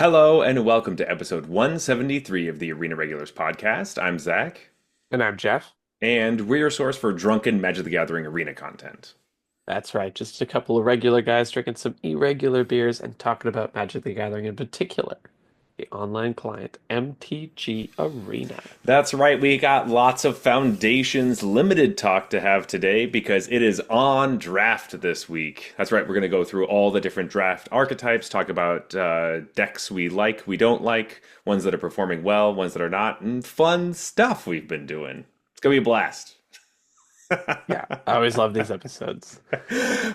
Hello and welcome to episode 173 of the Arena Regulars podcast. I'm Zach, And I'm Jeff. and we're your source for drunken Magic the Gathering arena content. That's right, just a couple of regular guys drinking some irregular beers and talking about Magic the Gathering in particular, the online client MTG Arena. That's right, we got lots of Foundations limited talk to have today because it is on draft this week. That's right, we're going to go through all the different draft archetypes, talk about decks we like, we don't like, ones that are performing well, ones that are not, and fun stuff we've been doing. It's going to be a blast. Yeah, I always love these episodes.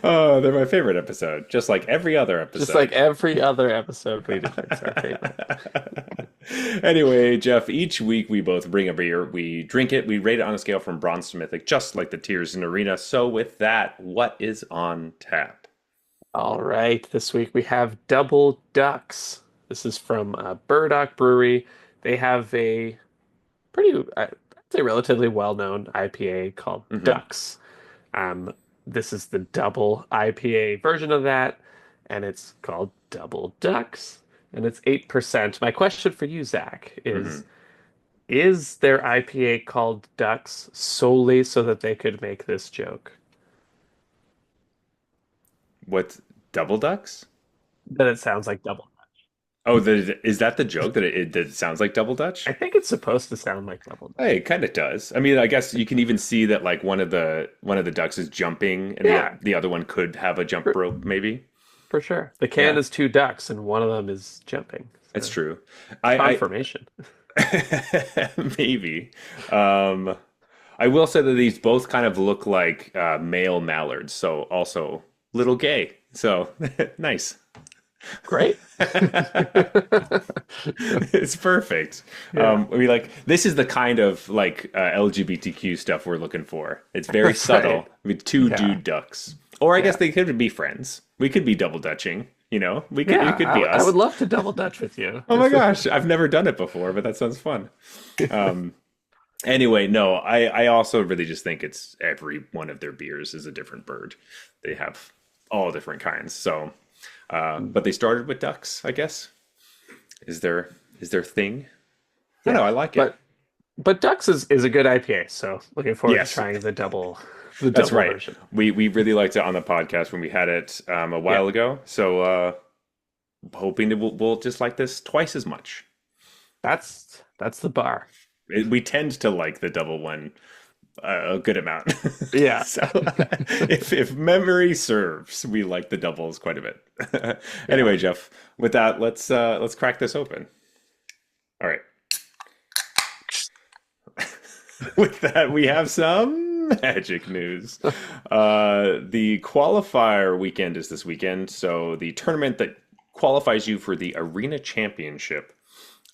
Oh, they're my favorite episode, just like every other Just episode. like every other episode we do, it's our favorite. Anyway, Jeff, each week we both bring a beer, we drink it, we rate it on a scale from bronze to mythic, just like the tiers in Arena. So, with that, what is on tap? All right, this week we have Double Ducks. This is from Burdock Brewery. They have a pretty, I'd say, relatively well-known IPA called Hmm. Ducks. Um, this is the double IPA version of that, and it's called Double Ducks, and it's 8%. My question for you, Zach, Hmm. is their IPA called Ducks solely so that they could make this joke? What, double ducks? That it sounds like double. Oh, is that the joke that that it sounds like double I Dutch? think it's supposed to sound like double Dutch. Hey, it kind of does. I mean, I guess you can even see that like one of the ducks is jumping, and Yeah, the other one could have a jump for, rope, maybe. for sure. The can Yeah, is two ducks, and one of them is jumping. it's So true. I confirmation. maybe. Um, I will say that these both kind of look like male mallards, so also little gay. So nice. Great. It's perfect. Yeah, I mean, like this is the kind of like LGBTQ stuff we're looking for. It's very that's subtle right. with two Yeah, dude ducks, or I guess yeah. they could be friends. We could be double dutching. You know, it Yeah, could be I would us. love to double dutch with you. Oh my gosh, I've never done it before, but that sounds fun. Um, Anyway, no, I also really just think it's every one of their beers is a different bird. They have all different kinds. So, but they started with ducks, I guess. Is their thing? I don't know. Yeah, I like it. but Ducks is a good IPA, so looking forward to Yes, trying the that's double right. version. We really liked it on the podcast when we had it a Yeah, while ago. So, hoping that we'll just like this twice as much. that's the bar. We tend to like the double one a good amount. Yeah. So if memory serves, we like the doubles quite a bit. Yeah. Anyway, Jeff, with that, let's crack this open. All right. With that, we have some magic news. The qualifier weekend is this weekend, so the tournament that qualifies you for the Arena Championship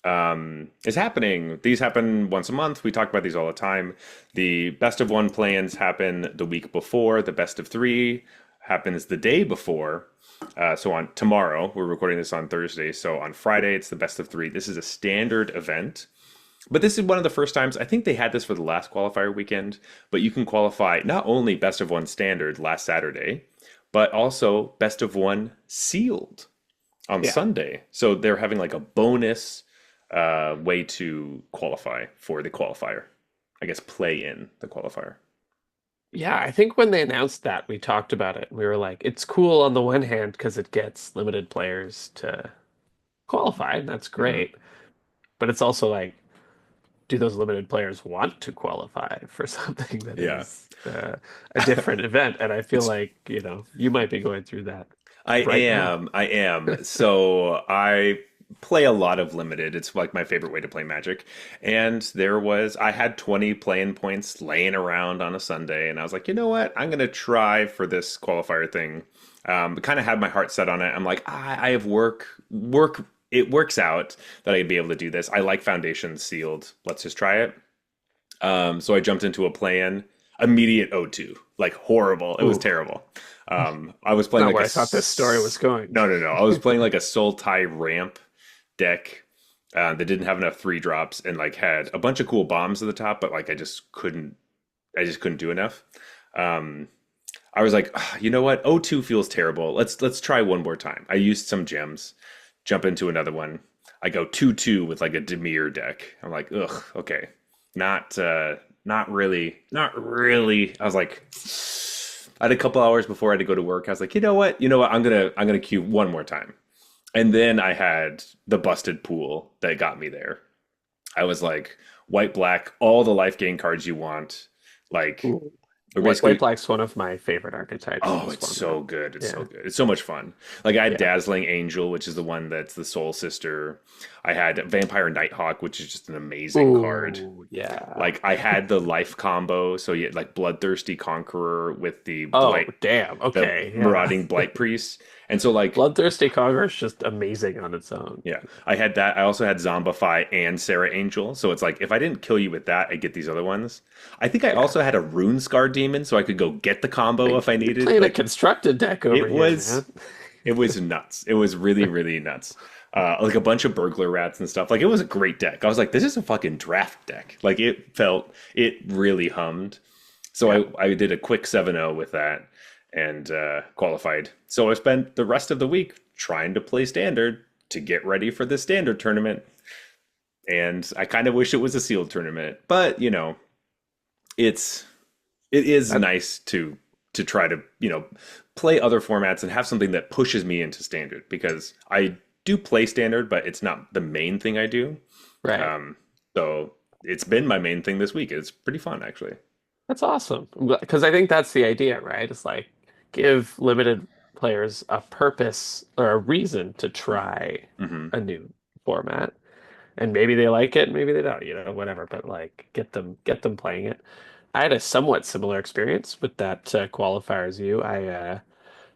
is happening. These happen once a month. We talk about these all the time. The best of one play-ins happen the week before. The best of three happens the day before. So on tomorrow, we're recording this on Thursday. So on Friday, it's the best of three. This is a standard event. But this is one of the first times, I think they had this for the last qualifier weekend, but you can qualify not only best of one standard last Saturday, but also best of one sealed on Yeah. Sunday. So they're having like a bonus way to qualify for the qualifier. I guess play in the qualifier. Yeah, I think when they announced that, we talked about it. We were like, it's cool on the one hand because it gets limited players to qualify, and that's Hmm. great. But it's also like, do those limited players want to qualify for something that Yeah, is a different event? And I feel it's like, you might be going through that I right now. am. I am. So I play a lot of limited. It's like my favorite way to play Magic. And I had 20 playing points laying around on a Sunday, and I was like, you know what? I'm gonna try for this qualifier thing. Kind of had my heart set on it. I'm like, I have work. It works out that I'd be able to do this. I like Foundation sealed. Let's just try it. So I jumped into a plan. Immediate O2, like horrible. It was Ooh, terrible. I was playing not like where I thought this story was going. no, no, no. I was playing like a Soul Tie ramp deck that didn't have enough three drops and like had a bunch of cool bombs at the top, but like I just couldn't do enough. Um, I was like, "Ah, you know what? O2 feels terrible. Let's try one more time. I used some gems jump into another one. I go 2-2 with like a Demir deck. I'm like, ugh, okay. Not really. Not really. I was like I had a couple hours before I had to go to work. I was like, you know what? You know what? I'm gonna queue one more time. And then I had the busted pool that got me there. I was like, white, black, all the life gain cards you want. Like, Ooh. or White basically, Black's one of my favorite archetypes in oh, this it's format. so good. It's so Yeah. good. It's so much fun. Like, I had Yeah. Dazzling Angel, which is the one that's the Soul Sister. I had Vampire Nighthawk, which is just an amazing card. Ooh, yeah. Like, I had the life combo. So, you had like Bloodthirsty Conqueror with Oh, damn. the Okay. Yeah. Marauding Blight Priest. And so, like, Bloodthirsty Conqueror is just amazing on its own. yeah, I had that. I also had Zombify and Sarah Angel. So it's like if I didn't kill you with that, I get these other ones. I think I Yeah. also had a Rune Scar Demon, so I could go get the combo if I You're needed. playing a Like constructed deck over it here, was, man. it was nuts. It was really, really nuts. Like a bunch of burglar rats and stuff. Like it was a great deck. I was like, this is a fucking draft deck. Like it really hummed. So Yeah. I did a quick 7-0 with that and qualified. So I spent the rest of the week trying to play standard to get ready for the standard tournament. And I kind of wish it was a sealed tournament, but it's it is That, nice to try to play other formats and have something that pushes me into standard because I do play standard, but it's not the main thing I do. right. Um, so it's been my main thing this week. It's pretty fun actually. That's awesome. Because I think that's the idea, right? It's like give limited players a purpose or a reason to try Hmm. a new format. And maybe they like it, maybe they don't, whatever, but like get them playing it. I had a somewhat similar experience with that qualifier as you. I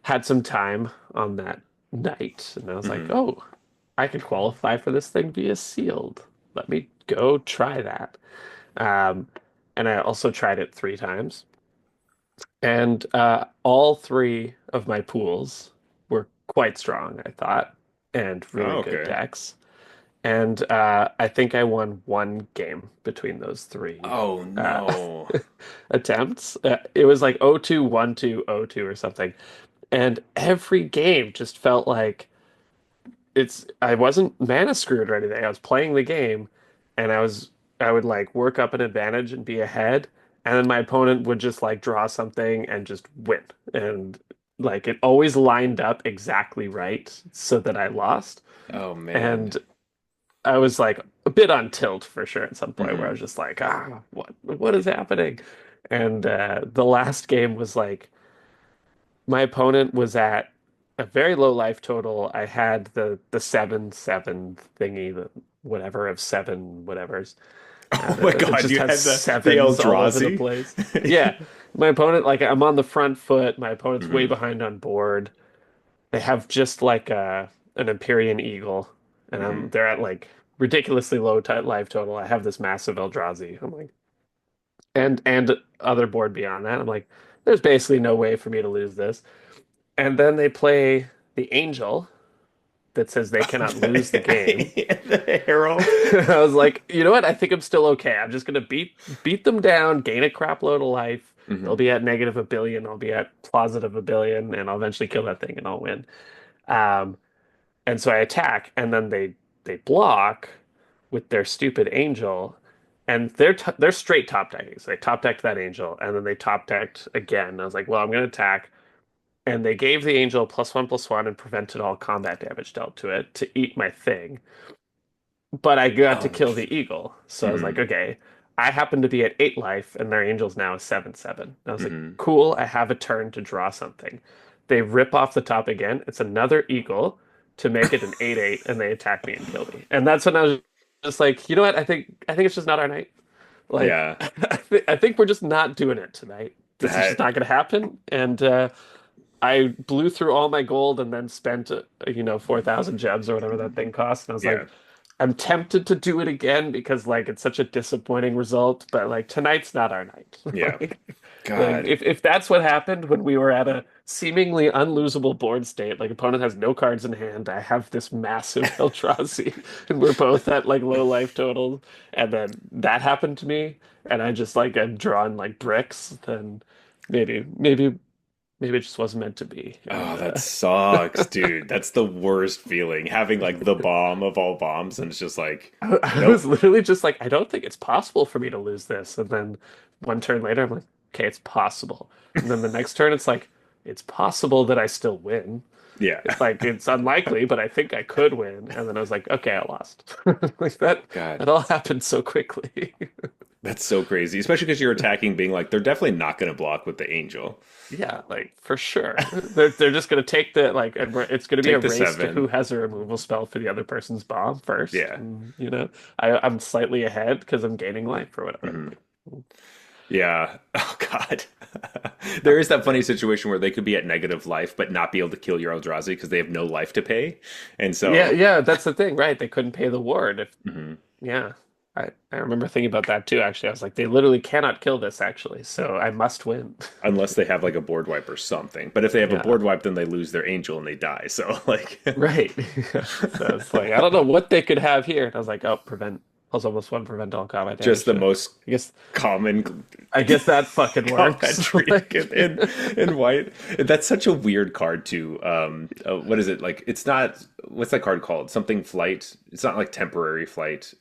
had some time on that night, and I was like, Hmm. "Oh, I could qualify for this thing via sealed. Let me go try that." Um, and I also tried it 3 times, and all 3 of my pools were quite strong, I thought, and really Oh, good okay. decks. And I think I won one game between those three Oh uh, no. attempts. It was like 0-2, 1-2, 0-2 or something. And every game just felt like I wasn't mana screwed or anything. I was playing the game and I would like work up an advantage and be ahead, and then my opponent would just like draw something and just win. And like it always lined up exactly right so that I lost. Oh man. And I was like a bit on tilt for sure at some point where I Hmm. was just like, what is happening? And the last game was like my opponent was at a very low life total. I had the 7/7 thingy, the whatever of seven whatever's. Oh my It God, just you has had the sevens all over the Eldrazi. place. Yeah, my opponent, like I'm on the front foot. My opponent's way Hmm. behind on board. They have just like an Empyrean Eagle, and Hmm. they're at like ridiculously low t life total. I have this massive Eldrazi. I'm like, and other board beyond that. I'm like, there's basically no way for me to lose this. And then they play the Angel that says they cannot lose the game. The Herald. I was like, you know what? I think I'm still okay. I'm just gonna beat them down, gain a crap load of life. They'll Hmm. be at negative a billion. I'll be at positive a billion, and I'll eventually kill that thing and I'll win. Um, and so I attack, and then they block with their stupid angel, and they're straight top decking. So they top decked that angel, and then they top decked again. I was like, well, I'm gonna attack, and they gave the angel +1/+1 and prevented all combat damage dealt to it to eat my thing. But I got to Oh. kill the eagle. So I was like, Hmm. okay, I happen to be at 8 life and their angel's now is 7/7. I was like, Hmm. cool, I have a turn to draw something. They rip off the top again. It's another eagle to make it an 8/8, and they attack me and kill me. And that's when I was just like, you know what? I think it's just not our night. Like, Yeah. I think we're just not doing it tonight. This is just That. not going to happen. And I blew through all my gold and then spent, 4,000 gems or whatever that thing cost. And I was Yeah. like, I'm tempted to do it again because like it's such a disappointing result, but like tonight's not our night. Yeah. Like God. if that's what happened when we were at a seemingly unlosable board state, like opponent has no cards in hand, I have this massive Eldrazi, and we're both at like low life totals, and then that happened to me, and I just like am drawing like bricks, then maybe maybe it just wasn't meant to be. Oh, And that sucks, dude. That's the worst feeling. Having like the bomb of all bombs, and it's just like, I was nope. literally just like, I don't think it's possible for me to lose this. And then one turn later, I'm like, okay, it's possible. And then the next turn, it's like, it's possible that I still win. Yeah. It's like it's unlikely, but I think I could win. And then I was like, okay, I lost. Like that, God, that all happened so quickly. that's so crazy. Especially because you're attacking, being like, they're definitely not going to block with the angel. Yeah, like for sure. They're just gonna take the like, and it's gonna be a Take the race to who seven. has a removal spell for the other person's bomb first. Yeah. And, I'm slightly ahead because I'm gaining life or whatever. Hmm. Like, Yeah. Oh God. There is that funny situation where they could be at negative life, but not be able to kill your Eldrazi because they have no life to pay. And yeah, so, yeah, that's the thing, right? They couldn't pay the ward. If mhm. Yeah, I remember thinking about that too. Actually, I was like, they literally cannot kill this. Actually, so I must win. Unless they have like a board wipe or something. But if they have a Yeah. board wipe, then they lose their angel and they die. So like, Right. So it's like I don't know what they could have here. And I was like, oh, prevent. I was almost one prevent all combat just damage the too. most I guess common I guess that fucking combat works. trick Like, in white. That's such a weird card too. What is it like? It's not. What's that card called? Something flight. It's not like temporary flight.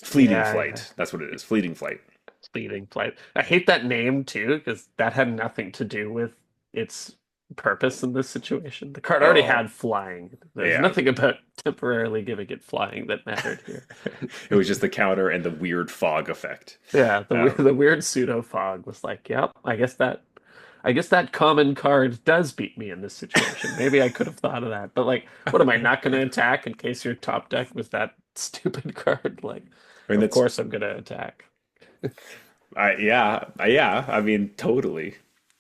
Fleeting yeah, yeah. flight. That's what it is. Fleeting flight. Speeding flight. I hate that name too because that had nothing to do with its purpose in this situation. The card already Oh had flying. There's yeah. nothing about temporarily giving it flying that mattered here. It was just the counter and the weird fog effect. Yeah, Um, the weird pseudo fog was like, yep, I guess that common card does beat me in this situation. Maybe I could have thought of that. But like, what am I not going to attack in case your top deck was that stupid card? Like, I mean, of that's course I'm going to attack. yeah. I mean, totally.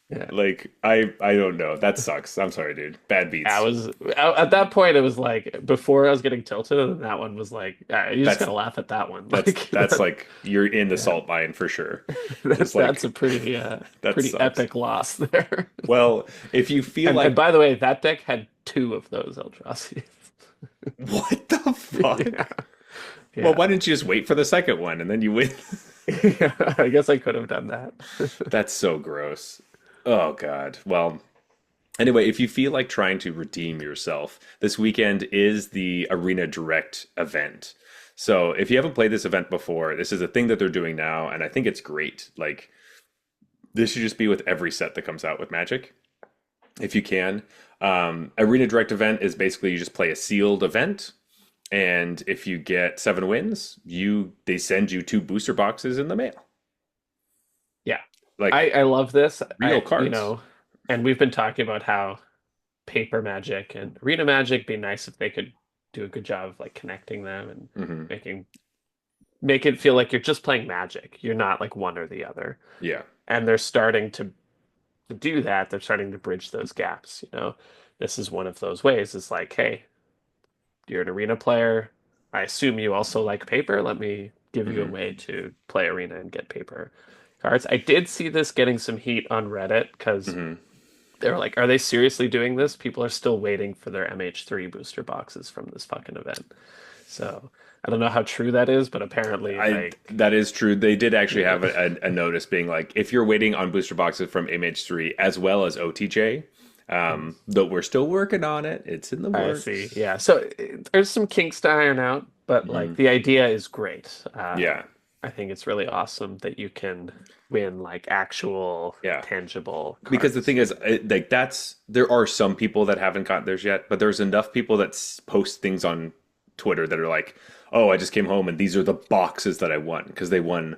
Yeah. Like I don't know. That sucks. I'm sorry, dude. Bad I beats. was at that point it was like before I was getting tilted and that one was like you just That's gotta laugh at that one. that's Like that's like you're in the yeah. salt mine for sure. That's It's that's like a that pretty sucks. epic loss there. Well, if you feel And like by the way, that deck had two of those Eldrazi. what the Yeah. fuck? Well, Yeah. why didn't you just wait for the second one and then you win? Yeah, I guess I could have done that. That's so gross. Oh God. Well, anyway, if you feel like trying to redeem yourself, this weekend is the Arena Direct event. So if you haven't played this event before, this is a thing that they're doing now, and I think it's great. Like this should just be with every set that comes out with Magic, if you can. Arena Direct event is basically you just play a sealed event, and if you get 7 wins, they send you 2 booster boxes in the mail, Yeah. like I love this. real cards. And we've been talking about how paper magic and arena magic be nice if they could do a good job of like connecting them and Hmm. making make it feel like you're just playing magic. You're not like one or the other. Yeah. And they're starting to do that. They're starting to bridge those gaps. This is one of those ways. It's like, hey, you're an arena player. I assume you also like paper. Let me give you a Hmm. way to play arena and get paper cards. I did see this getting some heat on Reddit because Hmm. they were like, are they seriously doing this? People are still waiting for their MH3 booster boxes from this fucking event. So I don't know how true that is, but apparently, I like, that is true. They did actually yeah, have a notice being like, if you're waiting on booster boxes from MH3 as well as OTJ, though we're still working on it. It's in the I see. works. Yeah. So there's some kinks to iron out, but like Hmm. the idea is great. Yeah, I think it's really awesome that you can win like actual yeah. tangible Because the cards. thing is, like there are some people that haven't got theirs yet, but there's enough people that post things on Twitter that are like, "Oh, I just came home and these are the boxes that I won," because they won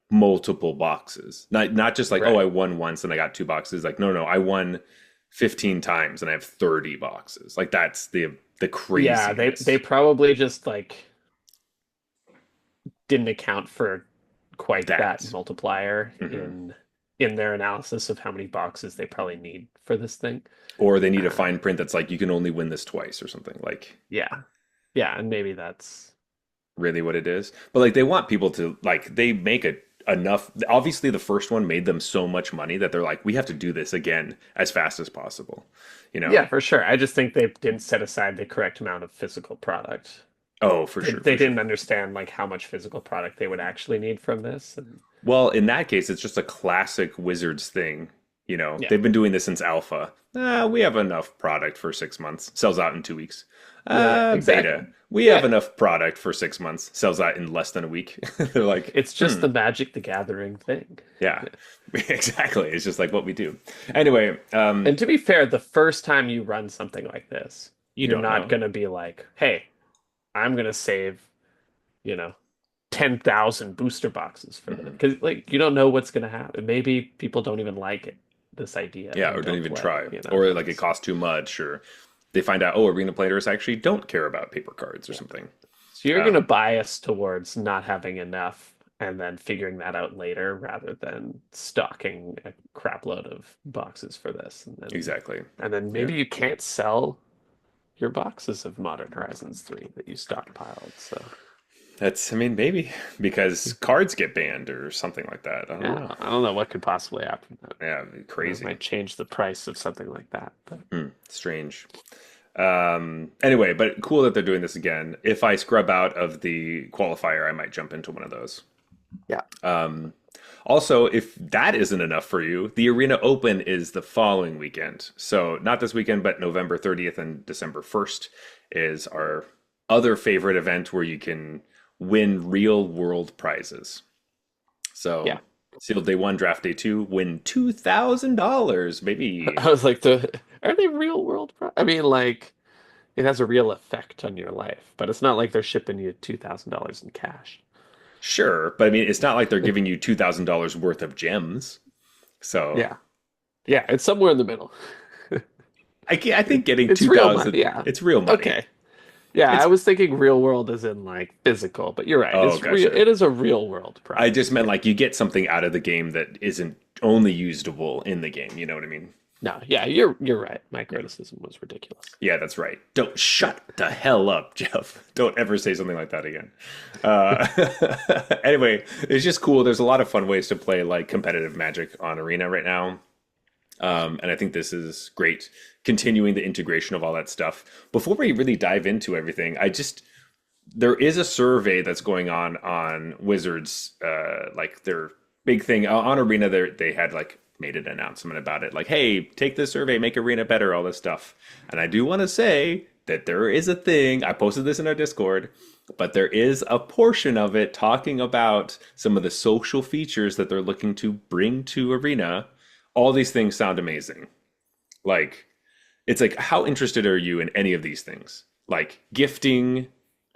multiple boxes. Not just like, "Oh, I Right. won once and I got 2 boxes." Like, no, no, I won 15 times and I have 30 boxes. Like that's the Yeah, they craziness. probably just like didn't account for quite that That. multiplier Hmm. in their analysis of how many boxes they probably need for this thing. Or they need a Uh, fine print that's like you can only win this twice or something. Like yeah. Yeah, and maybe that's really what it is. But like they want people to like they make it enough. Obviously, the first one made them so much money that they're like, we have to do this again as fast as possible. You know? yeah, for sure. I just think they didn't set aside the correct amount of physical product. Oh, for They, sure, they for sure. didn't understand like how much physical product they would actually need from this. And Well, in that case, it's just a classic Wizards thing Yeah. They've been doing this since alpha. We have enough product for 6 months. Sells out in 2 weeks. Yeah, Beta. exactly. We have Yeah. enough product for 6 months. Sells out in less than a week. They're like, It's just the Magic the Gathering thing. yeah, exactly. It's just like what we do. Anyway, And to be fair, the first time you run something like this, you you're don't not know. going to be like, hey, I'm going to save, you know, 10,000 booster boxes for this. Mhm. Because, like, you don't know what's going to happen. Maybe people don't even like it, this idea, Yeah, and or don't don't even play, try. you know? Or like it So, costs too much, or they find out, oh, arena players actually don't care about paper cards or yeah. something. So you're going to Um, bias towards not having enough and then figuring that out later rather than stocking a crap load of boxes for this. exactly. And then Yeah. maybe you can't sell your boxes of Modern Horizons 3 that you stockpiled. So I mean, maybe because cards get banned or something like that. I don't yeah, know. I don't know what could possibly happen. Yeah, That crazy. might change the price of something like that. But Strange. Anyway, but cool that they're doing this again. If I scrub out of the qualifier, I might jump into one of those. yeah. Also, if that isn't enough for you, the Arena Open is the following weekend. So, not this weekend, but November 30th and December 1st is our other favorite event where you can win real world prizes. So, Yeah. sealed day one, draft day two, win $2,000, maybe. I was like, are they real world? I mean, like, it has a real effect on your life, but it's not like they're shipping you $2,000 in cash. Sure, but I mean, it's not like they're giving you $2,000 worth of gems. So, Yeah. Yeah. It's somewhere in the middle. I think getting It's real money. 2,000, Yeah. it's real money. Okay. Yeah. I It's, was thinking real world as in like physical, but you're right. oh, It's real. gotcha. It is a real world I just prize. meant Yeah. like you get something out of the game that isn't only usable in the game. You know what I mean? No. Yeah. You're right. My Yeah. criticism was ridiculous. Yeah, that's right. Don't shut the hell up, Jeff. Don't ever say something like that again. Anyway, it's just cool. There's a lot of fun ways to play like competitive Magic on Arena right now. And I think this is great, continuing the integration of all that stuff. Before we really dive into everything, there is a survey that's going on Wizards, like their big thing on Arena. They had like made an announcement about it, like, "Hey, take this survey, make Arena better," all this stuff. And I do want to say that there is a thing. I posted this in our Discord, but there is a portion of it talking about some of the social features that they're looking to bring to Arena. All these things sound amazing. Like, it's like, how interested are you in any of these things? Like gifting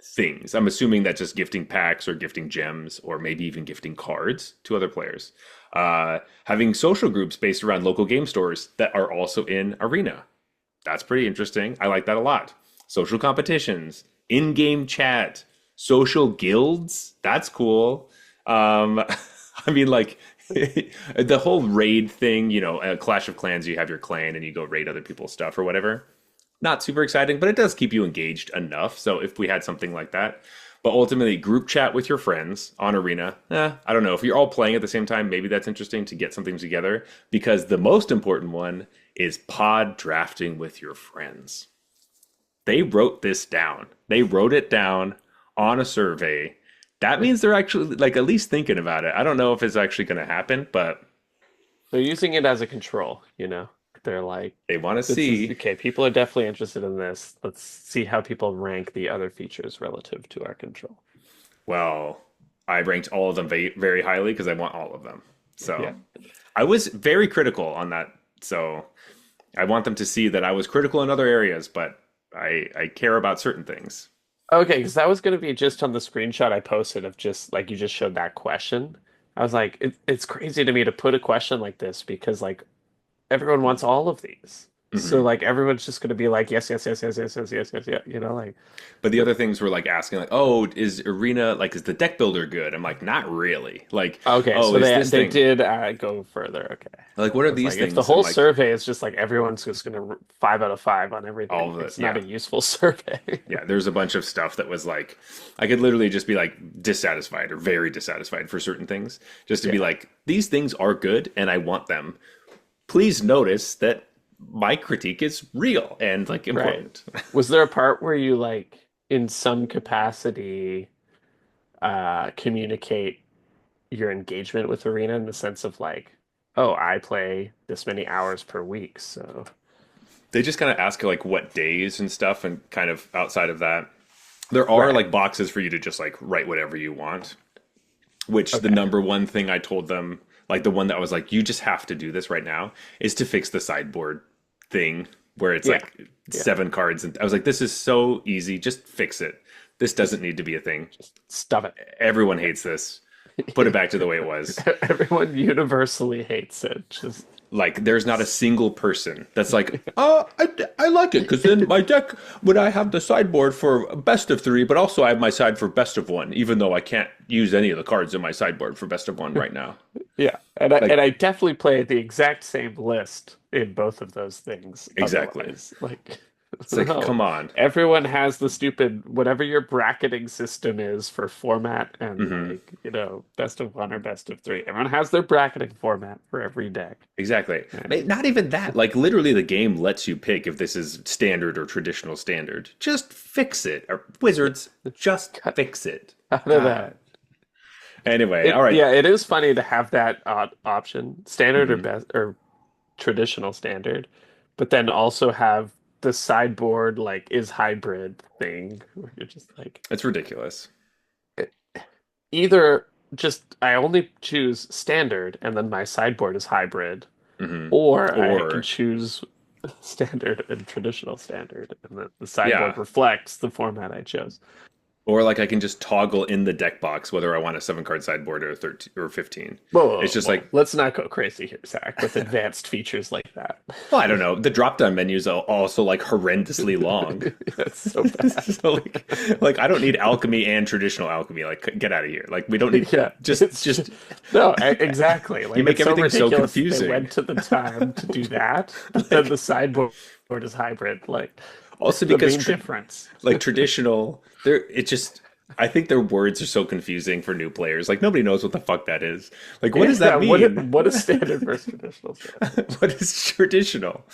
things. I'm assuming that's just gifting packs or gifting gems or maybe even gifting cards to other players. Having social groups based around local game stores that are also in Arena. That's pretty interesting. I like that a lot. Social competitions, in-game chat, social guilds. That's cool. Um, I mean, like the whole raid thing. Clash of Clans. You have your clan and you go raid other people's stuff or whatever. Not super exciting, but it does keep you engaged enough. So if we had something like that, but ultimately group chat with your friends on Arena, I don't know. If you're all playing at the same time, maybe that's interesting to get something together because the most important one is pod drafting with your friends. They wrote this down. They wrote it down on a survey. That means they're actually like at least thinking about it. I don't know if it's actually going to happen, but They're using it as a control, you know. They're like, they want to this is see. okay, people are definitely interested in this. Let's see how people rank the other features relative to our control. Well, I ranked all of them very highly because I want all of them. So Yeah. I was very critical on that. So I want them to see that I was critical in other areas, but I care about certain things. Okay, because that was going to be just on the screenshot I posted of just like you just showed that question. I was like, it's crazy to me to put a question like this because like everyone wants all of these. So Mhm. like everyone's just going to be like, yes, yes, yes, yes, yes, yes, yes, yes, yeah, like But the other things were like asking, like, oh, is Arena, like, is the deck builder good? I'm like, not really. Like, okay, oh, so is they this they thing, did go further. Okay. like, what are It's these like if the things? I'm whole like, survey is just like everyone's just gonna 5 out of 5 on all everything, of it. it's not Yeah. a useful survey. Yeah. There's a bunch of stuff that was like, I could literally just be like dissatisfied or very dissatisfied for certain things, just to be Yeah, like, these things are good and I want them. Please notice that my critique is real and like right. important. Was there a part where you like in some capacity communicate your engagement with Arena in the sense of like oh, I play this many hours per week, so They just kind of ask like what days and stuff, and kind of outside of that, there are right. like boxes for you to just like write whatever you want. Which the Okay. number one thing I told them, like the one that was like, you just have to do this right now, is to fix the sideboard thing where it's Yeah. like Yeah. 7 cards. And I was like, this is so easy. Just fix it. This Just doesn't need to be a thing. just stuff it. Everyone hates this. Put it back to the way it was. Everyone universally hates it. Just Like, there's not a single person that's like, I like it because then my deck, when I have the sideboard for best of three, but also I have my side for best of one, even though I can't use any of the cards in my sideboard for best of one right now. yeah. And I Like, definitely play the exact same list in both of those things. exactly. Otherwise, like It's like, no. come on. Everyone has the stupid whatever your bracketing system is for format and Hmm. like, best of one or best of three. Everyone has their bracketing format for every deck. Exactly. And Not even that. Like, literally, the game lets you pick if this is standard or traditional standard. Just fix it. Or Wizards, just cut fix it. out of God. that. Anyway, It all right. yeah, it is funny to have that option, standard or Hmm. best or traditional standard, but then also have the sideboard like is hybrid thing where you're just like It's ridiculous. e- either just I only choose standard and then my sideboard is hybrid, Hmm. or I can Or, choose standard and traditional standard, and the yeah. sideboard reflects the format I chose. Or like I can just toggle in the deck box whether I want a 7 card sideboard or 13 or 15. Whoa, It's whoa, just whoa. like, Let's not go crazy here, Zach, with advanced features like that. well, I don't know. The drop down menus are also like horrendously long. That's so bad. So like I don't need alchemy and traditional alchemy. Like, get out of here. Like, we don't need Yeah, just it's just no, exactly. you Like make it's so everything so ridiculous that they confusing. went to the time to do that, but then the Like, sideboard is hybrid. Like, also what's the because main difference? like traditional, it just, I think their words are so confusing for new players. Like, nobody knows what the fuck that is. Like, what does Yeah, that mean? what is standard versus traditional standard? What is traditional?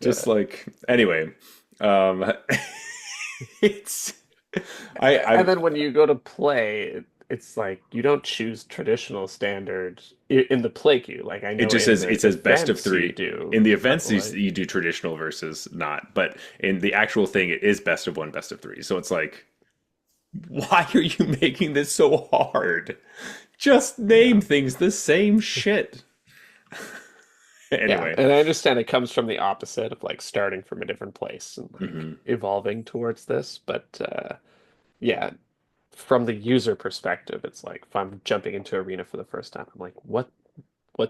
Just Yeah. like, anyway, um it's I And then when you go to play, it's like you don't choose traditional standard in the play queue. Like I it know just in says, the it says best of events you three. do, In the but events, like you do traditional versus not, but in the actual thing, it is best of one, best of three. So it's like, why are you making this so hard? Just yeah. name things the same shit. Yeah, Anyway. and I understand it comes from the opposite of like starting from a different place and like Hmm. evolving towards this, but yeah, from the user perspective, it's like if I'm jumping into Arena for the first time, I'm like, what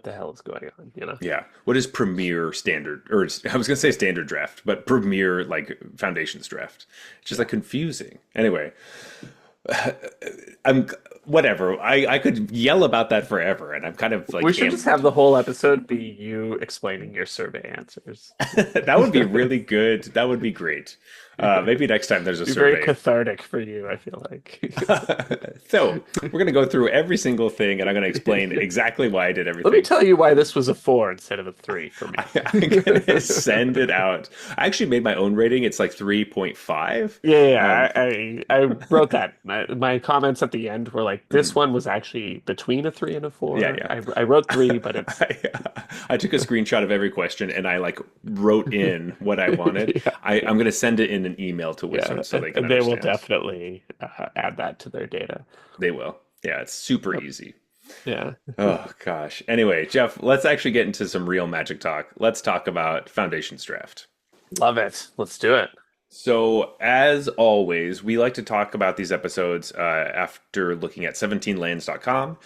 the hell is going on, you know? Yeah. What is Premier standard? Or I was gonna say standard draft, but Premier like Foundations draft. It's just like Yeah. confusing. Anyway, I'm whatever. I could yell about that forever, and I'm kind of We like should just have the whole episode be you explaining your survey answers. that would be really good. That would be great. Maybe next time there's a Be very survey. cathartic for you, I feel like. So we're gonna go through every single thing, and I'm gonna explain exactly why I did Let me everything. tell you why this was a four instead of a three for me. I'm gonna send it out. I actually made my own rating. It's like 3.5. Yeah, Um, yeah, I wrote that. My comments at the end were like, this mhm. one was actually between a three and a Yeah, four. yeah. I wrote three, but it's I, I took a screenshot of every question and I like wrote in what I wanted. yeah, I'm gonna send it in an email to yeah, Wizards so they can and they will understand. definitely add that to their data. They will. Yeah, it's super Yep. easy. Yeah, Oh gosh. Anyway, Jeff, let's actually get into some real Magic talk. Let's talk about Foundations Draft. love it. Let's do it. So, as always, we like to talk about these episodes after looking at 17lands.com.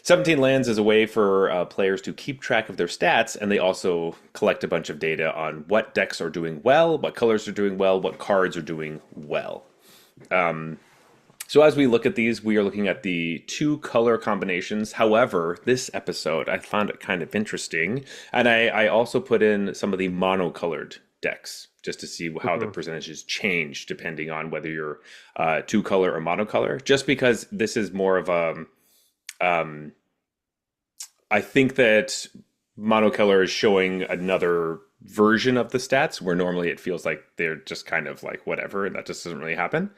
17 lands is a way for players to keep track of their stats, and they also collect a bunch of data on what decks are doing well, what colors are doing well, what cards are doing well. So as we look at these, we are looking at the two color combinations. However, this episode, I found it kind of interesting. And I also put in some of the monocolored decks just to see how the Mhm. percentages change depending on whether you're two color or monocolor. Just because this is more of a, um, I think that monocolor is showing another version of the stats where normally it feels like they're just kind of like whatever, and that just doesn't really happen.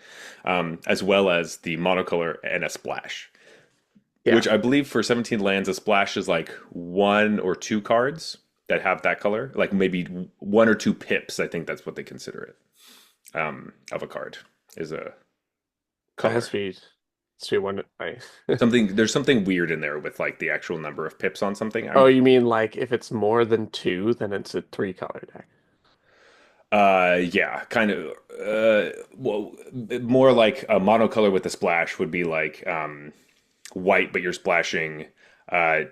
As well as the monocolor and a splash. Yeah. which I believe for 17 lands, a splash is like one or two cards that have that color, like maybe one or two pips. I think that's what they consider it. Of a card is a That has color. to be one. Something there's something weird in there with like the actual number of pips on something. Oh, you mean like if it's more than two, then it's a three color deck. Yeah, kind of. Well, more like a monocolor with a splash would be like white, but you're splashing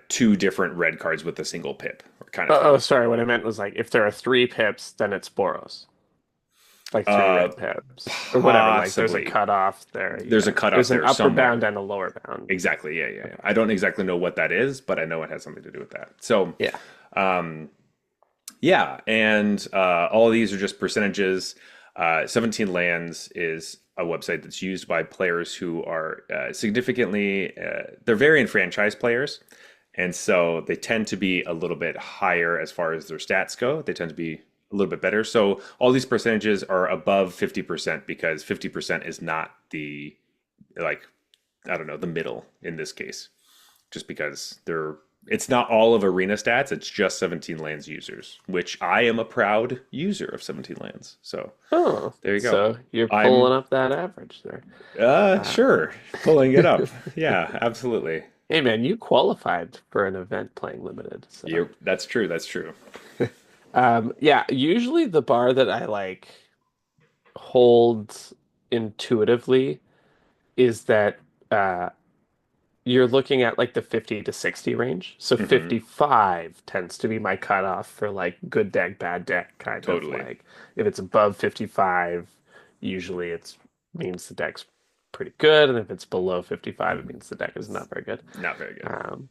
two different red cards with a single pip, or kind of Oh, thing. sorry. What I meant was like if there are three pips, then it's Boros. Like three Uh, red pips or whatever. Like there's a Possibly. cutoff there. There's a Yeah. cutoff There's an there upper bound somewhere. and a lower bound. Exactly. Yeah, yeah, yeah. Okay. I don't exactly know what that is, but I know it has something to do with that. So, Yeah. um, yeah, and all of these are just percentages. 17 Lands is a website that's used by players who are significantly, they're very enfranchised players. And so they tend to be a little bit higher as far as their stats go. They tend to be a little bit better. So all these percentages are above 50% because 50% is not the, like, I don't know, the middle in this case, just because they're it's not all of arena stats, it's just 17 lands users, which I am a proud user of 17 lands. So Oh, there you go. so you're I'm pulling up that average there. Uh, sure pulling it up. Yeah, absolutely. hey man, you qualified for an event playing limited. So, That's true. That's true. yeah, usually the bar that I like hold intuitively is that uh, you're looking at like the 50 to 60 range. So Hmm. 55 tends to be my cutoff for like good deck, bad deck, kind of Totally. like if it's above 55, usually it's means the deck's pretty good, and if it's below 55, it means the deck is not very good. Not very good. Um,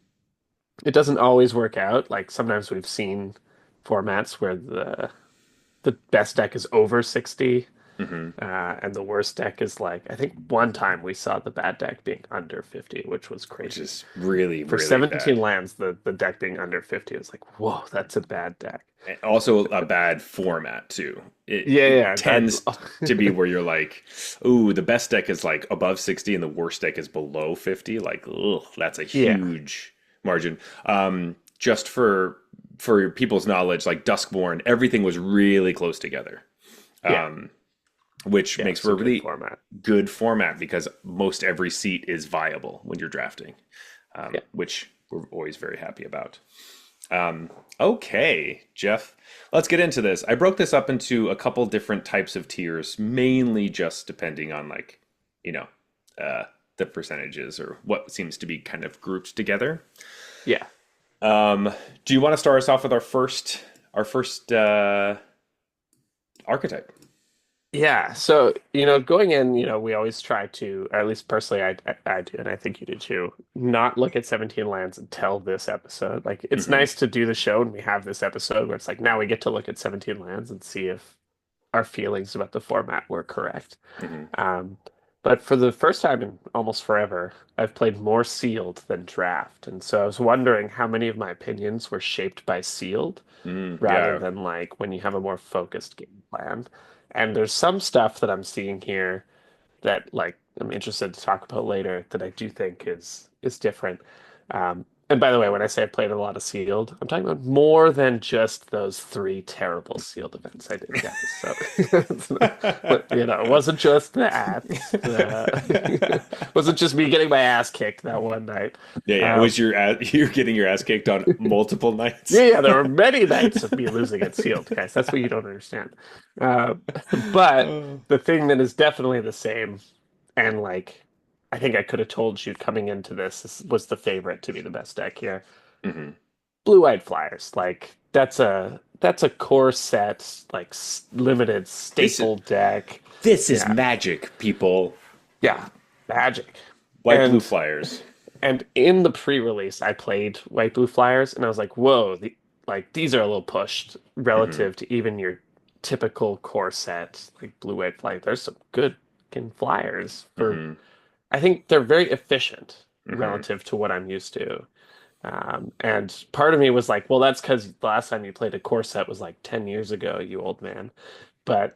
it doesn't always work out. Like sometimes we've seen formats where the best deck is over 60. Hmm. And the worst deck is like, I think one time we saw the bad deck being under 50, which was Which crazy. is really, For really 17 bad. lands, the deck being under 50 was like, whoa, that's a bad deck. And also a bad format too. Yeah, It yeah, tends to be where you're like, ooh, the best deck is like above 60 and the worst deck is below 50. Like, ugh, that's a yeah, huge margin. Just for people's knowledge, like Duskborn, everything was really close together. yeah, Um, which yeah. makes It's for a a good really format. good format because most every seat is viable when you're drafting, Yeah, which we're always very happy about. Okay, Jeff, let's get into this. I broke this up into a couple different types of tiers, mainly just depending on like, you know, uh, the percentages or what seems to be kind of grouped together. yeah. Do you want to start us off with our first archetype? Yeah, so going in, we always try to, or at least personally, I do, and I think you do too, not look at 17 lands until this episode. Like, it's Hmm. nice to do the show, and we have this episode where it's like now we get to look at 17 lands and see if our feelings about the format were correct. Hmm. Um, but for the first time in almost forever, I've played more sealed than draft, and so I was wondering how many of my opinions were shaped by sealed rather Yeah. than like when you have a more focused game plan. And there's some stuff that I'm seeing here that like I'm interested to talk about later that I do think is different. And by the way, when I say I played a lot of sealed, I'm talking about more than just those three terrible sealed events I did, guys. So, it wasn't just that. It wasn't just me getting my ass kicked that one night. Yeah, yeah. It Um, was you're getting your ass kicked on multiple nights. Yeah, yeah, there were many nights of me losing at sealed, guys. That's what you don't understand. Uh, but Oh. the thing that is definitely the same, and like, I think I could have told you coming into this was the favorite to be the best deck here. Hmm. Blue-eyed flyers, like that's a core set, like limited This staple deck. this is Yeah, magic, people. yeah, magic. White blue And flyers. in the pre-release, I played White Blue Flyers, and I was like, "Whoa, like these are a little pushed Hmm. relative to even your typical core set, like Blue White Fly. There's some good fucking flyers for. Hmm. I think they're very efficient Hmm. relative to what I'm used to. And part of me was like, well, that's because the last time you played a core set was like 10 years ago, you old man. But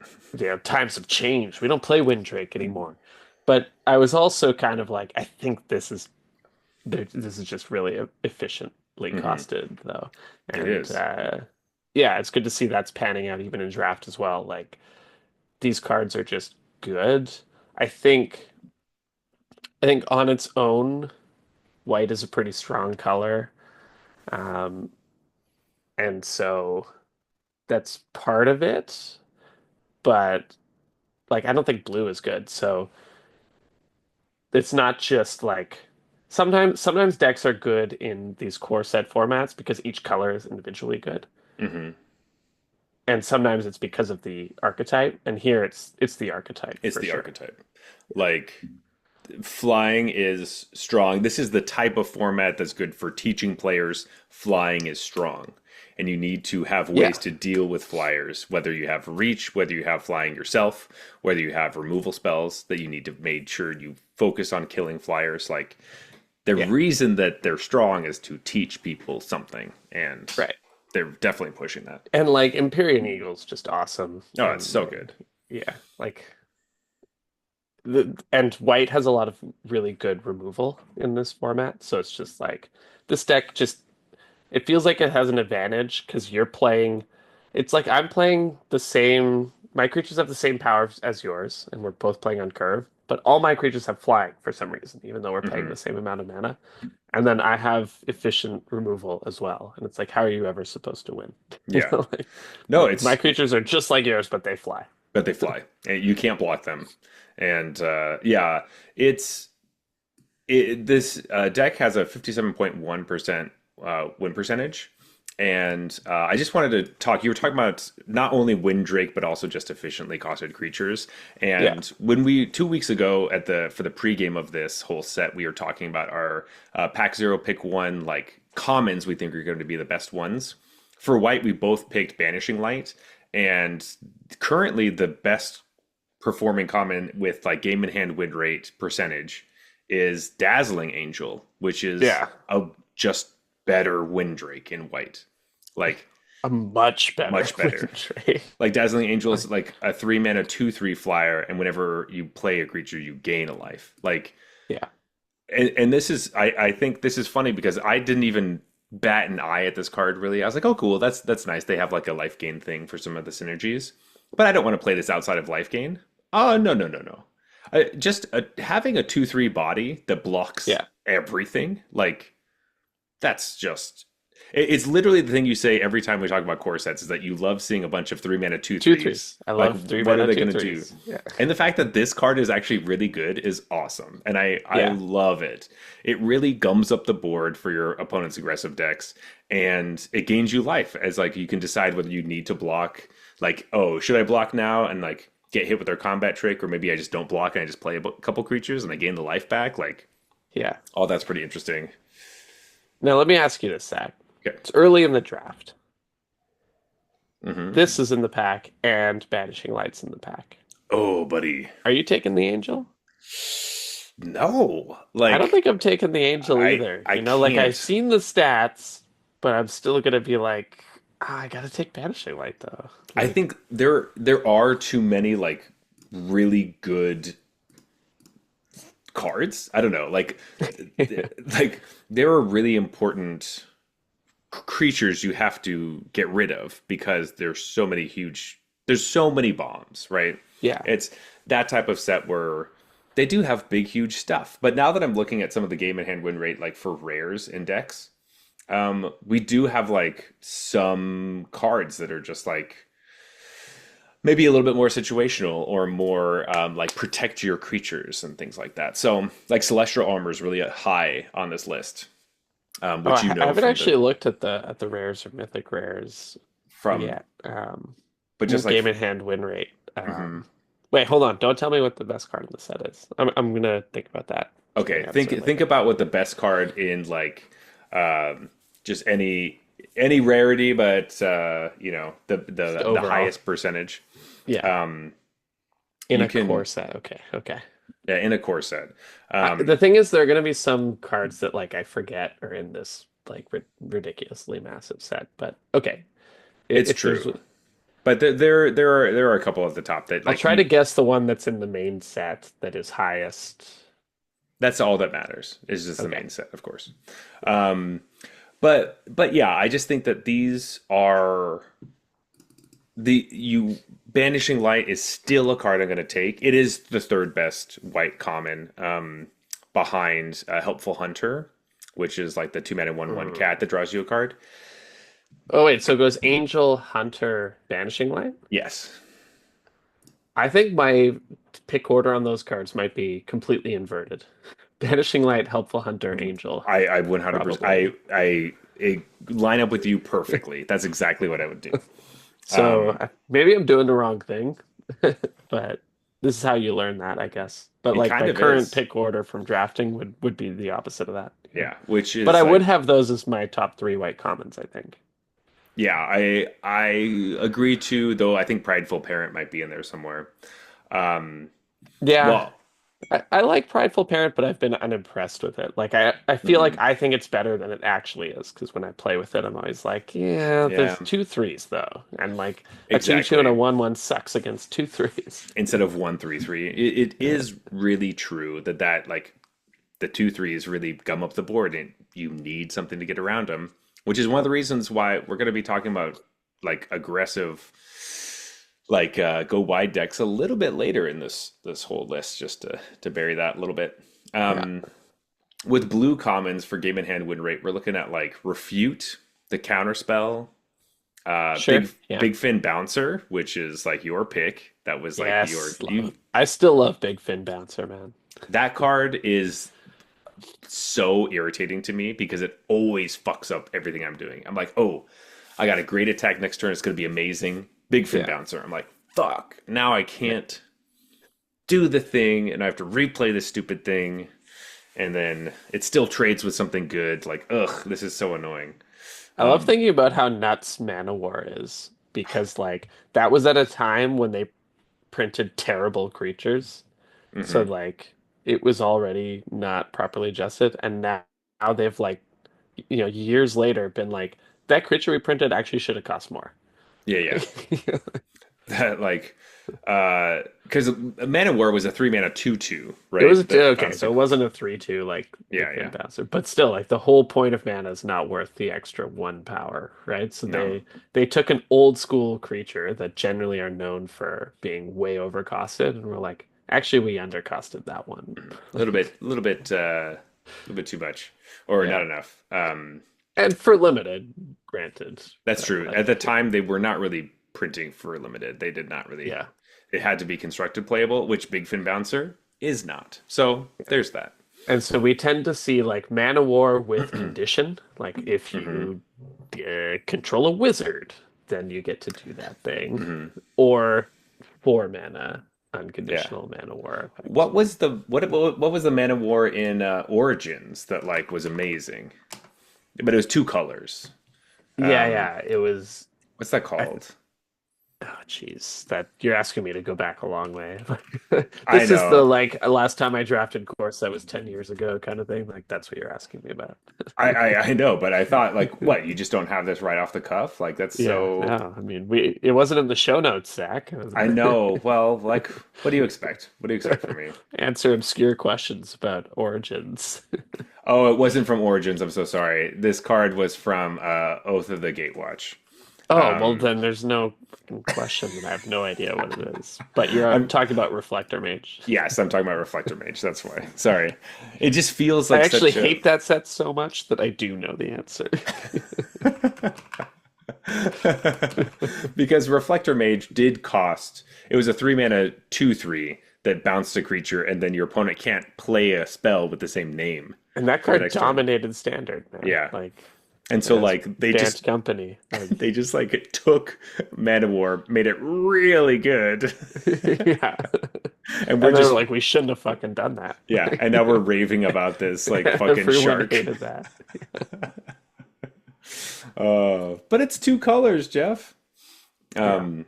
times have changed. We don't play Windrake anymore. But I was also kind of like, I think this is this is just really efficiently Hmm. costed though. It And is. yeah, it's good to see that's panning out even in draft as well. Like these cards are just good. I think I think on its own, white is a pretty strong color. Um, and so that's part of it, but like I don't think blue is good. So it's not just like sometimes decks are good in these core set formats because each color is individually good. Hmm. And sometimes it's because of the archetype, and here it's the archetype It's for the sure. archetype. Like flying is strong. This is the type of format that's good for teaching players flying is strong. And you need to have Yeah, ways to deal with flyers, whether you have reach, whether you have flying yourself, whether you have removal spells that you need to make sure you focus on killing flyers. Like the yeah, reason that they're strong is to teach people something, and right. they're definitely pushing that. And like Empyrean Eagle's just awesome. Oh, it's so good. Yeah, like and white has a lot of really good removal in this format, so it's just like this deck just it feels like it has an advantage because you're playing. It's like I'm playing the same. My creatures have the same powers as yours, and we're both playing on curve. But all my creatures have flying for some reason, even though we're paying Hmm. the same amount of mana. And then I have efficient removal as well. And it's like, how are you ever supposed to win? You Yeah. know, No, my it's creatures are just like yours, but they fly. but they fly. And you can't block them. And yeah, it's this deck has a 57.1% win percentage. And I just wanted to talk. You were talking about not only win Drake, but also just efficiently costed creatures. Yeah, And when we 2 weeks ago at the for the pregame of this whole set, we were talking about our pack zero, pick one like commons. We think are going to be the best ones. For white, we both picked Banishing Light, and currently the best performing common with like game in hand win rate percentage is Dazzling Angel, which is yeah, a just better win Drake in white. Like a much better much win better. trade. Like Dazzling Angel is like a 3 mana 2/3 flyer, and whenever you play a creature, you gain a life. Like Yeah, and this is I think this is funny because I didn't even bat an eye at this card really. I was like, oh cool, that's nice. They have like a life gain thing for some of the synergies. But I don't want to play this outside of life gain. Oh no no no no. Just having a 2/3 body that blocks yeah. everything, like that's just it's literally the thing you say every time we talk about core sets is that you love seeing a bunch of 3 mana two Two threes. threes. I Like, love three what are mana they two going to do? threes. Yeah. And the fact that this card is actually really good is awesome. And I Yeah. love it. It really gums up the board for your opponent's aggressive decks. And it gains you life as like you can decide whether you need to block, like, oh, should I block now and like get hit with their combat trick, or maybe I just don't block and I just play a couple creatures and I gain the life back. Like, Yeah. all that's pretty interesting. Now let me ask you this, Zach. Okay. It's early in the draft. Hmm. This is in the pack, and Banishing Light's in the pack. Oh, buddy. Are you taking the Angel? No, I don't like think I'm taking the Angel either. I Like I've can't. seen the stats, but I'm still gonna be like, I gotta take Banishing Light though. I Like, think there are too many like really good cards. I don't know, like there are really important creatures you have to get rid of because there's so many bombs, right? yeah, It's that type of set where they do have big huge stuff. But now that I'm looking at some of the game in hand win rate like for rares in decks, we do have like some cards that are just like maybe a little bit more situational or more like protect your creatures and things like that. So like Celestial Armor is really high on this list, oh, which you I know haven't from the actually looked at the rares or mythic rares from, yet. but just like Game in hand win rate. mhm. Wait, hold on. Don't tell me what the best card in the set is. I'm gonna think about that for my Okay, answer think later. about what the best card in like just any rarity, but you know Just the overall, highest percentage. yeah, Um, in you a core can set. Okay, okay. yeah, in a core set. The thing is, there are gonna be some cards that like I forget are in this like ridiculously massive set. But okay, It's if there's, true, but there are a couple at the top that I'll like try to you guess the one that's in the main set that is highest. That's all that matters. Is just the Okay. main set, of course. Um, but yeah, I just think that these are the you banishing light is still a card I'm going to take. It is the third best white common, behind helpful hunter, which is like the 2 mana 1/1 Mm. cat that draws you a card. Oh wait, so it goes Angel, Hunter, Banishing Light? Yes. I think my pick order on those cards might be completely inverted. Banishing Light, Helpful Hunter, Angel, I 100%. probably. I line up with you perfectly. That's exactly what I would do. So Um, maybe I'm doing the wrong thing, but this is how you learn that, I guess. But it like kind my of current is. pick order from drafting would be the opposite of that. Yeah. Yeah, which But I is would like, have those as my top three white commons, I think. yeah, I agree too, though I think Prideful Parent might be in there somewhere. Um, Yeah, well, I like Prideful Parent, but I've been unimpressed with it. Like I feel like mhm, I think it's better than it actually is because when I play with it, I'm always like, yeah, yeah, there's two threes though, and like a 2/2 and a exactly. 1/1 sucks against two threes. Instead of 1/3/3, it Yeah. is really true that like the 2/3s really gum up the board, and you need something to get around them, which is one of the reasons why we're going to be talking about like aggressive, like go wide decks a little bit later in this whole list, just to bury that a little bit. Yeah. Um, with blue commons for game in hand win rate, we're looking at like Refute, the counter spell, Sure. Yeah. big fin bouncer, which is like your pick. That was like your Yes. you. I still love Big Fin Bouncer, man. That card is so irritating to me because it always fucks up everything I'm doing. I'm like, oh, I got a great attack next turn. It's going to be amazing. Big fin Yeah. bouncer. I'm like, fuck. Now I Yeah. can't do the thing, and I have to replay this stupid thing, and then it still trades with something good. Like, ugh, this is so annoying. I love Um, thinking about how nuts Mana War is because like that was at a time when they printed terrible creatures. So mhm. like it was already not properly adjusted, and now they've like years later been like that creature we printed actually should have cost more. Yeah, yeah. That like, because Man of War was a 3 mana 2/2, It was right? That okay, bounced so a, it wasn't a 3/2 like yeah, Big Fan yeah. Bouncer, but still like the whole point of mana is not worth the extra one power, right? So No, they took an old school creature that generally are known for being way overcosted and we're like, actually we undercosted that one. a little bit, a little bit, a little bit too much, or not Yeah. enough. And for limited, granted. That's But true. At like the time, they were not really printing for limited. They did not really. yeah. It had to be constructed playable, which Big Fin Bouncer is not. So there's that. And so we tend to see like Mana War with condition. Like if Hmm. you control a wizard, then you get to do that thing. Hmm. Or 4 mana Yeah. unconditional Mana War effect. What was the what was the Man of War in Origins that like was amazing? But it was two colors. Yeah, Um, yeah. It was. what's that I, called? oh, jeez, that you're asking me to go back a long way. I This is the know. like last time I drafted course that was 10 years ago kind of thing. Like that's what you're asking me about. I know, but I thought like, what? You just don't have this right off the cuff? Like that's Yeah, so. no, I mean we it wasn't in the show notes, Zach. It was I know. Well, like, what do you expect? What do you expect from me? answer obscure questions about origins. Oh, it wasn't from Origins. I'm so sorry. This card was from Oath of the Gatewatch. Oh, well Um, then there's no fucking question that I have no idea what it is. But you're I'm talking about Reflector Mage. yes, I'm talking about Reflector Mage. That's why. Sorry. It just feels I like actually such a hate that set so much that I do know the answer. because Reflector Mage did cost. It was a 3 mana 2/3 that bounced a creature, and then your opponent can't play a spell with the same name And that for the card next turn. dominated standard, man. Yeah. Like And it so has like they bad just company. Like they just like took Man of War, made it really good. yeah. And we're And they were just like, we shouldn't have fucking done that. yeah, and now we're raving about this like fucking Everyone shark. hated that. But it's two colors, Jeff. Yeah. Um,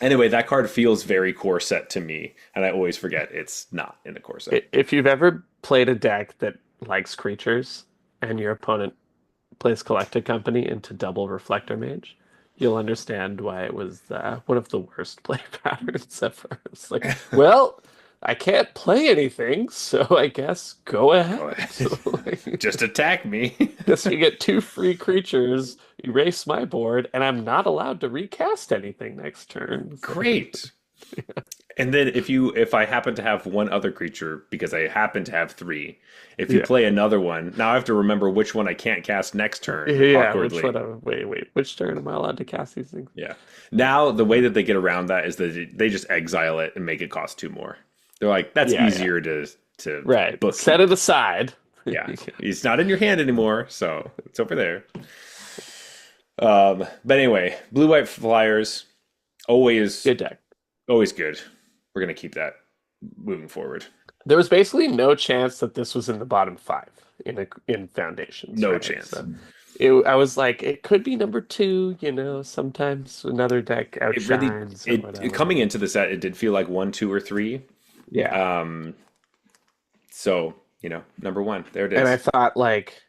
anyway, that card feels very core set to me, and I always forget it's not in the core set. If you've ever played a deck that likes creatures and your opponent plays Collected Company into double Reflector Mage, you'll understand why it was one of the worst play patterns ever. It's like, well, I can't play anything, so I guess go Go ahead. ahead. Like, Just attack me. guess you get two free creatures, erase my board, and I'm not allowed to recast anything next turn. So, Great. And then if I happen to have one other creature, because I happen to have three, if you yeah. play another one, now I have to remember which one I can't cast next turn, Yeah, which awkwardly. one? Wait. Which turn am I allowed to cast these things? Yeah. Now the way that they get around that is that they just exile it and make it cost two more. They're like, that's Yeah. easier to Right. Set bookkeep. it aside. Yeah. It's not in your hand anymore, so it's over there. But anyway, blue white flyers, always Good deck. always good. We're gonna keep that moving forward. There was basically no chance that this was in the bottom five in Foundations, No right? chance. So I was like, it could be number two, sometimes another deck It really outshines or coming whatever. into the set, it did feel like one, two, or three. Yeah. Um, so number one, there it And I is. thought like,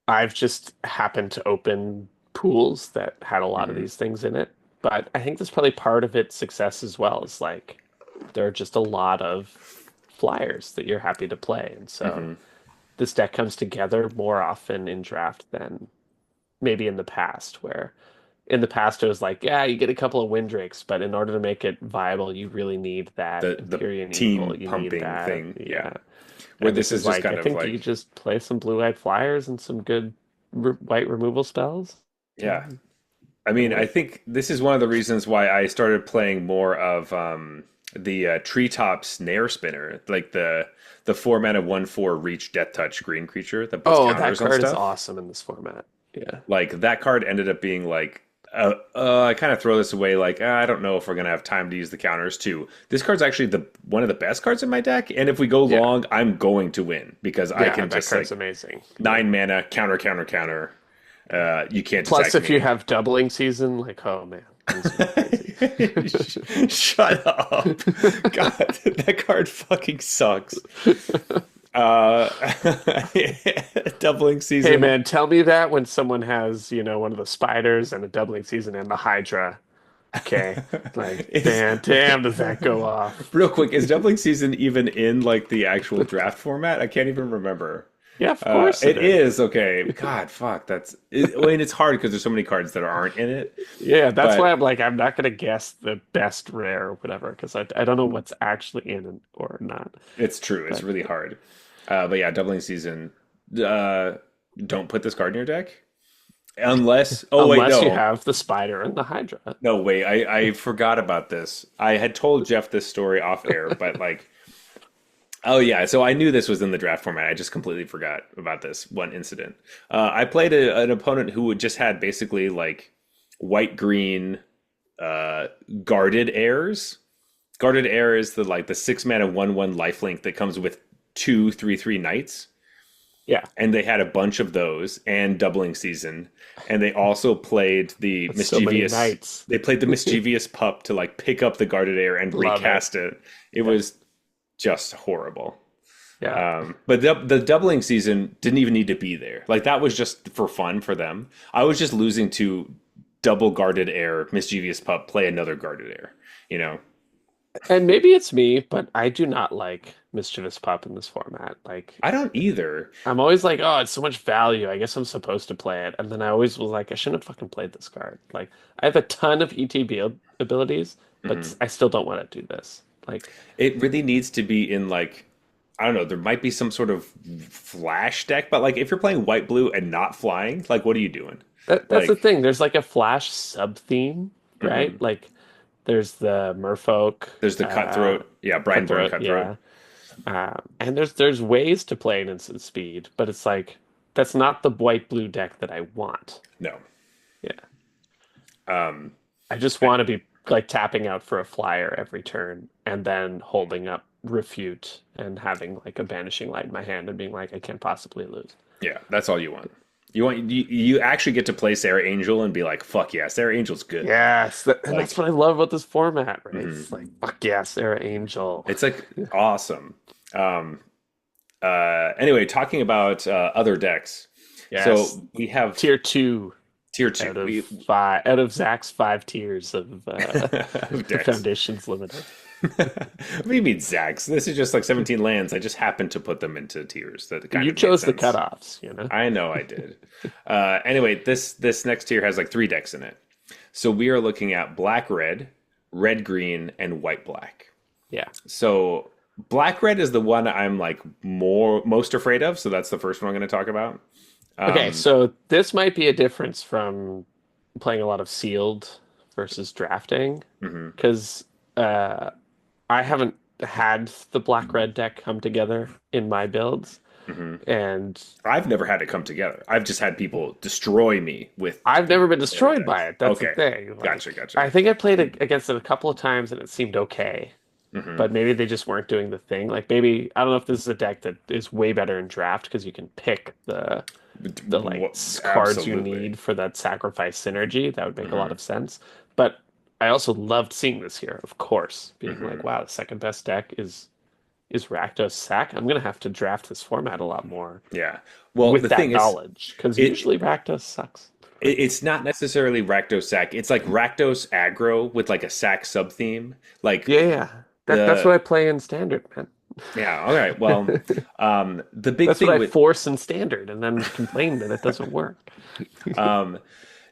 I've just happened to open pools that had a lot of Hmm. these things in it. But I think that's probably part of its success as well, is like there are just a lot of flyers that you're happy to play. And so Hmm. this deck comes together more often in draft than maybe in the past, where in the past it was like, yeah, you get a couple of Windrakes, but in order to make it viable, you really need that The Empyrean Eagle. team You need pumping that, thing, yeah. yeah. Where And this this is is just like, kind I of think you like, just play some blue-white flyers and some good white removal spells. yeah. And I it'll mean, I work. think this is one of the reasons why I started playing more of the treetop snare spinner, like the 4 mana 1/4 reach death touch green creature that puts Oh, that counters on card is stuff. awesome in this format. Yeah. Like that card ended up being like, I kind of throw this away. Like I don't know if we're gonna have time to use the counters too. This card's actually the one of the best cards in my deck, and if we go Yeah. long, I'm going to win because I Yeah, can that just card's like amazing. Yeah. 9 mana counter counter counter. You can't Plus, attack if you me. have doubling season, like, oh man, things go crazy. Shut up. God, that card fucking sucks. Uh, doubling Hey season. man, tell me that when someone has, one of the spiders and a doubling season and the Hydra. Okay. Like, Is damn, does that go off? real quick, is doubling season even in like the actual draft format? I can't even remember. Yeah, of course it It is. is okay. God, fuck. I mean, it's hard because there's so many cards that aren't in it. Yeah, that's why But I'm like, I'm not gonna guess the best rare or whatever, because I don't know what's actually in it or not. it's true. It's But really hard. But yeah, doubling season. Uh, don't put this card in your deck unless. Oh wait, unless you no, have the spider and the Hydra. no, wait. I forgot about this. I had told Jeff this story off air, but like, oh yeah. So I knew this was in the draft format. I just completely forgot about this one incident. I played an opponent who just had basically like white green uh, guarded heirs. Guarded heir is the 6 mana 1/1 lifelink that comes with 2/3/3 knights, Yeah, and they had a bunch of those and doubling season, and they also played the that's so many mischievous. knights. They played the mischievous pup to like pick up the guarded heir and Love it. recast it. It Yeah, was just horrible. yeah. But the doubling season didn't even need to be there. Like that was just for fun for them. I was just losing to double guarded heir, mischievous pup, play another guarded heir. You know, And maybe it's me, but I do not like Mischievous Pup in this format. Like, I don't either. I'm always like, oh, it's so much value. I guess I'm supposed to play it. And then I always was like, I shouldn't have fucking played this card. Like, I have a ton of ETB abilities, but Mhm. I still don't want to do this. Like, It really needs to be in like I don't know. There might be some sort of flash deck, but like if you're playing white blue and not flying, like what are you doing? that's the Like, thing. There's like a Flash sub theme, mhm. right? Like, there's the Merfolk, There's the uh, cutthroat. Yeah, Brineborn Cutthroat, cutthroat. yeah. And there's ways to play an instant speed, but it's like that's not the white blue deck that I want. No. Yeah. Um, I just want to be like tapping out for a flyer every turn and then holding up refute and having like a banishing light in my hand and being like, I can't possibly lose. yeah, that's all you want. You actually get to play Sarah Angel and be like, fuck yeah, Sarah Angel's good. Yes, and that's Like, what I love about this format, right? mhm. It's like, fuck yeah, Sarah Angel. It's like awesome. Um, anyway, talking about other decks. Yes. So we have Tier two tier two. out of We five out of Zach's five tiers of of the decks. Foundations Limited. What do you mean, Zags? This is just like 17 lands. I just happened to put them into tiers. That kind You of made chose the sense. cutoffs, you know? I know I did. Anyway, this next tier has like three decks in it. So we are looking at black red, red green, and white black. Yeah. So black red is the one I'm like most afraid of. So that's the first one I'm going to talk about. Okay, Um, so this might be a difference from playing a lot of sealed versus drafting, mhm, because uh, I haven't had the black red deck come together in my builds, mhm. and I've never had it come together. I've just had people destroy me with I've the never been other destroyed by decks. it. That's the Okay, thing. gotcha, Like, gotcha. I think I played against it a couple of times and it seemed okay, Hmm. but maybe they just weren't doing the thing. Like maybe I don't know if this is a deck that is way better in draft because you can pick the like cards you Absolutely. need for that sacrifice synergy. That would make a lot Hmm. of sense. But I also loved seeing this here, of course, being like, Hmm. wow, the second best deck is Rakdos Sack. I'm gonna have to draft this format a lot more Yeah. Well, with the that thing is, knowledge because it usually Rakdos sucks. it's not necessarily Rakdos sack. It's like Rakdos aggro with like a sack sub theme. Like Yeah, yeah. That's what the I play in standard, man. yeah. All right. Well, the big That's what thing I with force in standard and then complain that it doesn't work. um,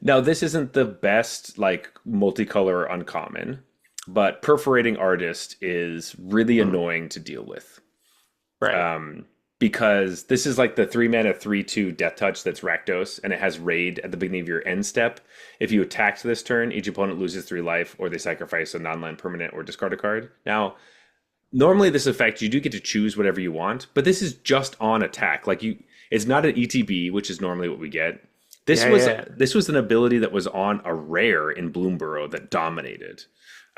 now this isn't the best like multicolor uncommon, but perforating artist is really Mm, annoying to deal with. right. um, because this is like the 3 mana 3/2 Death Touch that's Rakdos, and it has Raid at the beginning of your end step. If you attack this turn, each opponent loses 3 life, or they sacrifice a non-land permanent or discard a card. Now, normally this effect you do get to choose whatever you want, but this is just on attack. Like it's not an ETB, which is normally what we get. This Yeah, was yeah, yeah. this was an ability that was on a rare in Bloomburrow that dominated.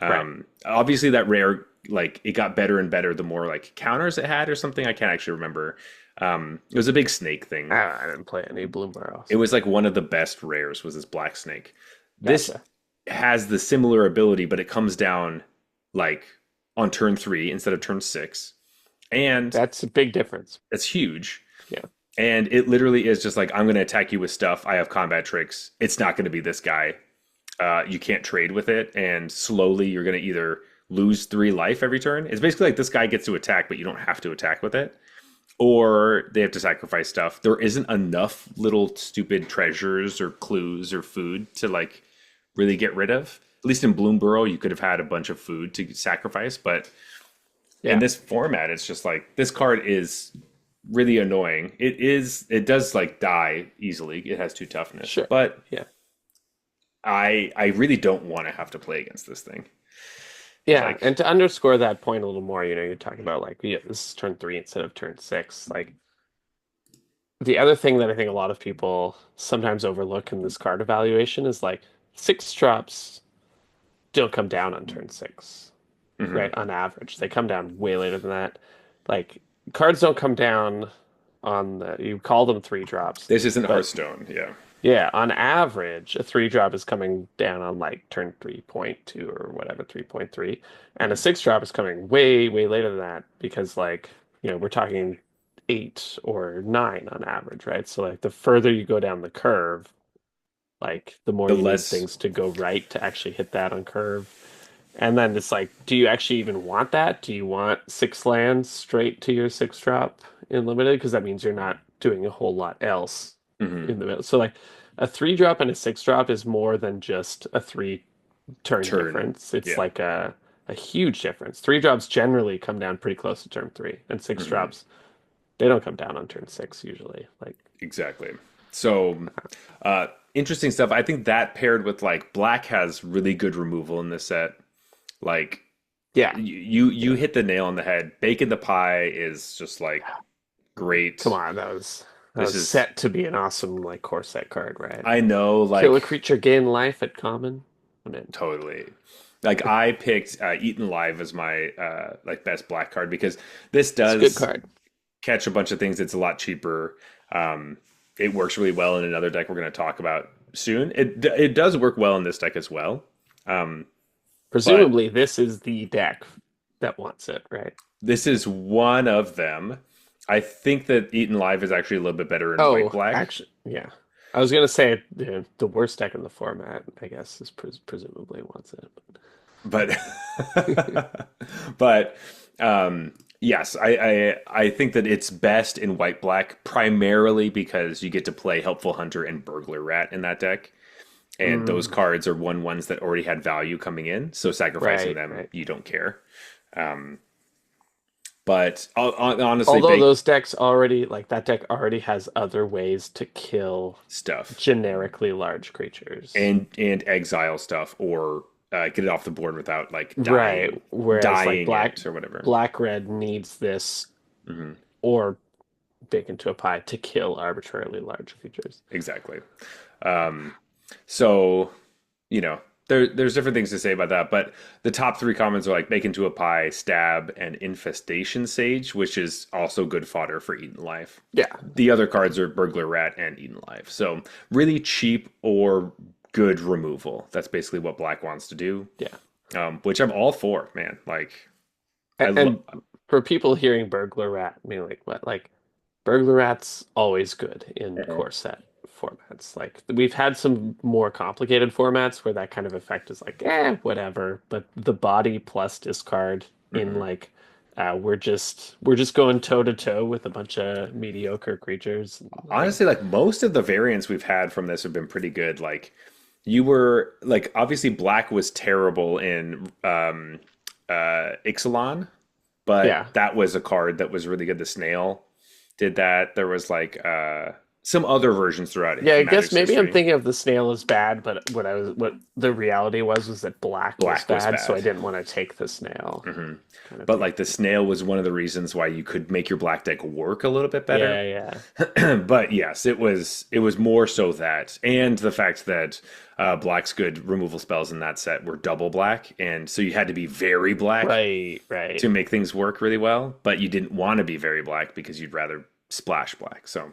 Right. Obviously, that rare like it got better and better the more like counters it had or something. I can't actually remember. It was a big snake thing. I didn't play any Bloom It Burrows. was like one of the best rares was this black snake. This Gotcha. has the similar ability, but it comes down like on turn 3 instead of turn 6, and That's a big difference. it's huge. Yeah. And it literally is just like I'm going to attack you with stuff. I have combat tricks. It's not going to be this guy. You can't trade with it, and slowly you're going to either lose 3 life every turn. It's basically like this guy gets to attack, but you don't have to attack with it, or they have to sacrifice stuff. There isn't enough little stupid treasures or clues or food to like really get rid of. At least in Bloomburrow, you could have had a bunch of food to sacrifice, but in Yeah. this format, it's just like this card is really annoying. It does like die easily. It has 2 toughness, Sure. but Yeah. I really don't want to have to play against this thing. Yeah. Like, And to underscore that point a little more, you're talking about like, yeah, this is turn three instead of turn six. Like the other thing that I think a lot of people sometimes overlook in this card evaluation is like six drops don't come down on turn six, mhm. right? On average, they come down way later than that. Like cards don't come down on you call them three drops, This isn't but Hearthstone. Yeah. yeah, on average, a three drop is coming down on like turn 3.2 or whatever, 3.3. And a Mhm. six drop is coming way, way later than that because like, we're talking eight or nine on average, right? So like the further you go down the curve, like the more The you need less. things to go right to actually hit that on curve. And then it's like, do you actually even want that? Do you want six lands straight to your six drop in limited? Because that means you're not doing a whole lot else Mhm. in the middle. So like a three drop and a six drop is more than just a three turn Turn. difference. It's Yeah. like a huge difference. Three drops generally come down pretty close to turn three, and six Hmm. drops they don't come down on turn six usually. Like Exactly. So, interesting stuff. I think that paired with like black has really good removal in this set. Like yeah, you yeah. hit the nail on the head. Bacon the pie is just like Come great. on, that This was is set to be an awesome like core set card, right? I know Kill a like creature, gain life at common. I'm in. totally. Like I picked Eaten Live as my like best black card because this It's a good does card. catch a bunch of things. It's a lot cheaper. Um, it works really well in another deck we're going to talk about soon. It does work well in this deck as well. Um, but Presumably, this is the deck that wants it, right? this is one of them. I think that Eaten Live is actually a little bit better in white Oh, black. actually, yeah. I was gonna say the worst deck in the format, I guess, is presumably wants it. but but yes, I think that it's best in white black primarily because you get to play Helpful Hunter and Burglar Rat in that deck. And those Mm, cards are ones that already had value coming in, so sacrificing right, them, right. you don't care. Um, but honestly, Although big those decks already, like that deck already has other ways to kill stuff generically large creatures. and exile stuff or get it off the board without like Right. Whereas like dying it or whatever. black red needs this Hmm. or bake into a pie to kill arbitrarily large creatures. Exactly. Um, so you know, there's different things to say about that, but the top three commons are like Bake into a Pie, Stab, and Infestation Sage, which is also good fodder for Eaten Life. Yeah. The other cards are Burglar Rat and Eaten Life. So really cheap or good removal. That's basically what Black wants to do, Yeah. which I'm all for, man. Like I love. And for people hearing burglar rat, I mean like what like burglar rat's always good in core set formats. Like we've had some more complicated formats where that kind of effect is like, whatever. But the body plus discard in Mhm. like we're just going toe to toe with a bunch of mediocre creatures. Honestly, like most of the variants we've had from this have been pretty good. Like you were like obviously Black was terrible in Ixalan, but Yeah. that was a card that was really good. The snail did that. There was like some other versions throughout Yeah, I guess Magic's maybe I'm history. thinking of the snail as bad, but what the reality was that black was Black was bad, so I bad. didn't want to take the snail Hmm. kind of But thing. like the snail was one of the reasons why you could make your black deck work a little bit better. Yeah, yeah. But yes, it was more so that, and the fact that black's good removal spells in that set were double black, and so you had to be very black Right, right. to make things work really well. But you didn't want to be very black because you'd rather splash black. So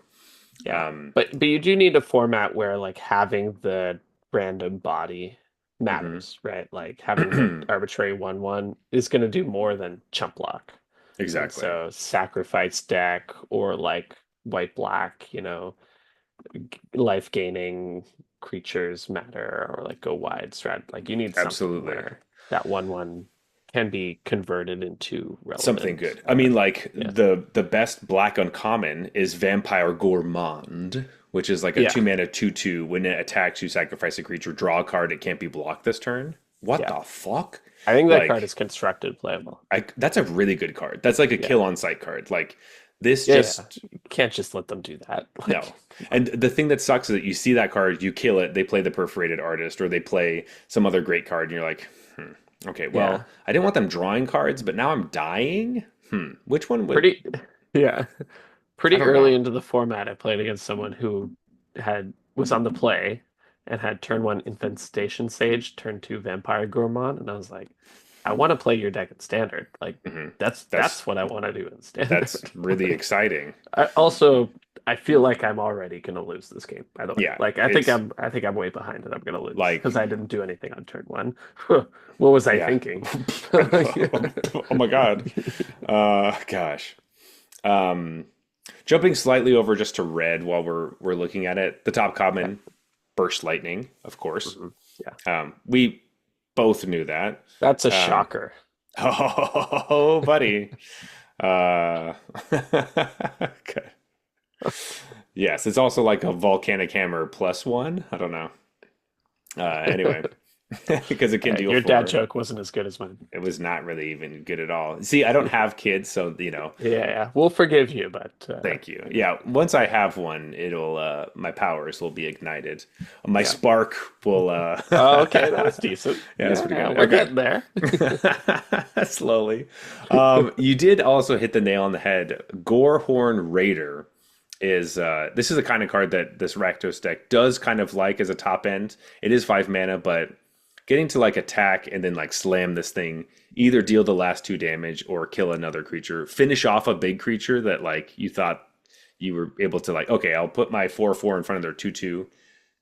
Yeah. um, But you do need a format where like having the random body mhm. matters, right? Like having the arbitrary 1/1 is going to do more than chump block. And Exactly. so sacrifice deck or like white black, life gaining creatures matter or like go wide strat. Like you need something Absolutely. where that 1/1 can be converted into Something relevant. good. I mean, like Yeah. the best black uncommon is Vampire Gourmand, which is like a Yeah. 2 mana 2/2. When it attacks, you sacrifice a creature, draw a card. It can't be blocked this turn. What Yeah. the fuck? I think that card Like, is constructed playable. that's a really good card. That's like a Yeah. kill on sight card. Like this Yeah, yeah. just You can't just let them do that. no. Like, come on. And the thing that sucks is that you see that card, you kill it, they play the Perforated Artist, or they play some other great card, and you're like, okay, Yeah. well, I didn't want them drawing cards, but now I'm dying. Which one would Pretty yeah. I Pretty don't know. early into the format, I played against someone who was on the play and had turn one Infestation Sage, turn two Vampire Gourmand, and I was like, I want to play your deck in standard. Like Hmm. that's That's what I want to do in standard. that's really exciting. I feel like I'm already gonna lose this game, by the way. Yeah, Like it's I think I'm way behind and I'm gonna lose like because I didn't do anything on turn one. What was I yeah. thinking? Oh my God. Gosh. Um, Jumping slightly over just to red while we're looking at it. The top Yeah. common, Burst Lightning, of course. Mhm. Yeah. We both knew that. That's a Um, shocker. oh, buddy. Uh, okay. Yes, it's also like a volcanic hammer +1. I don't know. Anyway, because it can deal Your dad four. joke wasn't as good as mine. It was not really even good at all. See, I don't have kids, so Yeah, yeah. We'll forgive you, but thank you. Yeah, once I have one, it'll my powers will be ignited. My yeah. spark will Oh, okay, that was decent. yeah, that's pretty Yeah, good. we're getting there. Okay. Slowly. You did also hit the nail on the head. Gorehorn Raider is this is the kind of card that this Rakdos deck does kind of like as a top end. It is 5 mana, but getting to like attack and then like slam this thing, either deal the last 2 damage or kill another creature, finish off a big creature that like you thought you were able to like, okay, I'll put my 4/4 in front of their 2/2.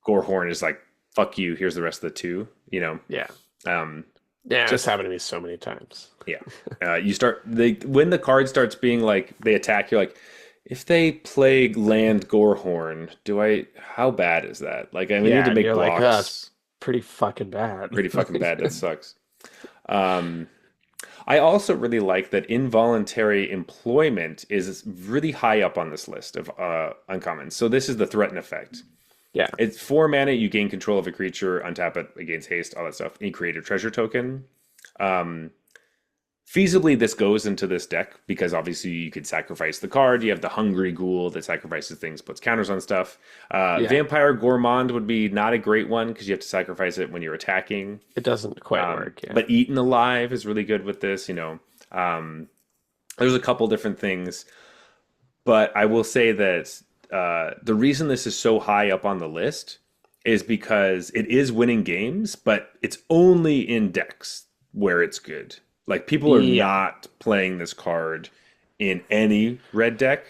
Gorehorn is like, fuck you, here's the rest of the two, Yeah. Um, Yeah, it's just happened to me so many times. yeah. You start they when the card starts being like they attack, you're like, if they play land Gorehorn, do I how bad is that? Like I need Yeah, to and make you're like, oh, it's blocks pretty fucking bad. pretty fucking bad. That sucks. Um, I also really like that involuntary employment is really high up on this list of uncommons. So this is the threaten effect. Yeah. It's 4 mana, you gain control of a creature, untap it, against haste, all that stuff, and you create a treasure token. Um, Feasibly, this goes into this deck because obviously you could sacrifice the card. You have the Hungry Ghoul that sacrifices things, puts counters on stuff. Yeah. Vampire Gourmand would be not a great one because you have to sacrifice it when you're attacking. It doesn't quite work. Yeah. But Eaten Alive is really good with this. There's a couple different things, but I will say that the reason this is so high up on the list is because it is winning games, but it's only in decks where it's good. Like people are Yeah. not playing this card in any red deck.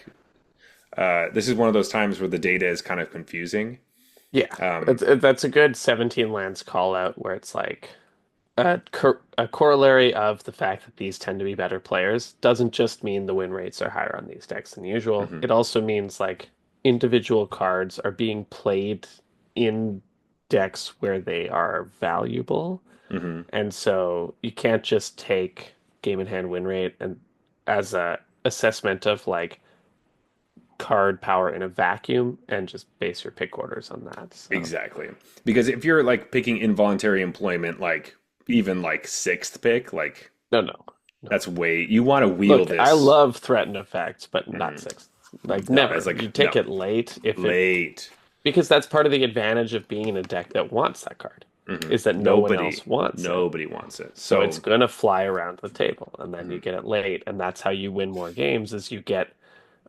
This is one of those times where the data is kind of confusing. Yeah. Um, That's a good 17 lands call out where it's like a corollary of the fact that these tend to be better players doesn't just mean the win rates are higher on these decks than usual. mhm, It also means like individual cards are being played in decks where they are valuable. mhm. And so you can't just take game in hand win rate and as a assessment of like card power in a vacuum and just base your pick orders on that. So Exactly. Because if you're like picking involuntary employment, like even like sixth pick, like no, no, no. that's way you want to wheel Look, I this. love threaten effects, but not Mhm. sixth. Like No, it's never. like You take no it late if it late. because that's part of the advantage of being in a deck that wants that card, is that no one else wants it. Nobody wants it. So it's So gonna fly around the table, and then you mhm, get it late, and that's how you win more games, is you get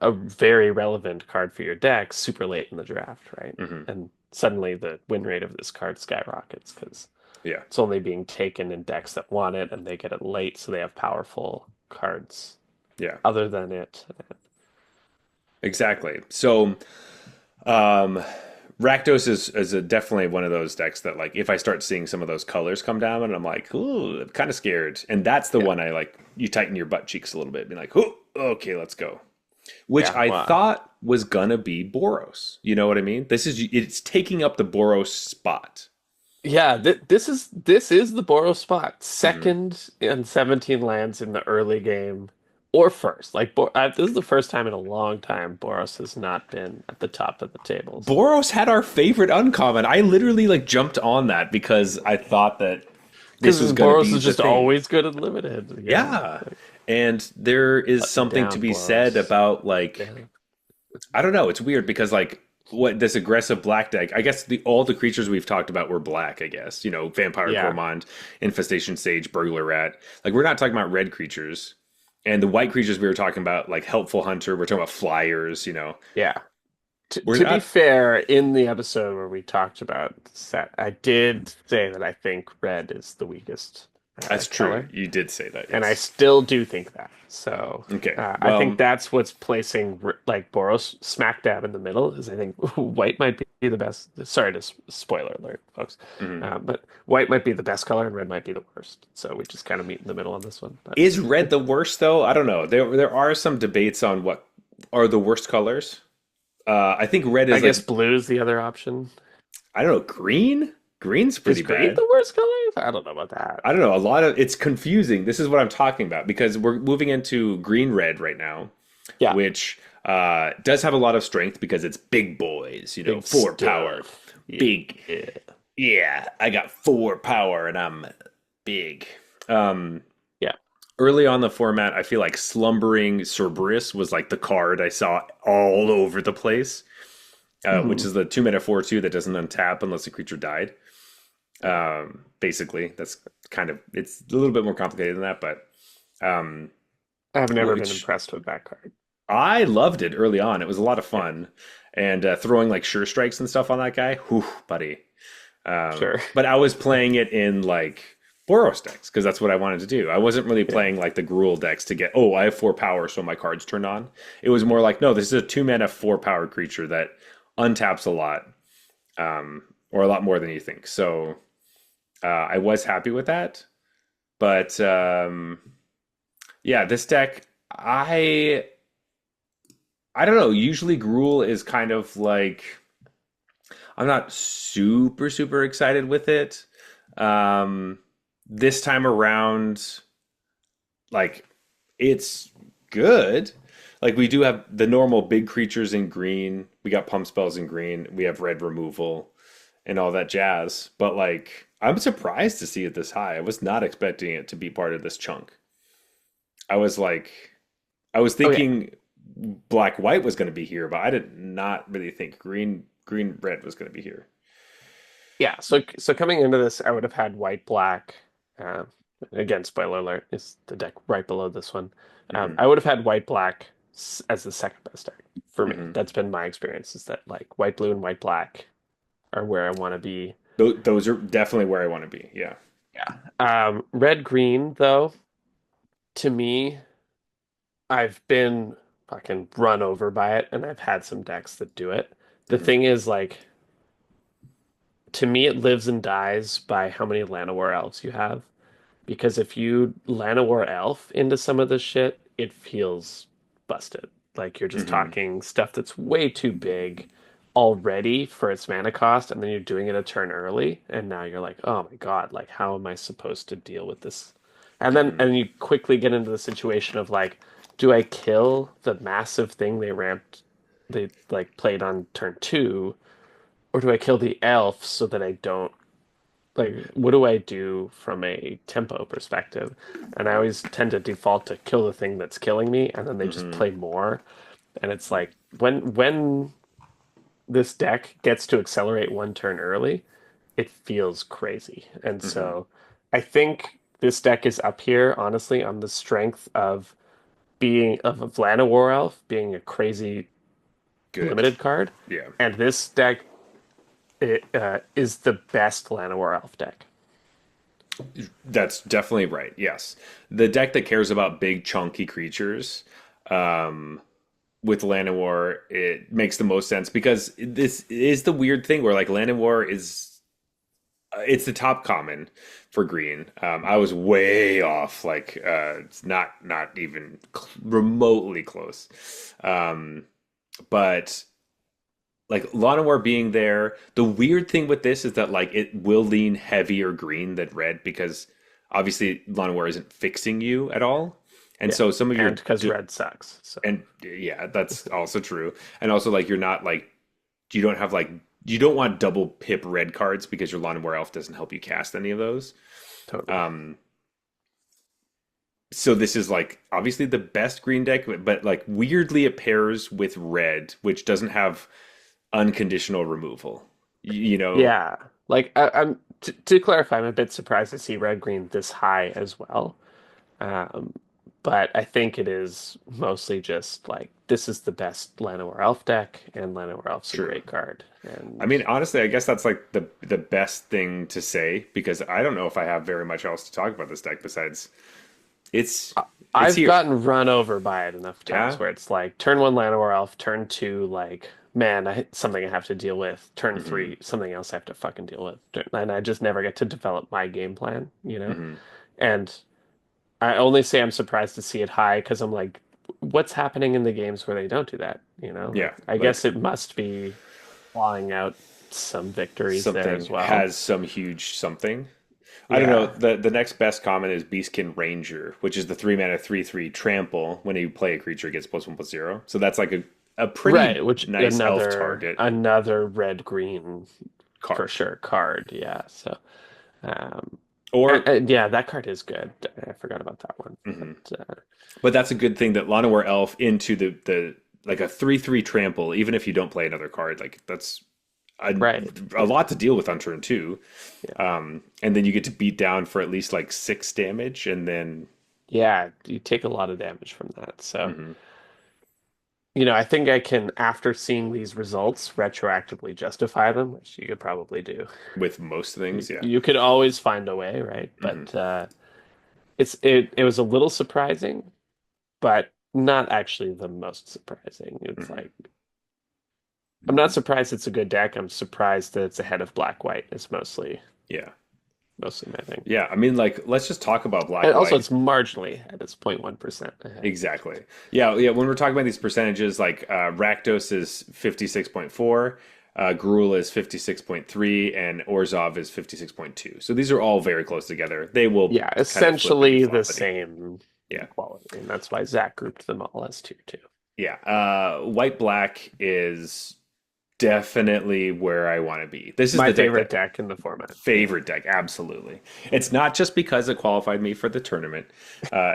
a very relevant card for your deck super late in the draft, right? mhm. And suddenly the win rate of this card skyrockets because Yeah, it's only being taken in decks that want it, and they get it late, so they have powerful cards yeah, other than it. exactly. So um, Rakdos is definitely one of those decks that like if I start seeing some of those colors come down and I'm like, ooh, I'm kind of scared. And that's the Yeah, one I like. You tighten your butt cheeks a little bit, be like, ooh, okay, let's go. Which yeah. I Well, thought was gonna be Boros. You know what I mean? It's taking up the Boros spot. yeah. This is the Boros spot, Hmm. second in 17 lands in the early game, or first. Like this is the first time in a long time Boros has not been at the top of the tables. Boros had our favorite uncommon. I literally like jumped on that because I thought that this was Because gonna Boros be is the just thing. always good and limited. Yeah, Yeah. And there is let me something to down, be said Boros. about like Yeah. I don't know, it's weird because like what this aggressive black deck, I guess the all the creatures we've talked about were black, I guess. Vampire Yeah. Gourmand, Infestation Sage, Burglar Rat. Like we're not talking about red creatures. And the white creatures we were talking about, like Helpful Hunter, we're talking about flyers. Yeah. To, We're to be not fair, in the episode where we talked about set, I did say that I think red is the weakest that's true. color, You did say that, and I yes. still do think that. So Okay. I think Well, that's what's placing like Boros smack dab in the middle. Is I think white might be the best. Sorry to spoiler alert, folks, mhm. but white might be the best color, and red might be the worst. So we just kind of meet in the middle on this one. But Is red the worst though? I don't know. There are some debates on what are the worst colors. I think red I is guess like blue is the other option. I don't know, green? Green's Is pretty green bad. the worst color? I don't know about that. I don't know. A lot of it's confusing. This is what I'm talking about because we're moving into green red right now, Yeah, which does have a lot of strength because it's big boys, big 4 power. stuff. Yeah. Big. Yeah, I got 4 power and I'm big. Um, Yeah. Early on the format, I feel like Slumbering Cerberus was like the card I saw all over the place, which Mhm. is the 2 mana 4/2 that doesn't untap unless the creature died. Basically, that's kind of it's a little bit more complicated than that, but um, I've never been which impressed with that card. I loved it early on. It was a lot of fun, and throwing like sure strikes and stuff on that guy, whew, buddy. Sure. But I was playing it in like Boros decks because that's what I wanted to do. I wasn't really Yeah. playing like the Gruul decks to get, oh, I have 4 power, so my cards turn on. It was more like, no, this is a 2 mana 4 power creature that untaps a lot, or a lot more than you think. So I was happy with that. But yeah, this deck, I don't know. Usually Gruul is kind of like I'm not super excited with it. Um, this time around, like it's good. Like we do have the normal big creatures in green. We got pump spells in green. We have red removal and all that jazz. But like I'm surprised to see it this high. I was not expecting it to be part of this chunk. I was like I was Okay, thinking black white was going to be here, but I did not really think green red was going to be here. yeah. So coming into this, I would have had white black. Uh, Again, spoiler alert, is the deck right below this one. Hmm I would have had white black as the second best deck for me. hmm That's been my experience. Is that like white blue and white black are where I want to be. Those are definitely where I want to be. Yeah. Yeah. Red green though, to me, I've been fucking run over by it, and I've had some decks that do it. The hmm thing is, like, to me, it lives and dies by how many Llanowar elves you have. Because if you Llanowar elf into some of this shit, it feels busted. Like you're just hmm talking stuff that's way too big already for its mana cost, and then you're doing it a turn early, and now you're like, oh my God, like how am I supposed to deal with this? hmm And you quickly get into the situation of like, do I kill the massive thing they like played on turn two, or do I kill the elf so that I don't like what do I do from a tempo perspective? And I always tend to default to kill the thing that's killing me, and then they just hmm play more. And it's like when this deck gets to accelerate one turn early, it feels crazy. And hmm so I think this deck is up here, honestly, on the strength of being of a Vlana War Elf being a crazy Good. limited card, Yeah. and this deck is the best Llanowar Elf deck. That's definitely right. Yes. The deck that cares about big chunky creatures um with Llanowar, it makes the most sense because this is the weird thing where like Llanowar is it's the top common for green. I was way off, like it's not even remotely close. Um, but like Llanowar being there, the weird thing with this is that like it will lean heavier green than red because obviously Llanowar isn't fixing you at all, and Yeah. so some of And your because red sucks. So and yeah, that's also true. And also like you're not like you don't have like you don't want double pip red cards because your Lawn and Elf doesn't help you cast any of those. totally. Um so this is like obviously the best green deck, but like weirdly it pairs with red, which doesn't have unconditional removal. You know, Yeah. Like I'm to clarify, I'm a bit surprised to see red green this high as well. Um, but I think it is mostly just like this is the best Llanowar Elf deck, and Llanowar Elf's a true. great card. I And mean, honestly, I guess that's like the best thing to say because I don't know if I have very much else to talk about this deck besides it's it's I've here. gotten run over by it enough times Yeah. where it's like turn one Llanowar Elf, turn two, like, man, something I have to deal with. Turn hmm three, something else I have to fucking deal with. And I just never get to develop my game plan, you know? hmm And I only say I'm surprised to see it high because I'm like, what's happening in the games where they don't do that? You know, Yeah. like I Like guess it must be clawing out some victories there something as well. has some huge something. I don't know. Yeah. The next best common is Beastkin Ranger, which is the 3 mana 3/3 trample. When you play a creature, it gets +1/+0. So that's like a pretty Right, which nice elf another target another red green for card. sure card. Yeah. So um Or and yeah, that card is good. I forgot about that one. mhm. But But that's a good thing that Llanowar Elf into the like a 3/3 trample, even if you don't play another card, like that's a, right. a lot to deal with on turn two. Yeah. And then you get to beat down for at least like 6 damage, and then Yeah, you take a lot of damage from that. So mhm, I think I can, after seeing these results, retroactively justify them, which you could probably do. with most You, things, yeah. you could always find a way, right? hmm But it was a little surprising, but not actually the most surprising. It's hmm like I'm not surprised it's a good deck. I'm surprised that it's ahead of Black White. Is Yeah. mostly my thing. Yeah. I mean, like, let's just talk about And black also, white. it's marginally ahead. It's 0.1% ahead. Exactly. Yeah. Yeah. When we're talking about these percentages, like Rakdos is 56.4, Gruul is 56.3, and Orzhov is 56.2. So these are all very close together. They will Yeah, kind of flip and essentially the floppity. same Yeah. quality, and that's why Zach grouped them all as two too. Yeah. White black is definitely where I want to be. This is My the deck favorite that deck in the format. Yeah. favorite deck, absolutely. It's not just because it qualified me for the tournament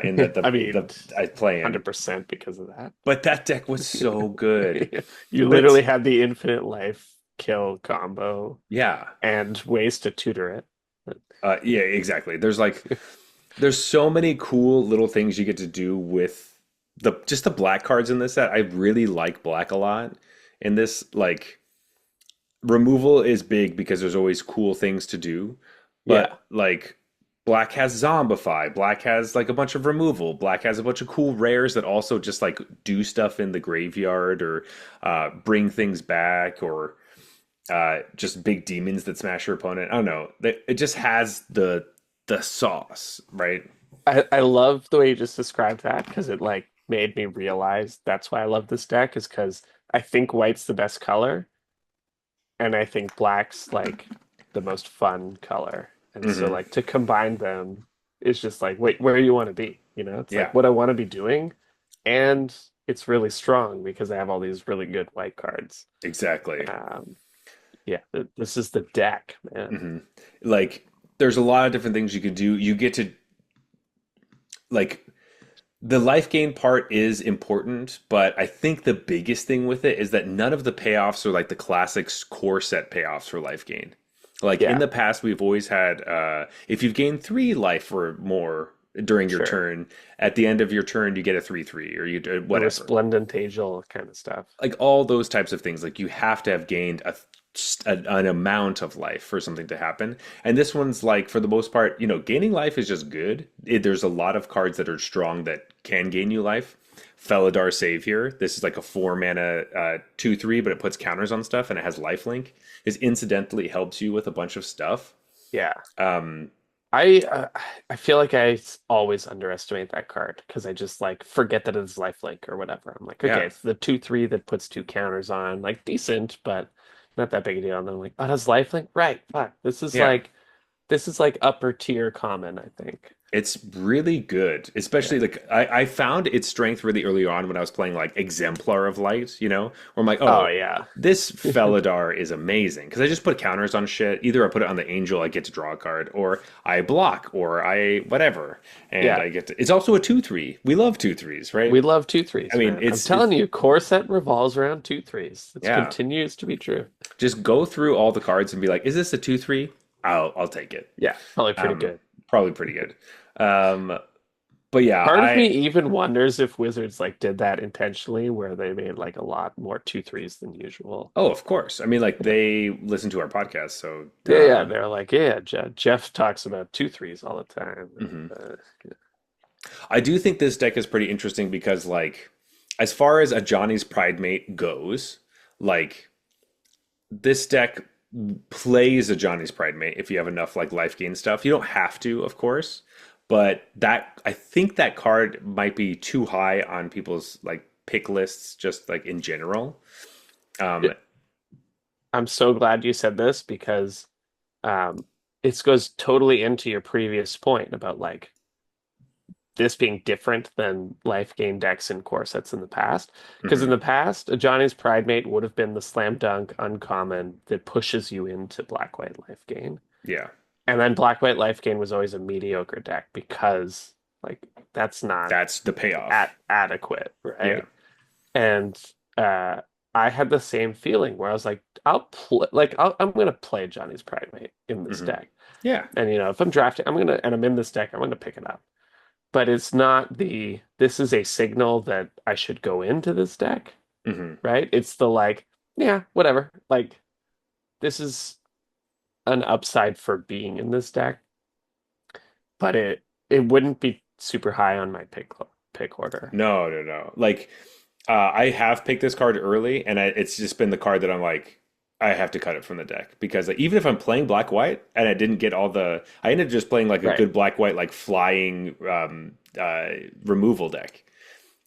in I mean, the I play in, 100% because of that. but that deck was so good. You But it's literally had the infinite life kill combo yeah, and ways to tutor it. yeah, exactly. There's so many cool little things you get to do with the black cards in this set. I really like black a lot. In this, like removal is big because there's always cool things to do, Yeah. but like black has zombify, black has like a bunch of removal, black has a bunch of cool rares that also just like do stuff in the graveyard or bring things back or just big demons that smash your opponent. I don't know. It just has the sauce, right? I love the way you just described that because it like made me realize that's why I love this deck is because I think white's the best color and I think black's like the most fun color. And so Hmm. like to combine them is just like wait where you want to be, you know? It's Yeah, like what I want to be doing and it's really strong because I have all these really good white cards. exactly. Um yeah, this is the deck, man. Hmm. Like there's a lot of different things you could do. You get to like the life gain part is important, but I think the biggest thing with it is that none of the payoffs are like the classic core set payoffs for life gain. Like in Yeah, the past, we've always had if you've gained 3 life or more during your sure. turn, at the end of your turn you get a 3/3 or you do The whatever. resplendent angel kind of stuff. Like all those types of things. Like you have to have gained an amount of life for something to happen. And this one's like, for the most part, gaining life is just good. There's a lot of cards that are strong that can gain you life. Felidar Savior. This is like a 4 mana 2/3, but it puts counters on stuff and it has lifelink. It incidentally helps you with a bunch of stuff. Yeah. Um, I feel like always underestimate that card because I just like forget that it's lifelink or whatever. I'm like, okay, yeah, it's the 2/3 that puts two counters on, like decent, but not that big a deal. And then I'm like, oh, that's lifelink? Right, fuck. yeah. This is like upper tier common, I think. It's really good, especially Yeah. like I found its strength really early on when I was playing like Exemplar of Light, where I'm like, Oh oh, yeah. this Felidar is amazing because I just put counters on shit. Either I put it on the Angel, I get to draw a card, or I block, or I whatever, and Yeah. I get to. It's also a 2/3. We love 2/3s, right? We love two I threes, mean, man. I'm it's telling you, core set revolves around two threes. It yeah. continues to be true. Just go through all the cards and be like, is this a 2/3? I'll take it. Yeah, probably pretty Um, good. Probably pretty good. Um, but yeah, Part of me even wonders if Wizards like did that intentionally, where they made like a lot more two threes than usual. Oh, of course. I mean, like they listen to our podcast, so Yeah, yeah, they're like, yeah, Jeff talks about two threes all the time. mhm. Yeah. I do think this deck is pretty interesting because, like, as far as a Johnny's Pride Mate goes, like this deck plays a Johnny's Pride Mate if you have enough like life gain stuff. You don't have to, of course, but that I think that card might be too high on people's like pick lists, just like in general. Um, I'm so glad you said this because um, it goes totally into your previous point about like this being different than life gain decks and core sets in the past. Because in mhm. the past, a Johnny's Pride Mate would have been the slam dunk uncommon that pushes you into black white life gain. Yeah, And then black white life gain was always a mediocre deck because like that's not that's the payoff. adequate, Yeah. right? And uh I had the same feeling where I was like, I'm gonna play Johnny's Pride Mate in this Hmm. deck. Yeah. And if I'm drafting, I'm in this deck, I'm gonna pick it up. But it's not this is a signal that I should go into this deck, Hmm. right? It's the like, yeah, whatever. Like this is an upside for being in this deck, but it wouldn't be super high on my pick order. No, no, no. Like, I have picked this card early, and it's just been the card that I'm like, I have to cut it from the deck because like, even if I'm playing black white and I didn't get all I ended up just playing like a Right. good black white like flying removal deck,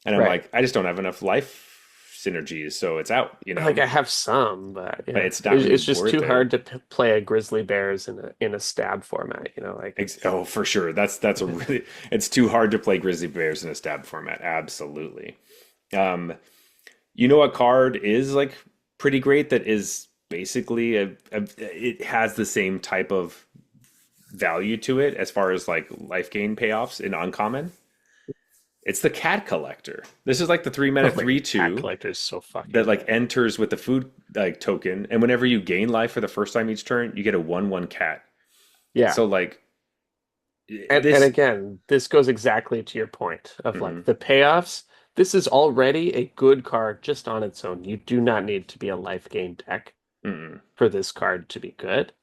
and I'm Right. like, I just don't have enough life synergies, so it's out, you Like know. I have some, but But yeah, it's not really it's just worth too it. hard to p play a Grizzly Bears in a stab format. You know, like it's Oh, for sure. That's a really it's too hard to play Grizzly Bears in a stab format. Absolutely. Um, you know what card is like pretty great that is basically it has the same type of value to it as far as like life gain payoffs in uncommon. It's the cat collector. This is like the 3 mana oh my God, three Cat two Collector is so that fucking like good. enters with the food like token, and whenever you gain life for the first time each turn, you get a 1/1 cat. Yeah. So like And this. again, this goes exactly to your point of like Mhm, the payoffs. This is already a good card just on its own. You do not need to be a life gain deck mhm, for this card to be good,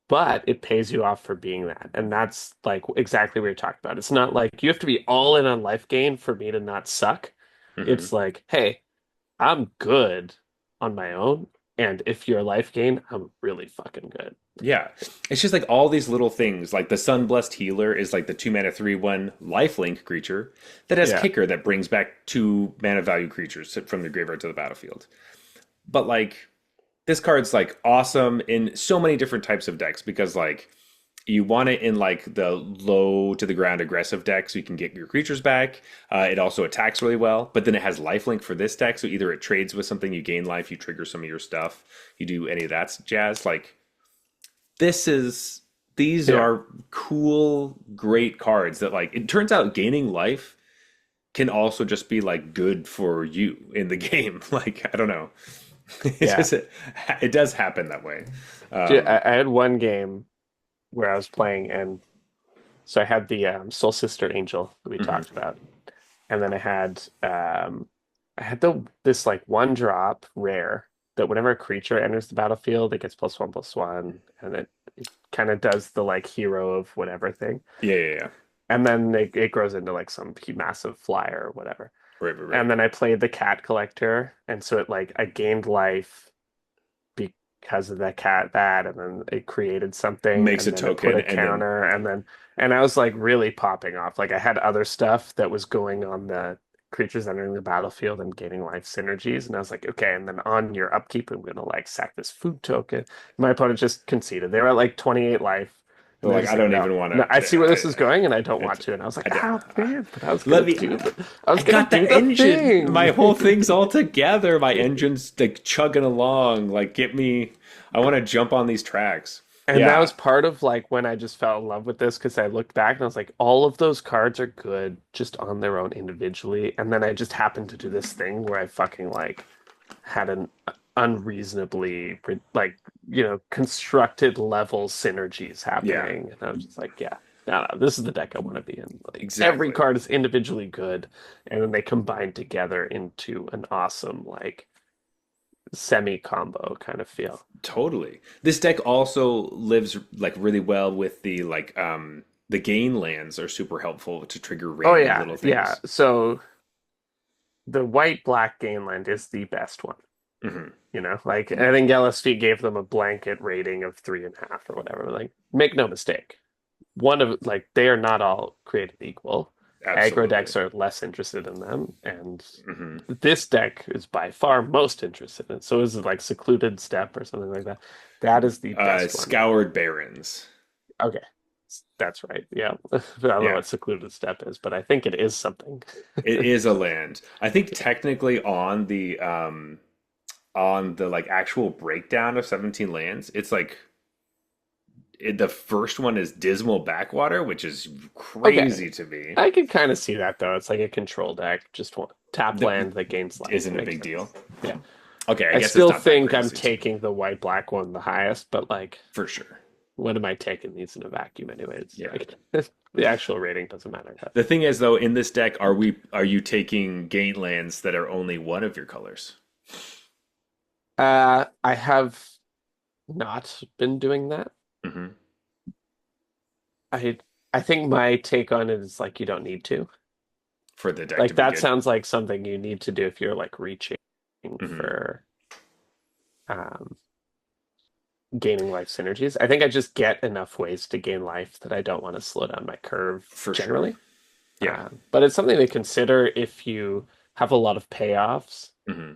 but it pays you off for being that. And that's like exactly what you're talking about. It's not like you have to be all in on life gain for me to not suck. mhm. It's like, hey, I'm good on my own. And if you're life gain, I'm really fucking good. Yeah, it's just like all these little things. Like the Sunblessed Healer is like the 2 mana 3/1 lifelink creature that has Yeah. kicker that brings back 2 mana value creatures from the graveyard to the battlefield. But like this card's like awesome in so many different types of decks because like you want it in like the low to the ground aggressive deck so you can get your creatures back. It also attacks really well, but then it has lifelink for this deck. So either it trades with something, you gain life, you trigger some of your stuff, you do any of that jazz. Like this is these Yeah. are cool, great cards that like it turns out gaining life can also just be like good for you in the game. Like I don't know, it Yeah. just it does happen that way. Dude, Um, I had one game where I was playing, and so I had the Soul Sister Angel that we mhm. talked about, and then I had the this like one drop rare that whenever a creature enters the battlefield, it gets +1/+1, and it kind of does the like hero of whatever thing, Yeah, yeah, yeah. and then it grows into like some massive flyer or whatever. Right, right, And right. then I played the Cat Collector, and so it like I gained life because of that, and then it created something, Makes a and then it put token, a and then counter, and I was like really popping off. Like I had other stuff that was going on the creatures entering the battlefield and gaining life synergies, and I was like, okay, and then on your upkeep, I'm gonna like sack this food token. My opponent just conceded. They were at like 28 life. And they're they're like, just I like, don't no, even want no, I to. see where this is going, and I don't I, want to. And I was like, I don't. oh man, but Let me. I I was gonna got the do the engine. My thing. whole thing's all together. My engine's like chugging along. Like, get me. I want to jump on these tracks. And that Yeah. was part of like when I just fell in love with this because I looked back and I was like, all of those cards are good just on their own individually. And then I just happened to do this thing where I fucking like had an unreasonably like, constructed level synergies Yeah. happening. And I was just like, yeah, no, no, this is the deck I want to be in. Like every Exactly. card is individually good, and then they combine together into an awesome like semi combo kind of feel. Totally. This deck also lives like really well with the gain lands are super helpful to trigger Oh random yeah, little yeah. things. So the white black Gainland is the best one. Hmm. Like I think LSV gave them a blanket rating of 3.5 or whatever. Like, make no mistake, one of like they are not all created equal. Aggro Absolutely. decks are less interested in them, and Hmm. this deck is by far most interested in it. So is it like Secluded Step or something like that? That is the best one. Scoured Barrens. Okay, that's right. Yeah, but I don't know Yeah. what Secluded Step is, but I think it is something. It is a land. I think technically on the like actual breakdown of 17 lands, it's like the first one is Dismal Backwater, which is Okay, crazy to me. I can kind of see that though. It's like a control deck, just one tap That land that gains life. isn't a Makes big deal. sense. Yeah. Okay, I I guess it's still not that think I'm crazy to me. taking the white black one the highest, but like, For sure. what am I taking these in a vacuum anyways? Yeah. Like, the actual rating doesn't matter. But The thing is though, in this deck, are you taking gain lands that are only one of your colors? I have not been doing that. Hmm. I I think my take on it is like you don't need to. For the deck to Like be that good. sounds like something you need to do if you're like reaching Hmm. for um gaining life synergies. I think I just get enough ways to gain life that I don't want to slow down my curve For sure. generally. Yeah. But it's something to consider if you have a lot of payoffs Hmm.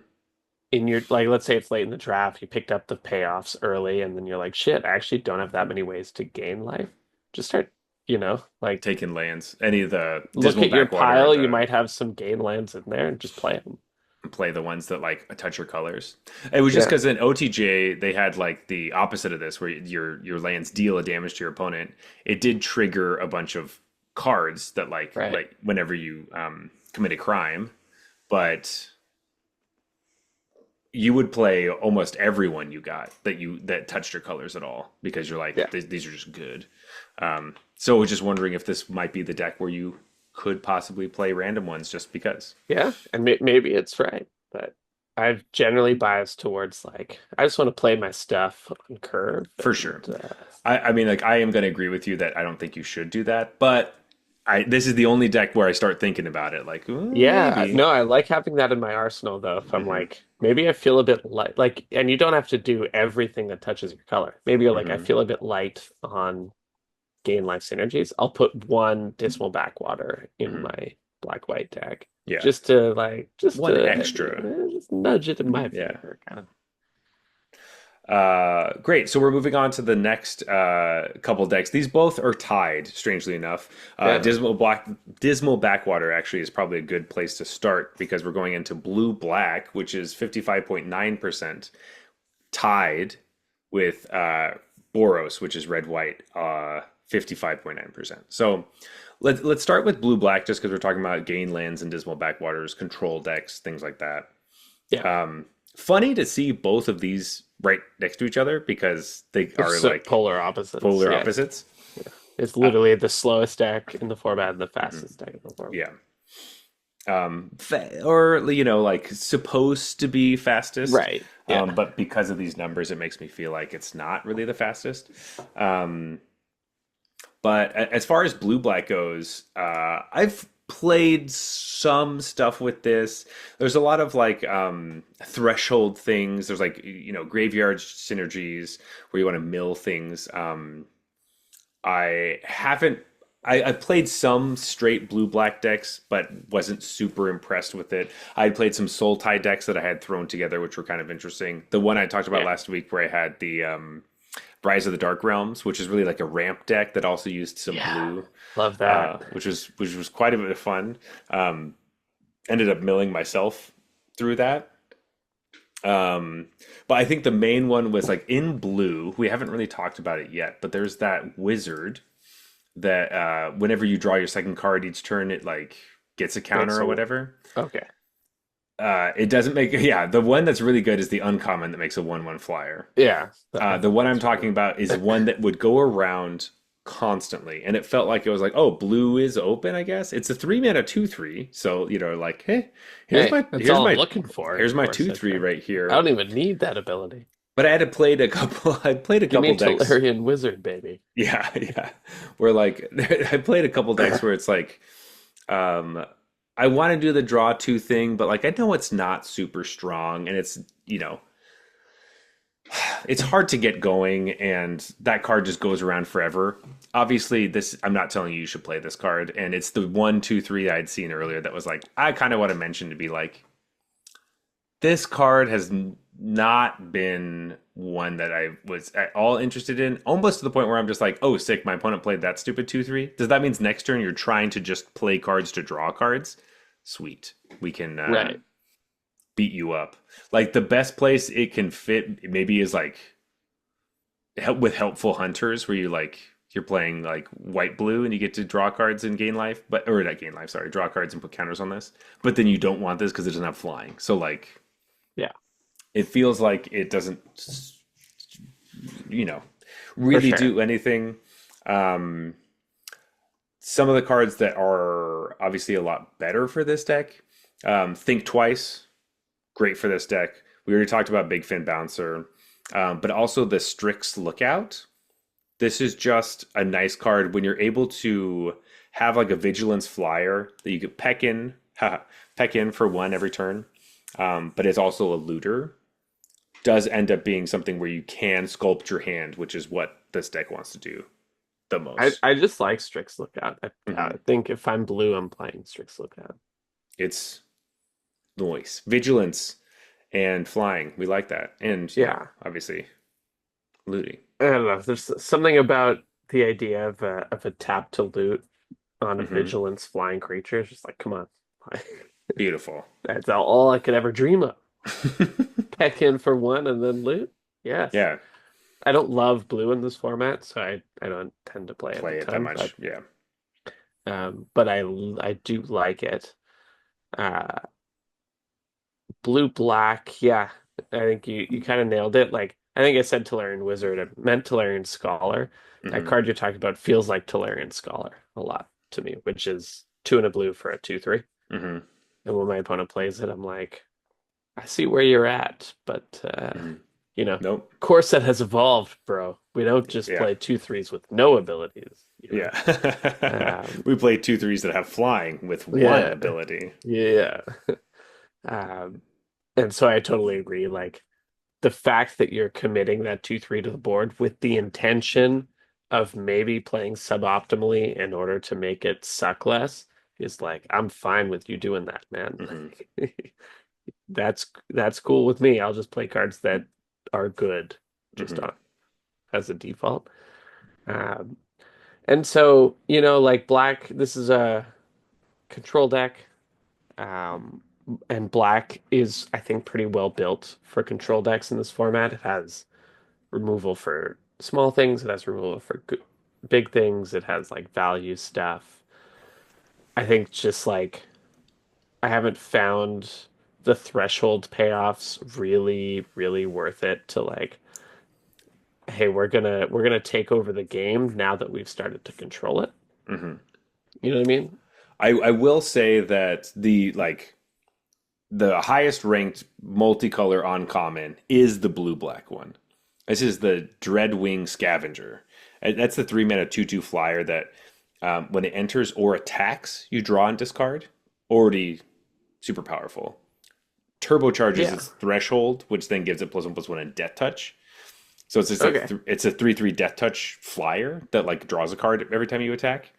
in your like let's say it's late in the draft, you picked up the payoffs early and then you're like, shit, I actually don't have that many ways to gain life. Just start, like Taking lands, any of the look Dismal at your Backwater, pile, you the might have some gain lands in there and just play them. play the ones that like touch your colors. It was just Yeah, because in OTJ they had like the opposite of this, where your lands deal a damage to your opponent. It did trigger a bunch of cards that right. like whenever you commit a crime, but you would play almost everyone you got that touched your colors at all because you're like Yeah. these are just good. So I was just wondering if this might be the deck where you could possibly play random ones just because. Yeah, and maybe it's right, but I've generally biased towards like I just want to play my stuff on curve For and sure. I mean, like, I am going to agree with you that I don't think you should do that, but this is the only deck where I start thinking about it, like, "Ooh, yeah, maybe." no, I like having that in my arsenal though. If I'm Hmm. like maybe I feel a bit light, like, and you don't have to do everything that touches your color. Maybe you're like I Hmm. feel a bit light on gain life synergies. I'll put one dismal backwater in Hmm. my black white deck Yeah. just to like One extra. just nudge it in my Yeah. favor, kind of. Great. So we're moving on to the next couple decks. These both are tied, strangely enough. Yeah. Dismal Backwater actually is probably a good place to start because we're going into blue black, which is 55.9% tied with Boros, which is red white, 55.9%. So let's start with blue black just because we're talking about gain lands and dismal backwaters, control decks, things like that. Yeah. Funny to see both of these right next to each other because they They're are so like polar opposites. polar Yeah. opposites. Yeah. It's Uh, literally the slowest deck in the format and the mhm. fastest deck in the format. Yeah. Or like supposed to be fastest, Right. Yeah. but because of these numbers, it makes me feel like it's not really the fastest. Um, But as far as blue black goes, I've played some stuff with this. There's a lot of like threshold things. There's like graveyard synergies where you want to mill things. I haven't. I've played some straight blue black decks, but wasn't super impressed with it. I played some soul tie decks that I had thrown together, which were kind of interesting. The one I talked about Yeah. last week, where I had the Rise of the Dark Realms, which is really like a ramp deck that also used some Yeah. blue, Love that. which was quite a bit of fun. Um, Ended up milling myself through that. Um, but I think the main one was like in blue. We haven't really talked about it yet, but there's that wizard that whenever you draw your second card each turn, it like gets a Makes counter or a whatever. okay. It doesn't make yeah. The one that's really good is the uncommon that makes a 1/1 flyer. Yeah. The one I'm That's really talking about is one that would go around constantly, and it felt like it was like, oh, blue is open. I guess it's a 3 mana 2/3. So like, hey, here's hey, my that's here's all I'm my looking for here's my for a 2/3 sideboard. right I here. don't even need that ability. But I had to played a couple. I played a Give me couple a decks. Tolarian wizard, baby. Yeah, yeah. Where like I played a couple decks where it's like, um, I want to do the draw two thing, but like I know it's not super strong, and it's hard to get going, and that card just goes around forever. Obviously, this I'm not telling you you should play this card, and it's the 1, 2, 3 I'd seen earlier that was like I kind of want to mention to be like this card has not been one that I was at all interested in, almost to the point where I'm just like, oh, sick, my opponent played that stupid 2/3. Does that mean next turn you're trying to just play cards to draw cards? Sweet, we can Right. beat you up. Like the best place it can fit maybe is like help with helpful hunters where you're playing like white blue and you get to draw cards and gain life, but or not gain life, sorry, draw cards and put counters on this. But then you don't want this because it doesn't have flying. So like Yeah, it feels like it doesn't you know for really sure. do anything. Um some of the cards that are obviously a lot better for this deck. Think Twice, great for this deck. We already talked about Big Fin Bouncer, but also the Strix Lookout. This is just a nice card when you're able to have like a Vigilance Flyer that you could peck in, peck in for one every turn. But it's also a looter. Does end up being something where you can sculpt your hand, which is what this deck wants to do the most. I just like Strix Lookout. I Hmm. think if I'm blue, I'm playing Strix Lookout. It's Noise, vigilance, and flying. We like that. And, Yeah. obviously looting. I don't know. There's something about the idea of a tap to loot on a Hmm. vigilance flying creature. It's just like, come on. Beautiful. That's all I could ever dream of. Peck in for one and then loot. Yes. Yeah, I don't love blue in this format, so I don't tend to play it a play it that ton, much. Yeah. but I do like it. Uh, blue black, yeah. I think you kind of nailed it. Like I think I said Tolarian Wizard. I meant Tolarian Scholar. That Hmm. card you're talking about feels like Tolarian Scholar a lot to me, which is two and a blue for a 2/3. Hmm. And when my opponent plays it, I'm like, I see where you're at, but Hmm. you know, Nope. core set has evolved, bro. We don't just Yeah. play 2/3s with no abilities, you know. Yeah. Um, We play two threes that have flying with one yeah, ability. yeah. Um, and so I totally agree. Like the fact that you're committing that 2/3 to the board with the intention of maybe playing suboptimally in order to make it suck less is like, I'm fine with you doing that, man. Hmm. That's cool with me. I'll just play cards that are good just Hmm. on as a default. Um, and so, like black, this is a control deck. Um, and black is, I think, pretty well built for control decks in this format. It has removal for small things, it has removal for big things, it has like value stuff. I think just like I haven't found the threshold payoffs really, really worth it to like, hey, we're gonna take over the game now that we've started to control it. Hmm. You know what I mean? I will say that the highest ranked multicolor uncommon is the blue black one. This is the Dreadwing Scavenger. That's the 3 mana 2/2 flyer that when it enters or attacks, you draw and discard. Already super powerful. Turbocharges Yeah. its threshold, which then gives it +1/+1 and death touch. So it's just like Okay. it's a 3/3 death touch flyer that like draws a card every time you attack.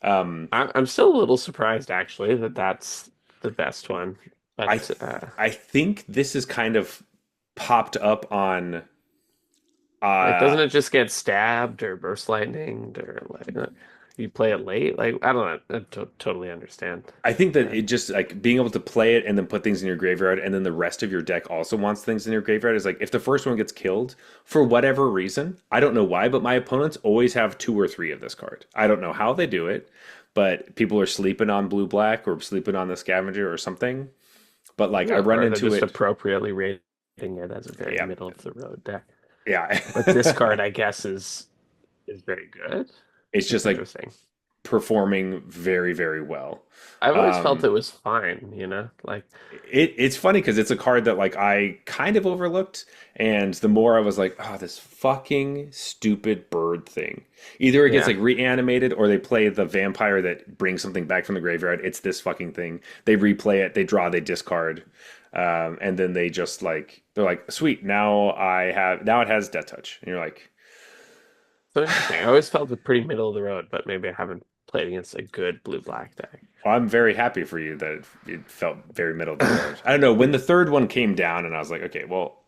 Um, I'm still a little surprised actually that that's the best one. I But th- I think this is kind of popped up on like, uh doesn't it just get stabbed or burst lightning or like you play it late? Like, I don't know. I totally understand. I think that That. it just like being able to play it and then put things in your graveyard and then the rest of your deck also wants things in your graveyard is like if the first one gets killed for whatever reason, I don't know why, but my opponents always have two or three of this card. I don't know how they do it, but people are sleeping on blue black or sleeping on the scavenger or something. But like I Yeah, run or they're into just it. appropriately rating it as a very Yeah. middle of the road deck. Yeah. But this card, I guess, is very good. It's just That's like interesting. performing very, very well. I've always felt Um, it was fine, like it's funny because it's a card that like I kind of overlooked, and the more I was like, oh, this fucking stupid bird thing. Either it gets yeah. like reanimated or they play the vampire that brings something back from the graveyard. It's this fucking thing. They replay it, they draw, they discard, and then they just like they're like, sweet, now it has death touch, and you're like, So interesting. I always felt it pretty middle of the road, but maybe I haven't played against a good blue-black deck. well, I'm very happy for you that it felt very middle of the road. I don't know when the third one came down, and I was like, okay, well,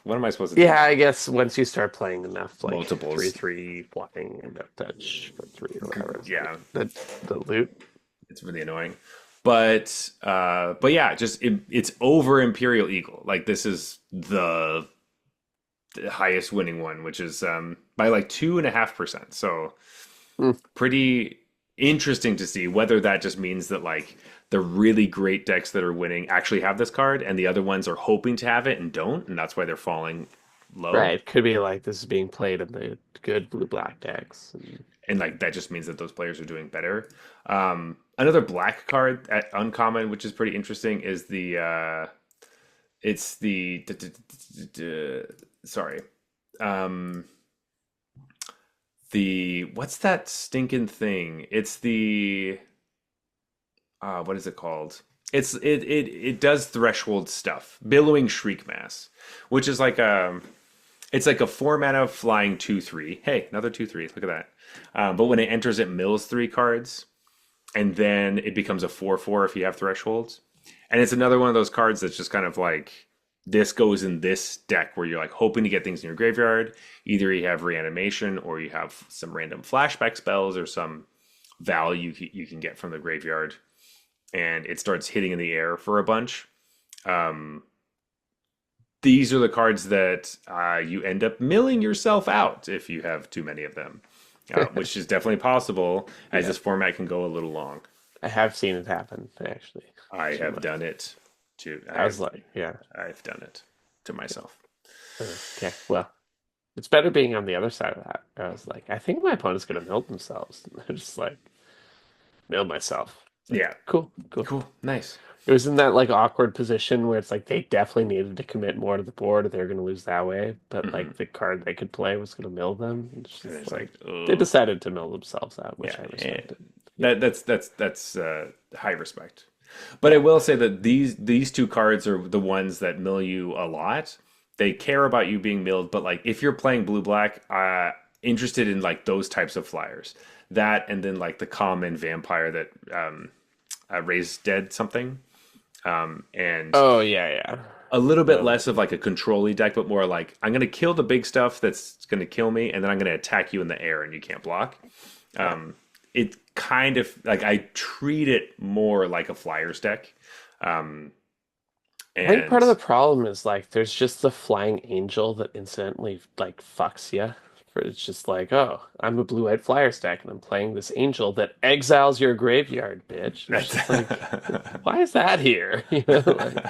what am I supposed to do Yeah, I now? guess once you start playing enough, like three Multiples. three flying and death touch for three or whatever, it's like Yeah, the loot. it's really annoying. But yeah, just it's over Imperial Eagle. Like this is the highest winning one, which is by like 2.5%. So Hmm. pretty interesting to see whether that just means that like the really great decks that are winning actually have this card and the other ones are hoping to have it and don't, and that's why they're falling low. Right. Could be like this is being played in the good blue-black decks. And like that just means that those players are doing better. Another black card at uncommon, which is pretty interesting, is the it's the sorry, um, the what's that stinking thing? It's the what is it called? It does threshold stuff. Billowing Shriek Mass, which is like it's like a 4 mana flying 2/3. Hey, another 2/3. Look at that. But when it enters, it mills 3 cards, and then it becomes a 4/4 if you have thresholds. And it's another one of those cards that's just kind of like this goes in this deck where you're like hoping to get things in your graveyard. Either you have reanimation or you have some random flashback spells or some value you can get from the graveyard, and it starts hitting in the air for a bunch. Um, these are the cards that you end up milling yourself out if you have too many of them, which is definitely possible as Yeah, this format can go a little long. I have seen it happen actually. I So have done it to I was like, yeah, I've done it to myself. okay, well, it's better being on the other side of that. I was like, I think my opponent's gonna milk themselves. And they're just like, mill myself. It's like, Yeah, cool, cool. cool, nice. It was in that like awkward position where it's like they definitely needed to commit more to the board or they're gonna lose that way. But Hmm. like the card they could play was gonna mill them. It's And just it's like, like they ugh. decided to mill themselves out, which Yeah, I and respected. Yeah. that's high respect. But I will say that these two cards are the ones that mill you a lot. They care about you being milled, but like if you're playing blue black, interested in like those types of flyers, that and then like the common vampire that raised dead something, and Oh yeah, yeah. a little bit The less of like a control-y deck, but more like I'm gonna kill the big stuff that's gonna kill me, and then I'm gonna attack you in the air and you can't block. yeah. It kind of like I treat it more like a Flyers deck. Um, I think part and of the problem is like there's just the flying angel that incidentally like fucks you. It's just like, oh, I'm a blue-white flyer stack and I'm playing this angel that exiles your graveyard, bitch. And it's that's, just like, why is that here? Like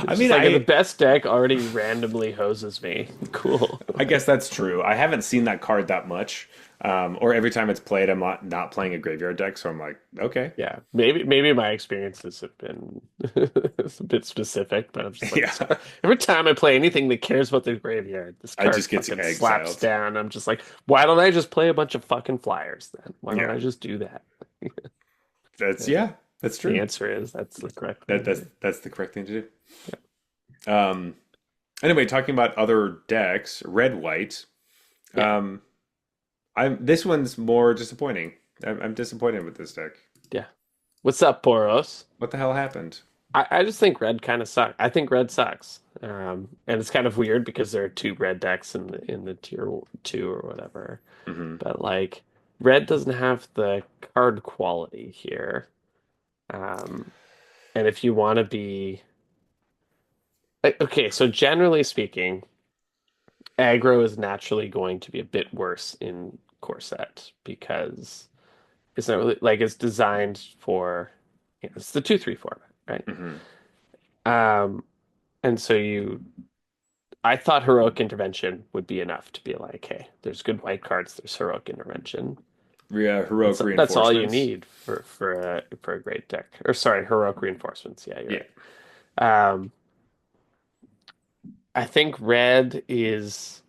I it's just mean, like the best deck already randomly hoses me. Cool. I guess that's true. I haven't seen that card that much. Or every time it's played, I'm not playing a graveyard deck, so I'm like, okay, Yeah, maybe my experiences have been it's a bit specific, but I'm just like yeah, every time I play anything that cares about the graveyard, this I card just get fucking slaps exiled. down. I'm just like, why don't I just play a bunch of fucking flyers then? Why don't Yeah, I just do that? that's And yeah, that's the true. answer is that's the correct thing That to that's do. that's the correct thing to do. Um, anyway, talking about other decks, red white. Yeah, Um, I'm this one's more disappointing. I'm disappointed with this deck. yeah. What's up, Boros? What the hell happened? I just think red kind of sucks. I think red sucks. And it's kind of weird because there are two red decks in the tier two or whatever. Hmm. But like red doesn't have the card quality here. Um, and if you want to be like, okay, so generally speaking, aggro is naturally going to be a bit worse in Corset because it's not really like it's designed for it's the 2/3 format, right? Hmm. Um, and so I thought heroic intervention would be enough to be like, hey, there's good white cards, there's heroic intervention. Heroic That's all you reinforcements. need for a great deck. Or sorry, heroic reinforcements. Yeah, you're Yeah. right. I think red is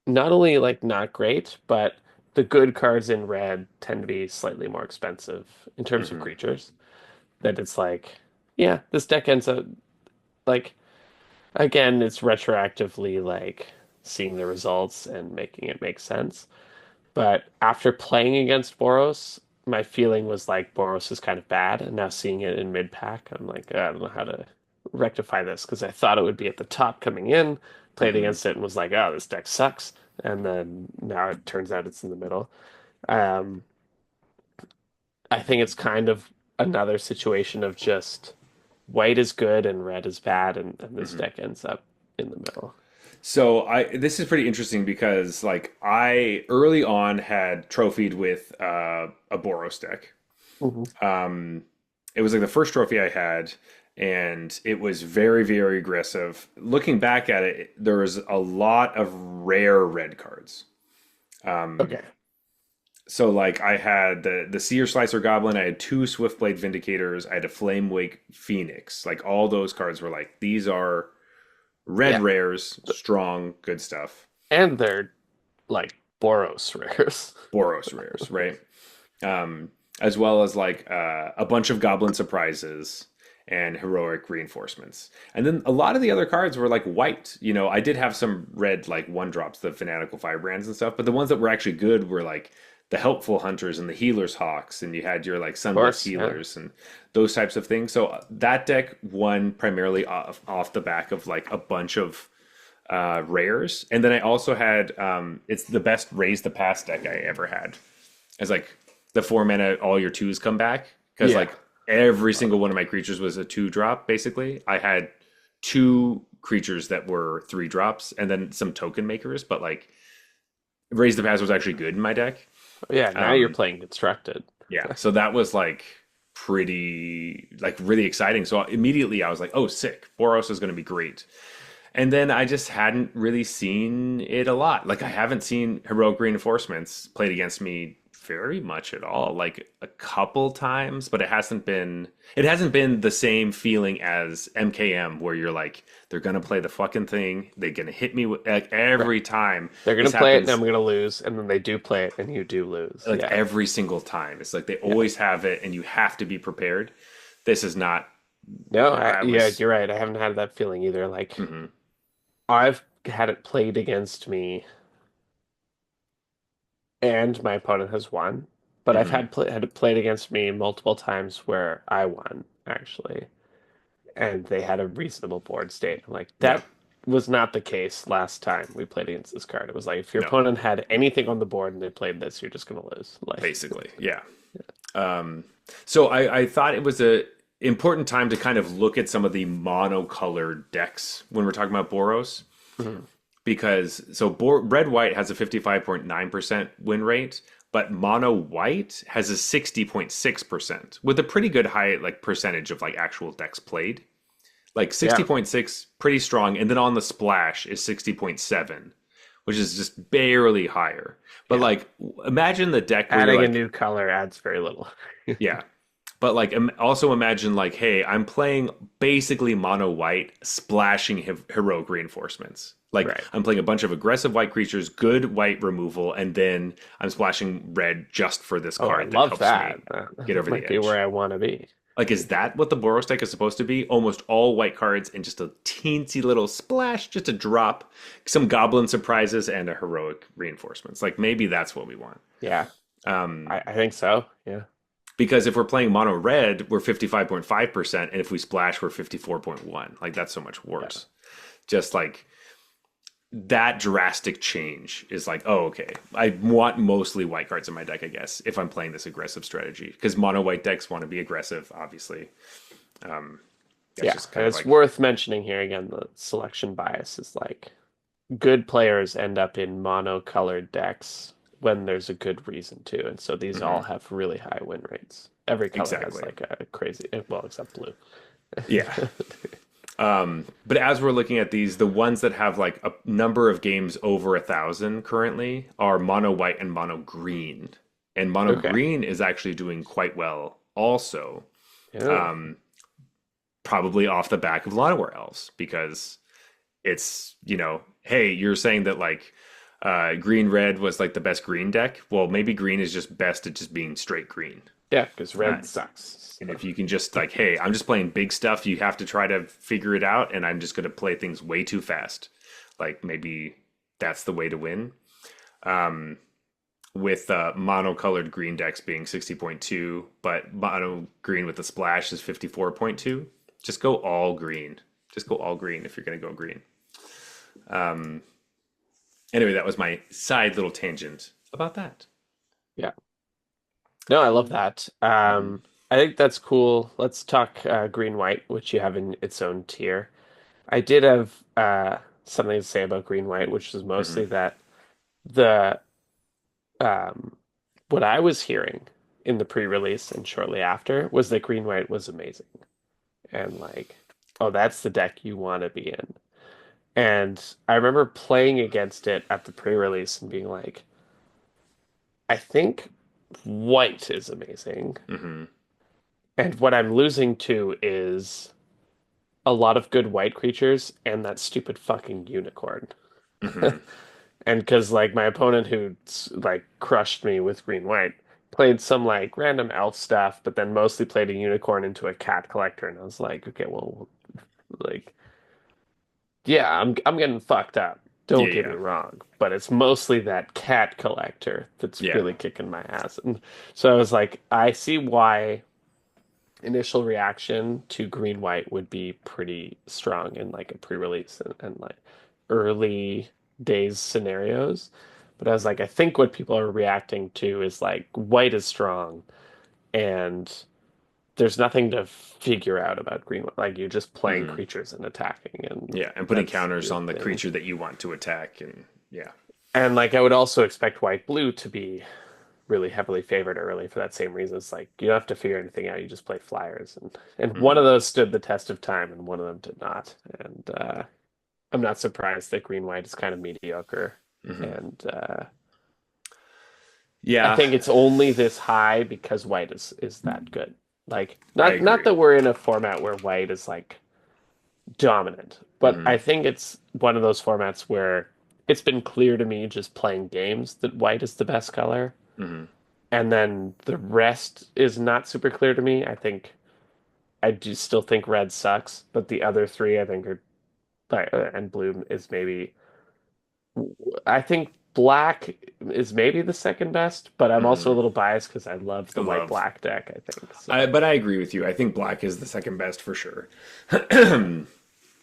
not only like not great, but the good cards in red tend to be slightly more expensive in terms of Hmm. creatures. That it's like, yeah, this deck ends up like again, it's retroactively like seeing the results and making it make sense. But after playing against Boros, my feeling was like Boros is kind of bad, and now seeing it in mid pack, I'm like, I don't know how to rectify this because I thought it would be at the top coming in, played Hmm. against it, and was like, oh, this deck sucks. And then now it turns out it's in the middle. Um, I think it's kind of another situation of just white is good and red is bad, and this Hmm. deck ends up in the middle. So I this is pretty interesting because like I early on had trophied with a Boros deck. Hmm. Um, it was like the first trophy I had, and it was very aggressive. Looking back at it, there was a lot of rare red cards. Um, Okay. so like I had the Seer Slicer Goblin, I had two Swiftblade Vindicators, I had a Flame Wake Phoenix. Like all those cards were like these are red Yeah. rares, strong, good stuff. And they're like Boros rares. Boros rares, right? As well as like a bunch of Goblin Surprises and heroic reinforcements. And then a lot of the other cards were like white. You know, I did have some red like one drops, the Fanatical Firebrands and stuff, but the ones that were actually good were like the helpful hunters and the healers hawks, and you had your like Of sunblessed course, yeah. healers and those types of things. So that deck won primarily off the back of like a bunch of rares, and then I also had it's the best raise the pass deck I ever had. It's like the 4 mana, all your twos come back because Yeah. like every single one of my creatures was a 2 drop. Basically, I had two creatures that were 3 drops, and then some token makers. But like raise the pass was actually good in my deck. Yeah, now you're Um, playing constructed. yeah, so that was like pretty like really exciting. So immediately I was like, oh, sick! Boros is going to be great. And then I just hadn't really seen it a lot. Like I haven't seen heroic reinforcements played against me very much at all. Like a couple times, but it hasn't been the same feeling as MKM where you're like they're gonna play the fucking thing. They're gonna hit me with, like Right. every time They're gonna this play it and happens. I'm gonna lose, and then they do play it and you do lose. Like Yeah. every single time, it's like they Yeah. always have it, and you have to be prepared. This is not. No, I yeah, was. you're right. I haven't had that feeling either. Like Mhm. I've had it played against me and my opponent has won, but I've Mhm. had it played against me multiple times where I won, actually, and they had a reasonable board state. I'm like, Yeah. that was not the case last time we played against this card. It was like if your No. opponent had anything on the board and they played this, you're just gonna lose. Like, Basically, yeah. Um, so I thought it was a important time to kind of look at some of the monocolored decks when we're talking about Boros, mhm. because so red white has a 55.9% win rate, but mono white has a 60.6% with a pretty good high like percentage of like actual decks played. Like Yeah, 60.6, pretty strong, and then on the splash is 60.7, which is just barely higher. But yeah. like imagine the deck where you're Adding a like, new color adds very little. yeah. But like, also imagine like, hey, I'm playing basically mono white, splashing heroic reinforcements. Like Right. I'm playing a bunch of aggressive white creatures, good white removal, and then I'm splashing red just for this Oh, I card that love helps that. me get over Might the be where edge. I want to be. Like, is that what the Boros deck is supposed to be? Almost all white cards and just a teensy little splash, just a drop, some goblin surprises, and a heroic reinforcements. Like maybe that's what we want. Yeah, Um, I think so. Yeah. Because if we're playing mono red, we're 55.5%, and if we splash, we're 54.1. Like that's so much Yeah. worse. Just like that drastic change is like, oh, okay. I want mostly white cards in my deck, I guess, if I'm playing this aggressive strategy. Because mono white decks want to be aggressive, obviously. Um, that's Yeah, just and kind of it's like, worth mentioning here again, the selection bias is like good players end up in mono-colored decks when there's a good reason to, and so these all mhm, have really high win rates. Every color has exactly. like a crazy, well, except blue. Yeah. But as we're looking at these, the ones that have like a number of games over 1,000 currently are mono white and mono green. And mono Okay. green is actually doing quite well also, Yeah. um, probably off the back of Llanowar Elves because hey, you're saying that like green red was like the best green deck. Well, maybe green is just best at just being straight green. Yeah, because Uh, red sucks. and So, if you can just like, hey, I'm just playing big stuff, you have to try to figure it out, and I'm just going to play things way too fast. Like maybe that's the way to win. Um, with monocolored green decks being 60.2, but mono green with the splash is 54.2. Just go all green. Just go all green if you're going to go green. Um, anyway, that was my side little tangent about that. yeah. No, I love that. Mhm. I think that's cool. Let's talk green white, which you have in its own tier. I did have something to say about green white, which is Mhm. mostly that the um, what I was hearing in the pre-release and shortly after was that green white was amazing and like, oh, that's the deck you want to be in. And I remember playing against it at the pre-release and being like, I think white is amazing. Mhm. And what I'm losing to is a lot of good white creatures and that stupid fucking unicorn. Mhm. And because like my opponent who like crushed me with green white played some like random elf stuff, but then mostly played a unicorn into a cat collector, and I was like, okay, well, like, yeah, I'm getting fucked up. Don't Yeah, get me yeah, wrong, but it's mostly that cat collector that's yeah. really kicking my ass. And so I was like, I see why initial reaction to green white would be pretty strong in like a pre-release and like early days scenarios. But I was like, I think what people are reacting to is like white is strong and there's nothing to figure out about green white. Like you're just playing Hmm. creatures and attacking, and Yeah, and putting that's counters your on the thing. creature that you want to attack, and yeah. And like I would also expect white blue to be really heavily favored early for that same reason. It's like you don't have to figure anything out. You just play flyers, and one of Hmm. those stood the test of time, and one of them did not. And I'm not surprised that green white is kind of mediocre. Hmm. And I Yeah, think it's only this high because white is that good. Like I not agree. that we're in a format where white is like dominant, but Hmm. I think it's one of those formats where it's been clear to me just playing games that white is the best color. Hmm. And then the rest is not super clear to me. I think I do still think red sucks, but the other three I think are and blue is maybe I think black is maybe the second best, but I'm also a Hmm. little biased because I love I the white love. black deck, I think. So But I agree with you. I think black is the second best for sure.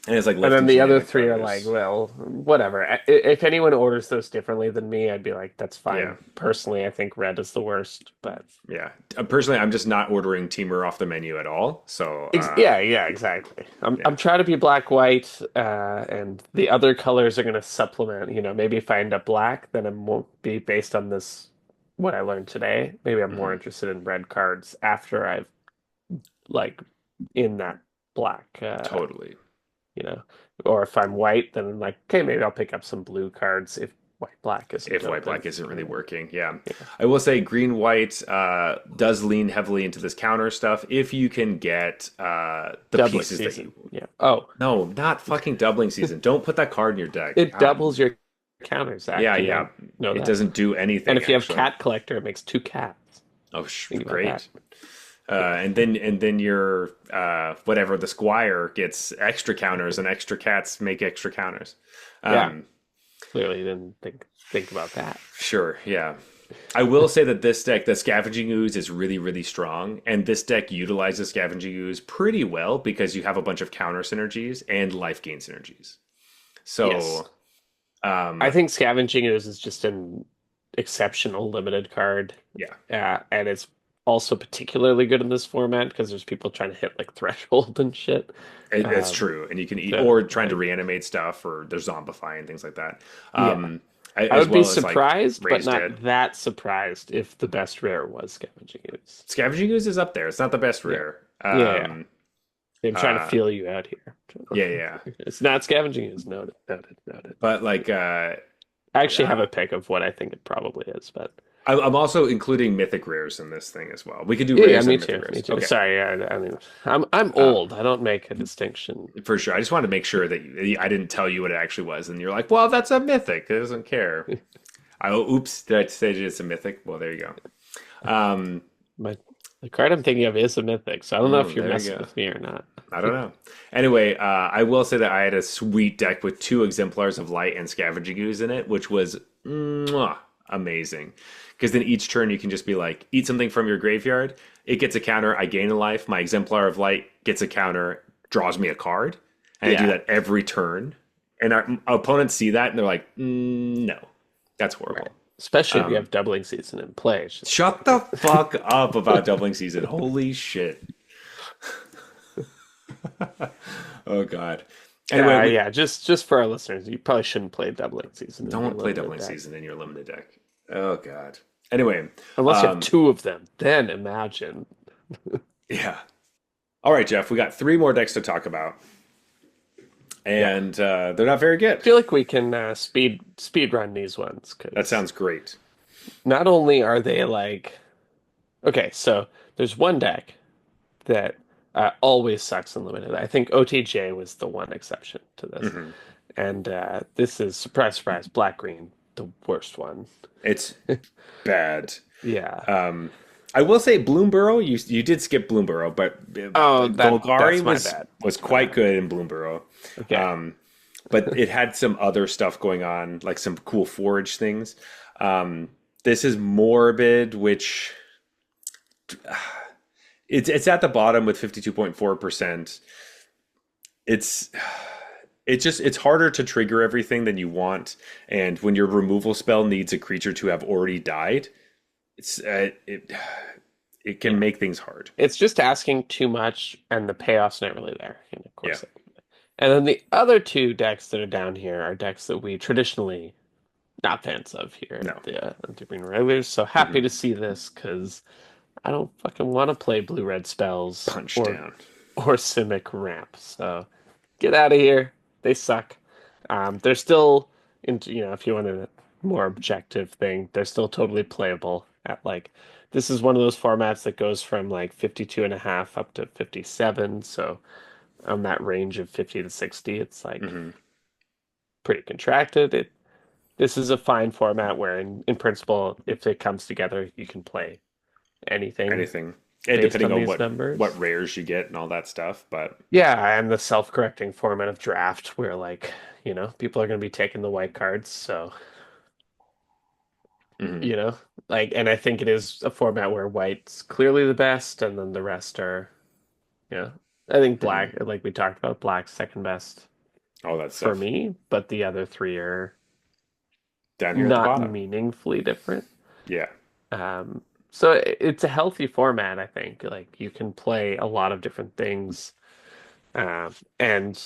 And it's like and then lefty the other genetic three are like, colors. well, whatever. If anyone orders those differently than me, I'd be like, that's Yeah. fine. Personally, I think red is the worst, but Yeah. Personally, I'm just not ordering Teamer off the menu at all. So, Yeah, yeah, exactly. yeah. I'm trying to be black white, and the other colors are going to supplement. Maybe if I end up black, then it won't be based on this what I learned today. Maybe I'm more Hmm. interested in red cards after I've like in that black, Totally. you know. Or if I'm white, then I'm like, okay, maybe I'll pick up some blue cards if white black isn't If white open. black isn't really Yeah, working. Yeah. yeah. I will say green white does lean heavily into this counter stuff if you can get the Doubling pieces that season. you. Yeah. Oh, No, not fucking doubling season. Don't put that card in your deck. it doubles your counters, Zach. Yeah, Do you not yeah. know It that? doesn't do And anything if you have actually. cat collector, it makes two cats. Oh, Think about that. great. And then your whatever the squire gets extra counters, and extra cats make extra counters. Yeah, Um, clearly you didn't think about that. sure, yeah. I will say that this deck, the Scavenging Ooze, is really, really strong, and this deck utilizes Scavenging Ooze pretty well because you have a bunch of counter synergies and life gain synergies. Yes. So, um, I think Scavenging Ooze is just an exceptional limited card. yeah, And it's also particularly good in this format because there's people trying to hit like threshold and shit. it's Um, true, and you can eat so or trying to like, reanimate stuff, or there's zombify and things like that. yeah. I As would be well as like surprised, but raised dead. not that surprised if the best rare was Scavenging Ooze. Scavenging Ooze is up there. It's not the best Yeah. rare. Yeah, yeah. I'm trying to Uh, feel you out here. yeah, yeah. It's not Scavenging Ooze. Noted, noted, noted. But like, I actually have a pick of what I think it probably is, but I'm also including mythic rares in this thing as well. We could do yeah, rares me and mythic too, me rares. too. Okay, Sorry, I mean, I'm uh, old. I don't make a distinction. for sure. I just wanted to make sure that I didn't tell you what it actually was, and you're like, "Well, that's a mythic. It doesn't care." Oops, did I say it's a mythic? Well, there you go. Um, My the card I'm thinking of is a mythic, so I don't know if you're there you messing go. with me or not. I don't know. Anyway, I will say that I had a sweet deck with 2 exemplars of light and scavenging ooze in it, which was amazing. Because then each turn you can just be like, eat something from your graveyard. It gets a counter. I gain a life. My exemplar of light gets a counter, draws me a card, and I do Yeah, that every turn. And our opponents see that and they're like, no, that's horrible. right. Especially if you Um, have doubling season in play. It's just Shut the fuck up about doubling season. Holy shit. Oh god. Anyway, yeah. Just for our listeners, you probably shouldn't play doubling season in your don't play limited doubling deck season in your limited deck. Oh god. Anyway, unless you have um, two of them. Then imagine. yeah. All right, Jeff. We got 3 more decks to talk about, Yeah, and they're not very I good. feel like we can speed run these ones That because sounds great. not only are they like okay, so there's one deck that always sucks in limited. I think OTJ was the one exception to this, Hmm. and this is surprise, surprise, black green, the worst one. It's bad. Yeah. Um, I will say Bloomborough. You did skip Bloomborough, but Oh, Golgari that's my was bad. was quite good in Bloomborough. Okay. Um, but it had some other stuff going on, like some cool forage things. Um, this is morbid, which it's at the bottom with 52.4%. It's it's harder to trigger everything than you want, and when your removal spell needs a creature to have already died, it's it can Yeah. make things hard. It's just asking too much, and the payoff's not really there. And of Yeah. course, and then the other two decks that are down here are decks that we traditionally not fans of here No. at the Green Regulars. So happy Hmm. to see this because I don't fucking want to play blue red spells Punch down. or Simic ramp. So get out of here. They suck. They're still if you want a more objective thing, they're still totally playable at like this is one of those formats that goes from like 52 and a half up to 57. So on that range of 50 to 60, it's like Hmm. pretty contracted. This is a fine format where in principle, if it comes together, you can play anything Anything. And based depending on on these numbers. what rares you get and all that stuff, but Yeah, and the self-correcting format of draft where like, people are going to be taking the white cards, so, mhm, you know, like and I think it is a format where white's clearly the best and then the rest are, yeah. I think mhm, black, like we talked about, black's second best all that for stuff me, but the other three are down here at the not bottom. meaningfully different. Yeah. Um, so it's a healthy format, I think. Like you can play a lot of different things. And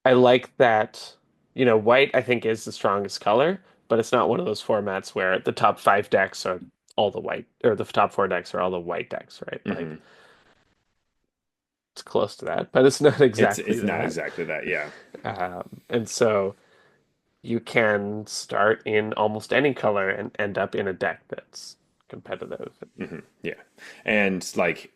I like that, white I think is the strongest color, but it's not one of those formats where the top five decks are all the white, or the top four decks are all the white decks, right? Like Hmm. it's close to that, but it's not exactly It's not that. exactly that. Yeah. And so you can start in almost any color and end up in a deck that's competitive. Hmm. Yeah. And like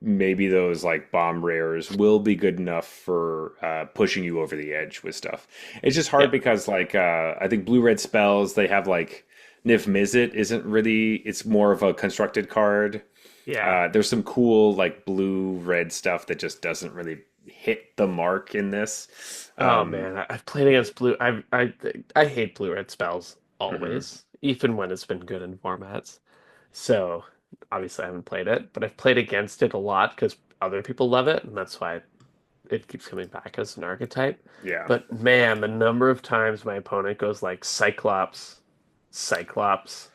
maybe those like bomb rares will be good enough for pushing you over the edge with stuff. It's just hard Yeah. because like I think blue red spells they have like Niv Mizzet isn't really it's more of a constructed card. Yeah. There's some cool like blue red stuff that just doesn't really hit the mark in this. Oh man, I've played against blue. I hate blue red spells Mhm. always, even when it's been good in formats. So obviously I haven't played it, but I've played against it a lot because other people love it, and that's why it keeps coming back as an archetype. Yeah. But man, the number of times my opponent goes like Cyclops, Cyclops.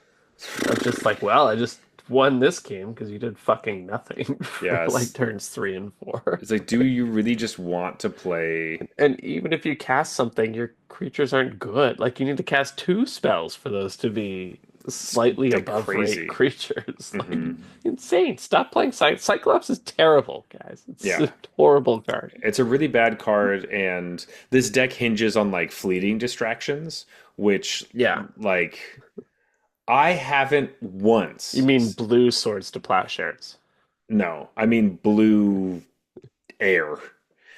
I'm just like, well, I just won this game because you did fucking nothing for like Yes. turns three and four. It's like, do you really just want to play And even if you cast something, your creatures aren't good. Like you need to cast two spells for those to be slightly like above rate crazy? creatures. Like Hmm. insane. Stop playing Cyclops is terrible, guys. It's Yeah. a horrible card. It's a really bad card, and this deck hinges on like fleeting distractions, which Yeah. like I haven't You mean once. blue swords to plowshares. No, I mean blue air.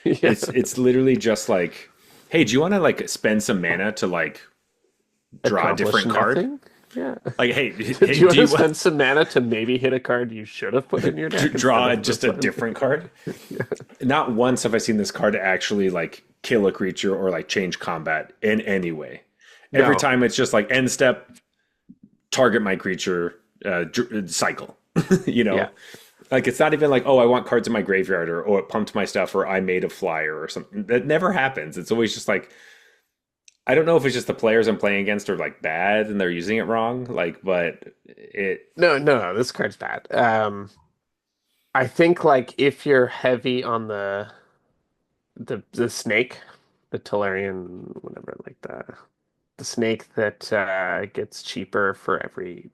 Yeah. It's literally just like, hey, do you want to like spend some mana to like draw a Accomplish different card? nothing. Yeah. Like, hey, Do hey, you want do to you spend some mana to maybe hit a card you should have put in your deck instead draw of just this a one? different card? Yeah. Not once have I seen this card actually like kill a creature or like change combat in any way. Every No. time it's just like end step, target my creature, cycle. you know, Yeah. like it's not even like oh I want cards in my graveyard or oh it pumped my stuff or I made a flyer or something. That never happens. It's always just like I don't know if it's just the players I'm playing against are like bad and they're using it wrong. Like, but it. No, no, no, this card's bad. I think like if you're heavy on the snake, the Tolarian, whatever, like the snake that gets cheaper for every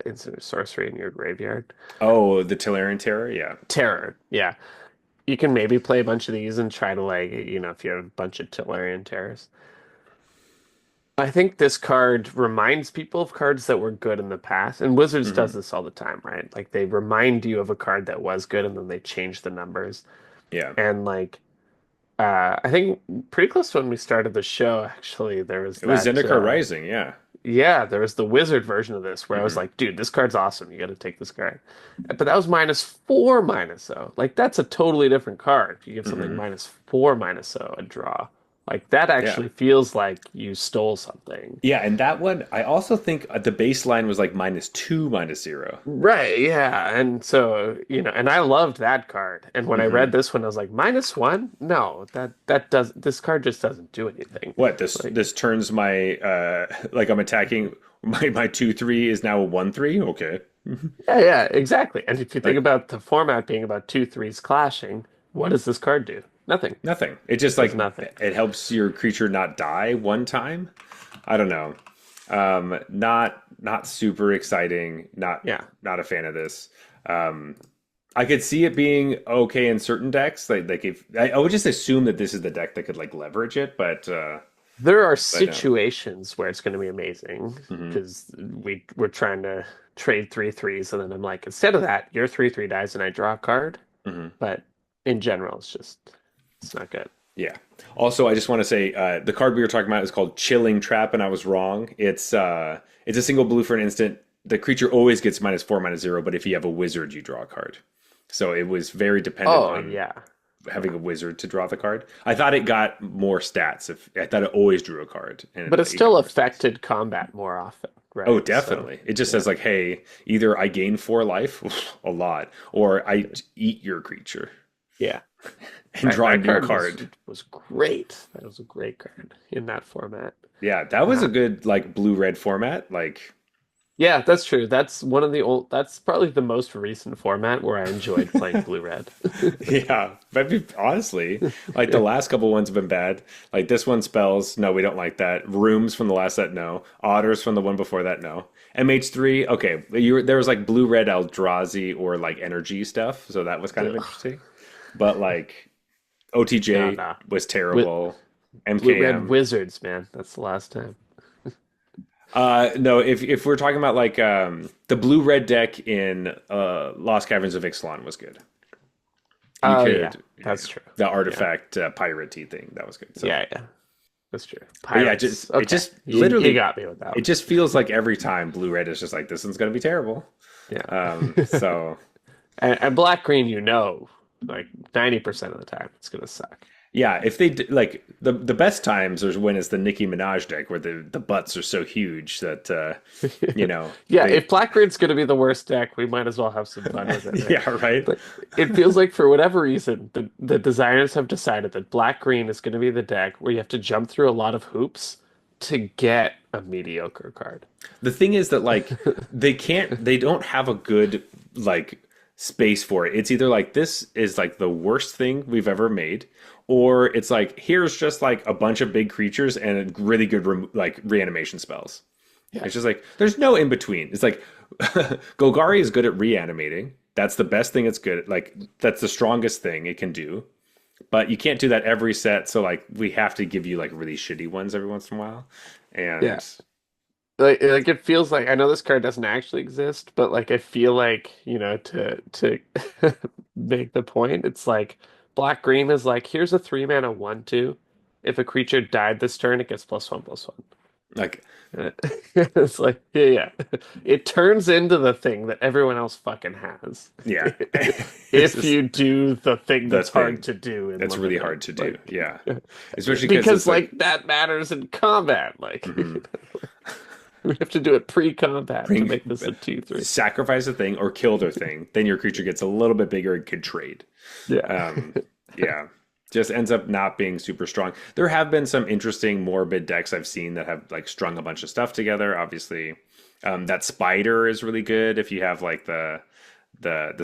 instant or sorcery in your graveyard. Oh, the Tillarian Terror. Yeah. Terror, yeah. You can maybe play a bunch of these and try to like, if you have a bunch of Tolarian terrors. I think this card reminds people of cards that were good in the past, and Wizards Hmm. does this all the time, right? Like they remind you of a card that was good and then they change the numbers. Yeah. And like I think pretty close to when we started the show, actually, there was It was that Zendikar Rising. Yeah. yeah, there was the wizard version of this where I was Hmm. like, dude, this card's awesome. You got to take this card. But that was -4 -0. Like that's a totally different card. If you give something Hmm. -4 -0, a draw. Like that Yeah. actually feels like you stole something. Yeah, and that one, I also think the baseline was like -2, -0. Right, yeah. And so, and I loved that card. And when I read Hmm. this one, I was like, -1? No, that does this card just doesn't do anything. What, this Like, this turns my like I'm attacking my 2/3 is now a 1/3? Okay. yeah, yeah, exactly. And if you think Like about the format being about two threes clashing, what does this card do? Nothing. nothing. It just Does like nothing. it helps your creature not die one time. I don't know. Not super exciting. Yeah. Not a fan of this. Um, I could see it being okay in certain decks. Like if I would just assume that this is the deck that could like leverage it, There are but no. situations where it's going to be amazing Hmm. because we're trying to trade three threes, and then I'm like, instead of that, your 3/3 dies and I draw a card. Hmm. But in general, it's not good. Yeah. Also, I just want to say the card we were talking about is called Chilling Trap, and I was wrong. It's a single blue for an instant. The creature always gets -4, -0, but if you have a wizard, you draw a card. So it was very dependent Oh on yeah, having yeah. a wizard to draw the card. I thought it got more stats. If I thought it always drew a card, and But it it got still more stats. affected combat more often, Oh, right? So definitely. It just yeah, says like, hey, either I gain 4 life, a lot, or I eat your creature yeah. and That draw a that new card was card. was great. That was a great card in that format. Yeah, that was a Uh, good like blue-red format. Like, yeah, that's true. That's one of the old. That's probably the most recent format where I enjoyed playing blue red. yeah, but honestly, like the Yeah, last couple ones have been bad. Like this one spells, no, we don't like that. Rooms from the last set, no. Otters from the one before that, no. MH3, okay. There was like blue red Eldrazi or like energy stuff, so that was kind of ugh, interesting. But like no, OTJ no. was Wi terrible. Blue red MKM. wizards, man. That's the last time. No, if we're talking about like the blue red deck in Lost Caverns of Ixalan was good. You Oh yeah, could that's true. the Yeah, artifact piratey thing that was good. So, yeah, yeah. That's true. but yeah, Pirates. it Okay, just you literally got me with that it one. just feels like every time blue red is just like this one's gonna be terrible. Yeah. So And black green, like 90% of the time, it's gonna suck. yeah, if like the best times are when it's the Nicki Minaj deck where the butts are so huge that Yeah, they if black green's gonna be the worst deck, we might as well have some fun with it, right? yeah, right. But it feels like for whatever reason, the designers have decided that black green is gonna be the deck where you have to jump through a lot of hoops to get a mediocre card. The thing is that like they don't have a good like space for it. It's either like this is like the worst thing we've ever made, or it's like here's just like a bunch of big creatures and really good like reanimation spells. Yeah. It's just like there's no in between. It's like Golgari is good at reanimating. That's the best thing it's good at. Like that's the strongest thing it can do. But you can't do that every set, so like we have to give you like really shitty ones every once in a while. Yeah. And Like it feels like I know this card doesn't actually exist, but like I feel like, to make the point, it's like black green is like here's a 3 mana 1/2. If a creature died this turn, it gets +1/+1. like It's like, yeah, yeah. It turns into the thing that everyone else fucking has. yeah. It's If just you do the thing the that's hard thing to do in that's really limited. hard to do. Like Yeah. Especially because because it's like like that matters in combat. Like mhm. we have to do it pre-combat to Bring make this a 2/3. sacrifice a thing or kill their thing, then your creature gets a little bit bigger and could trade. Yeah. Um, yeah. Just ends up not being super strong. There have been some interesting morbid decks I've seen that have like strung a bunch of stuff together. Obviously, that spider is really good if you have like the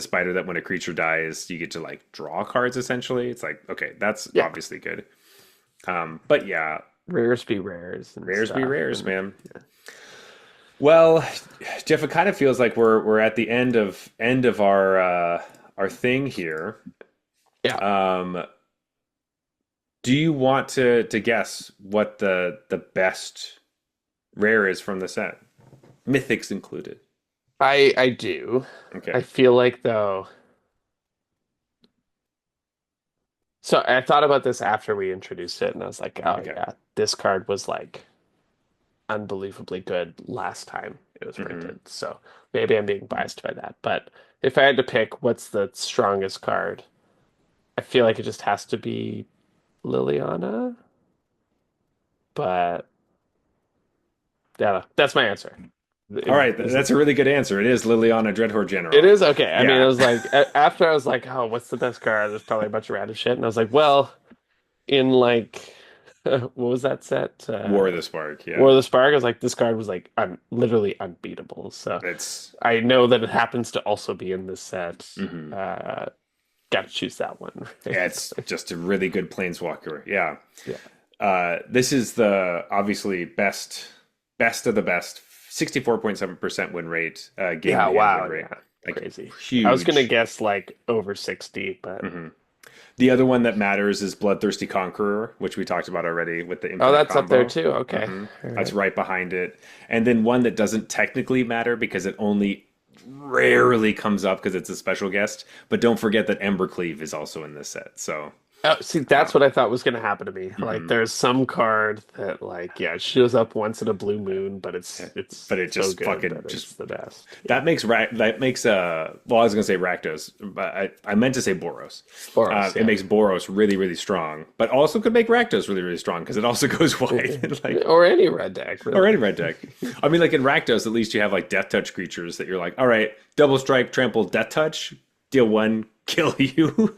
spider that when a creature dies, you get to like draw cards essentially. It's like, okay, that's Yeah. obviously good. But yeah, Rares be rares and rares be stuff. rares, And man. Well, Jeff, it kind of feels like we're at the end of our thing here. yeah. Um, do you want to guess what the best rare is from the set? Mythics included. I do. I Okay. feel like though. So I thought about this after we introduced it, and I was like, oh Okay. yeah, this card was like unbelievably good last time it was Hmm. printed. So maybe I'm being biased by that. But if I had to pick what's the strongest card, I feel like it just has to be Liliana. but yeah, that's my answer. All right, Is that's it? a really good answer. It is Liliana Dreadhorde It General. is okay. I mean, it Yeah, was like after I was like, oh, what's the best card? There's probably a bunch of random shit, and I was like, well, in like, what was that set? War of the Spark. War Yeah, of the Spark. I was like, this card was like literally unbeatable. So it's I know that it happens to also be in this set. mhm. Uh, got to choose that one, Yeah, right? it's just a really good planeswalker. Yeah. Yeah. This is the obviously best of the best. 64.7% win rate, game Yeah. in hand win Wow. rate. Yeah. Like Crazy. I was gonna huge. guess like over 60, but hmm The other one that matters is Bloodthirsty Conqueror, which we talked about already with the oh, infinite that's up there combo. too. Okay. hmm All That's right. right behind it. And then one that doesn't technically matter because it only rarely comes up because it's a special guest. But don't forget that Embercleave is also in this set. So, Oh, see, that's what I thought was going to happen to me. Like, mhm. there's some card that, like, yeah, it shows up once in a blue moon, but it's But it so just good fucking that just it's the best. Yeah, that makes well, I was gonna say Rakdos, but I meant to say Boros. Boros. It Yeah, makes Boros really really strong, but also could make Rakdos really really strong because it also goes white and like or any red deck, or any really. red deck. I mean, like in Rakdos, at least you have like Death Touch creatures that you're like, all right, double strike, trample, Death Touch, deal one, kill you.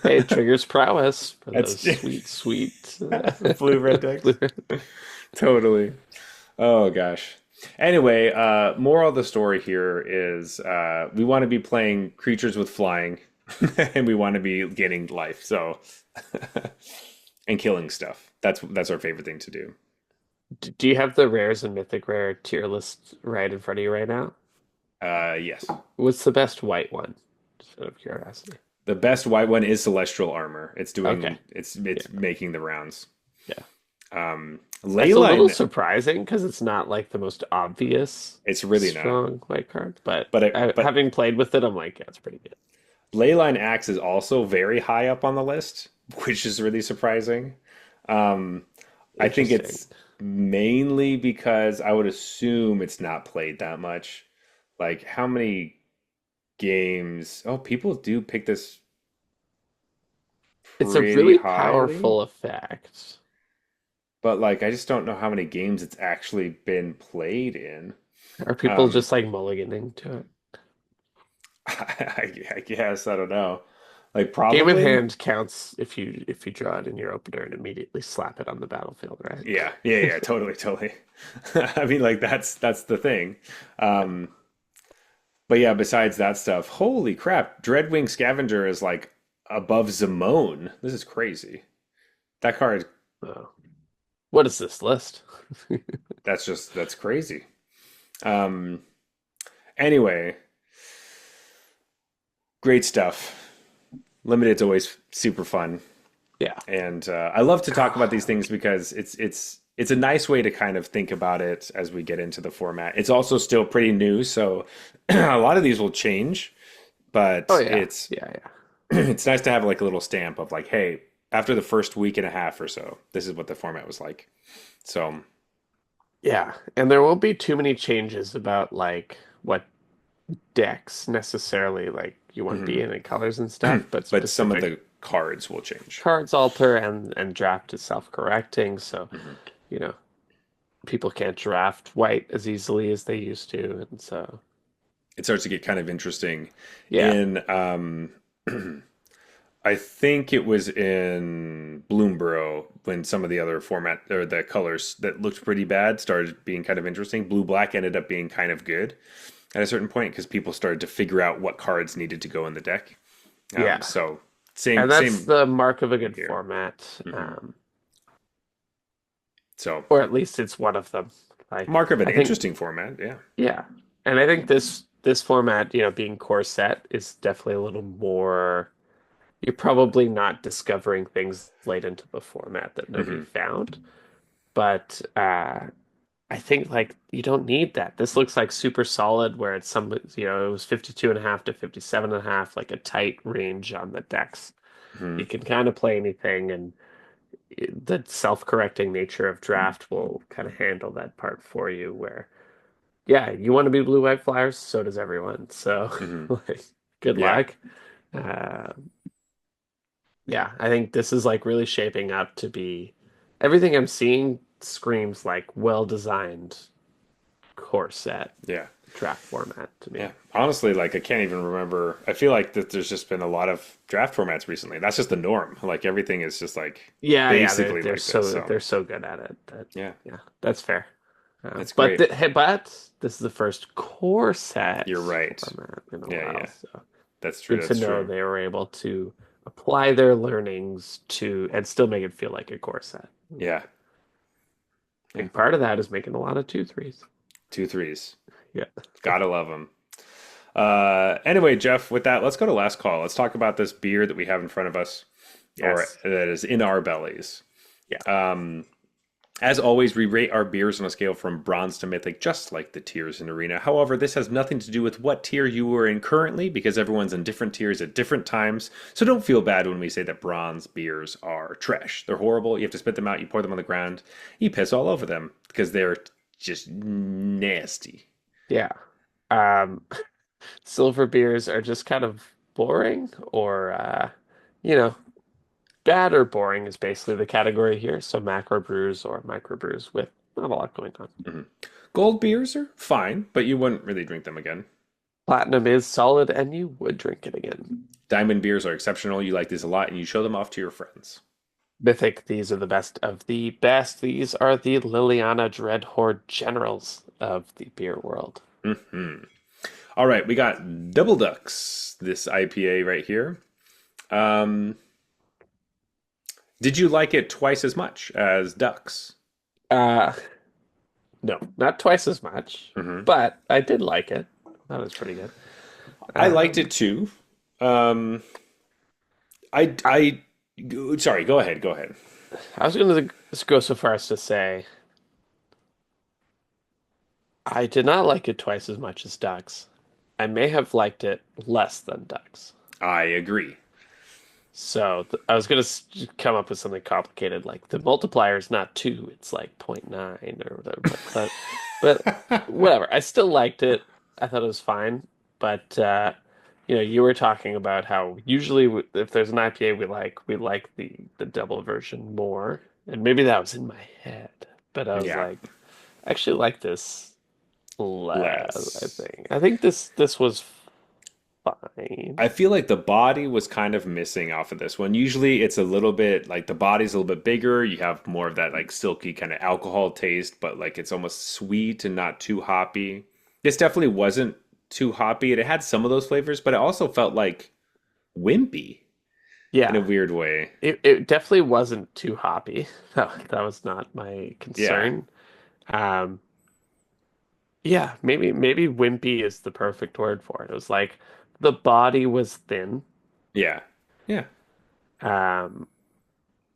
Hey, it triggers prowess for That's those sweet, sweet blue red decks. blue. Totally. Oh gosh. Anyway, moral of the story here is we want to be playing creatures with flying, and we want to be getting life. So and killing stuff. That's our favorite thing to do. Do you have the rares and mythic rare tier list right in front of you right now? Yes. What's the best white one? Just out of curiosity. The best white one is Celestial Armor. It's Okay. doing it's Yeah. making the rounds. Yeah. That's a little Leyline, surprising because it's not like the most obvious it's really not. strong white card, but But having played with it, I'm like, yeah, it's pretty good. Leyline Axe is also very high up on the list, which is really surprising. Um, I think Interesting. it's mainly because I would assume it's not played that much. Like, how many games? Oh, people do pick this It's a pretty really highly, powerful effect. but like, I just don't know how many games it's actually been played in. Are people Um, just like mulliganing to it? I guess I don't know. Like, Game in probably. hand counts if you draw it in your opener and immediately slap it on the battlefield, right? Yeah, totally, totally. I mean, like that's the thing. Um, But yeah, besides that stuff, holy crap, Dreadwing Scavenger is like above Zimone. This is crazy. That card, Oh. What is this list? that's crazy. Um, anyway, great stuff. Limited's always super fun, Yeah. and I love to talk about these things because it's a nice way to kind of think about it as we get into the format. It's also still pretty new, so a lot of these will change, Oh but yeah. it's Yeah, yeah. it's nice to have like a little stamp of like, hey, after the first week and a half or so, this is what the format was like. So, Yeah. And there won't be too many changes about like what decks necessarily like you want to be mhm. in and colors and stuff, but But some of specific the cards will change. cards alter and draft is self-correcting, so Mhm. you know people can't draft white as easily as they used to, and so It starts to get kind of interesting yeah, in I think it was in Bloomborough when some of the other format or the colors that looked pretty bad started being kind of interesting. Blue black ended up being kind of good at a certain point because people started to figure out what cards needed to go in the deck. yeah, So and that's same the mark of a good here. format, hmm So or at least it's one of them. Like mark of an I think, interesting format, yeah. yeah, and I think this format, being core set, is definitely a little more. You're probably not discovering things late into the format that nobody hmm found, but I think like you don't need that. This looks like super solid where it's it was 52.5 to 57.5, like a tight range on the decks. hmm You can kind of play anything, and the self-correcting nature of draft will kind of handle that part for you where, yeah, you want to be blue-white flyers, so does everyone. So, hmm like, good Yeah. luck. Uh, yeah, I think this is like really shaping up to be everything I'm seeing. screams like well-designed core set Yeah. draft format to Yeah. me. Honestly, like I can't even remember. I feel like that there's just been a lot of draft formats recently. That's just the norm. Like everything is just like Yeah, yeah, basically like this. So they're so good at it that yeah, yeah, that's fair. that's But great. hey, but this is the first core set You're right. format in a Yeah, while, yeah. so That's true. good to That's know true. they were able to apply their learnings to and still make it feel like a core set. Yeah. Yeah. Big part of that is making a lot of two threes. Two threes. Yeah. Gotta love them. Anyway, Jeff, with that, let's go to last call. Let's talk about this beer that we have in front of us, or Yes. that is in our bellies. Yeah. As always, we rate our beers on a scale from bronze to mythic, just like the tiers in Arena. However, this has nothing to do with what tier you are in currently, because everyone's in different tiers at different times. So don't feel bad when we say that bronze beers are trash. They're horrible. You have to spit them out. You pour them on the ground. You piss all over them because they're just nasty. Yeah. Um, silver beers are just kind of boring or you know, bad or boring is basically the category here. So macro brews or micro brews with not a lot going on. Mhm. Gold beers are fine, but you wouldn't really drink them again. Platinum is solid and you would drink it again. Diamond beers are exceptional. You like these a lot, and you show them off to your friends. Mythic, these are the best of the best. These are the Liliana Dreadhorde generals of the beer world. Hmm. All right, we got Double Ducks, this IPA right here. Um, did you like it twice as much as Ducks? Uh, no, not twice as much, Hmm. but I did like it. That was pretty good. I liked Um, it too. Um, I, sorry, go ahead, go ahead. I was going to go so far as to say I did not like it twice as much as Ducks. I may have liked it less than Ducks. I agree. So I was gonna come up with something complicated, like the multiplier is not two, it's like 0.9 or whatever. But whatever. I still liked it. I thought it was fine. But you were talking about how usually if there's an IPA we like the double version more, and maybe that was in my head. But I was Yeah, like, I actually like this less. I less. think. I think this was fine. I feel like the body was kind of missing off of this one. Usually it's a little bit like the body's a little bit bigger. You have more of that like silky kind of alcohol taste, but like it's almost sweet and not too hoppy. This definitely wasn't too hoppy. It had some of those flavors, but it also felt like wimpy in a Yeah. weird way. It definitely wasn't too hoppy. That was not my Yeah. concern. Um, yeah, maybe wimpy is the perfect word for it. It was like the body was thin. Yeah. Yeah. Um,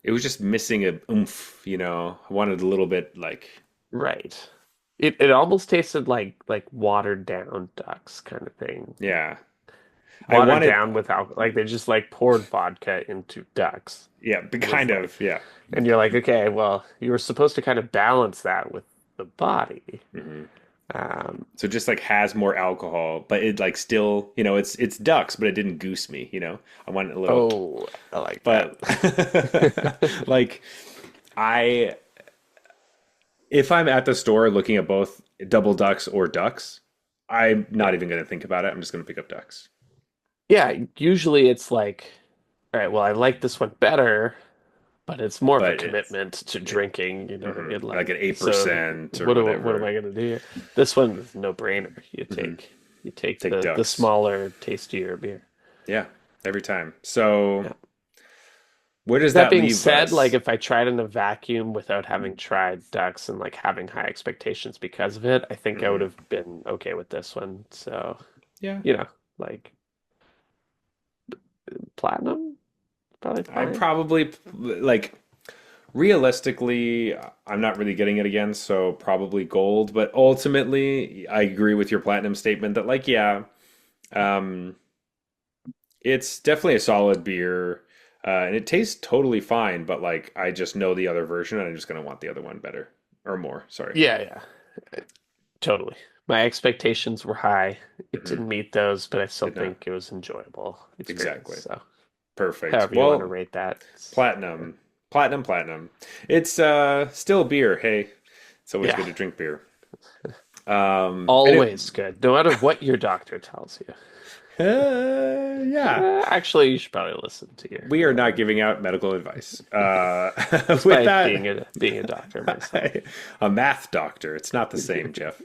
It was just missing a oomph. I wanted a little bit like, right. It almost tasted like watered down ducks kind of thing. yeah. I Watered wanted, down with alcohol. Like they just like poured vodka into ducks. yeah, but Was kind like, of, yeah. and you're like, okay, well, you were supposed to kind of balance that with the body. Mhm. Um, So it just like has more alcohol, but it like still, it's ducks, but it didn't goose me. I wanted a little, oh, I like but that. like I, if I'm at the store looking at both double ducks or ducks, I'm not Yeah. even going to think about it. I'm just going to pick up ducks. Yeah, usually it's like, all right, well, I like this one better, but it's more of a But it's commitment to yeah, drinking, you know what I mean? like an Like, eight so percent or what am whatever. I gonna do here? This one is no brainer. You Hmm. take Take the ducks. smaller, tastier beer. Yeah, every time. So Yeah. where does That that being leave said, like us? if I tried in a vacuum without having tried ducks and like having high expectations because of it, I think I would Hmm. have been okay with this one. So, Yeah, you know, like platinum, probably I fine. probably like. Realistically, I'm not really getting it again, so probably gold. But ultimately, I agree with your platinum statement that, like, yeah, um, it's definitely a solid beer, and it tastes totally fine. But like, I just know the other version, and I'm just gonna want the other one better or more. Sorry. Yeah, yeah. Totally. My expectations were high. It Hmm. didn't meet those, but I still Did not think it was enjoyable experience. exactly So, perfect. however you want to Well, rate that. platinum. Platinum, platinum. It's still beer. Hey, it's always Yeah, good to drink beer. And always good, no matter what your doctor tells you. yeah, Actually, you should probably listen to we are not giving out medical advice. With despite that, being a doctor myself. a math doctor. It's not the same, Jeff.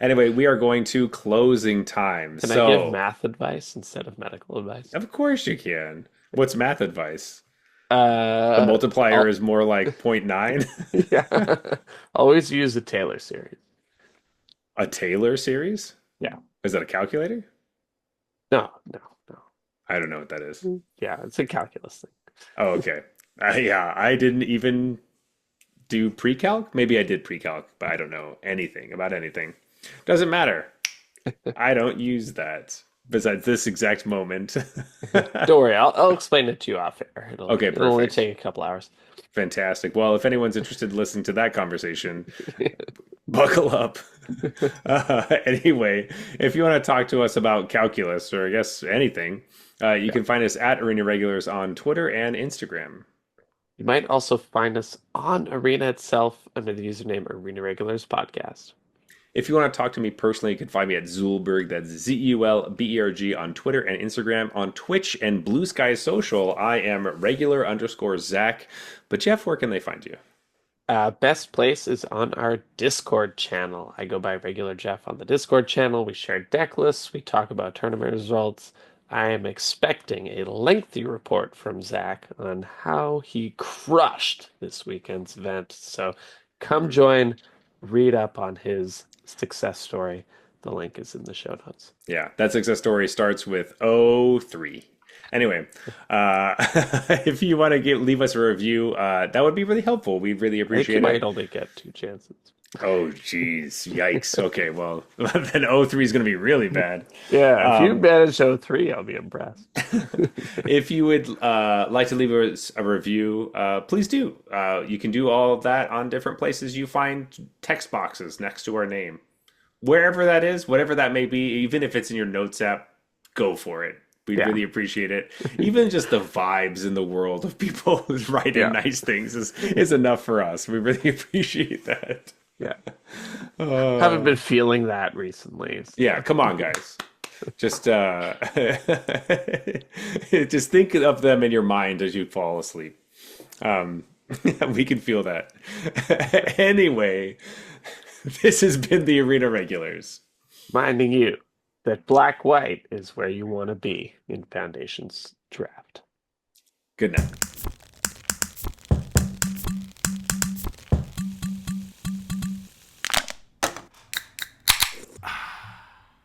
Anyway, we are going to closing time. Can I give So, math advice instead of medical advice? of course you can. What's math advice? The Uh, multiplier I'll, is more like zero point 0.9. yeah. Always use the Taylor series. A Taylor series? Yeah. Is that a calculator? No, no, no. I don't know what that is. Yeah, it's a calculus thing. Oh, okay. Yeah, I didn't even do pre-calc. Maybe I did pre-calc, but I don't know anything about anything. Doesn't matter. I don't use that besides this exact moment. Don't worry, I'll explain it to you off air. Okay, It'll only perfect. take a couple hours. Fantastic. Well, if anyone's interested in listening to that conversation, buckle up. Anyway, if you want to talk to us about calculus or I guess anything, you Yeah. can find us at Arena Regulars on Twitter and Instagram. You might also find us on Arena itself under the username Arena Regulars Podcast. If you want to talk to me personally, you can find me at Zulberg. That's Zulberg on Twitter and Instagram. On Twitch and Blue Sky Social, I am regular_Zach. But Jeff, where can they find you? Best place is on our Discord channel. I go by Regular Jeff on the Discord channel. We share deck lists. We talk about tournament results. I am expecting a lengthy report from Zach on how he crushed this weekend's event. So come join, read up on his success story. The link is in the show notes. Yeah, that success story starts with 03. Anyway, if you want to leave us a review, that would be really helpful. We'd really I think you appreciate might it. only get two chances. Oh, geez. Yikes. Okay, well, then 03 is going to be really bad. Yeah, if you Um, manage 03, I'll be impressed. if you would like to leave us a review, please do. You can do all of that on different places you find text boxes next to our name. Wherever that is, whatever that may be, even if it's in your notes app, go for it. We'd Yeah, really appreciate it. Even just the vibes in the world of people writing yeah, nice things is enough for us. We really appreciate that. yeah. Haven't Uh, been feeling that recently. yeah, So. come on, guys. Just just think of them in your mind as you fall asleep. Um, we can feel that. Anyway, this has been the Arena Regulars. Reminding you that black-white is where you want to be in Foundation's draft. Good night.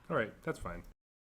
All right, that's fine.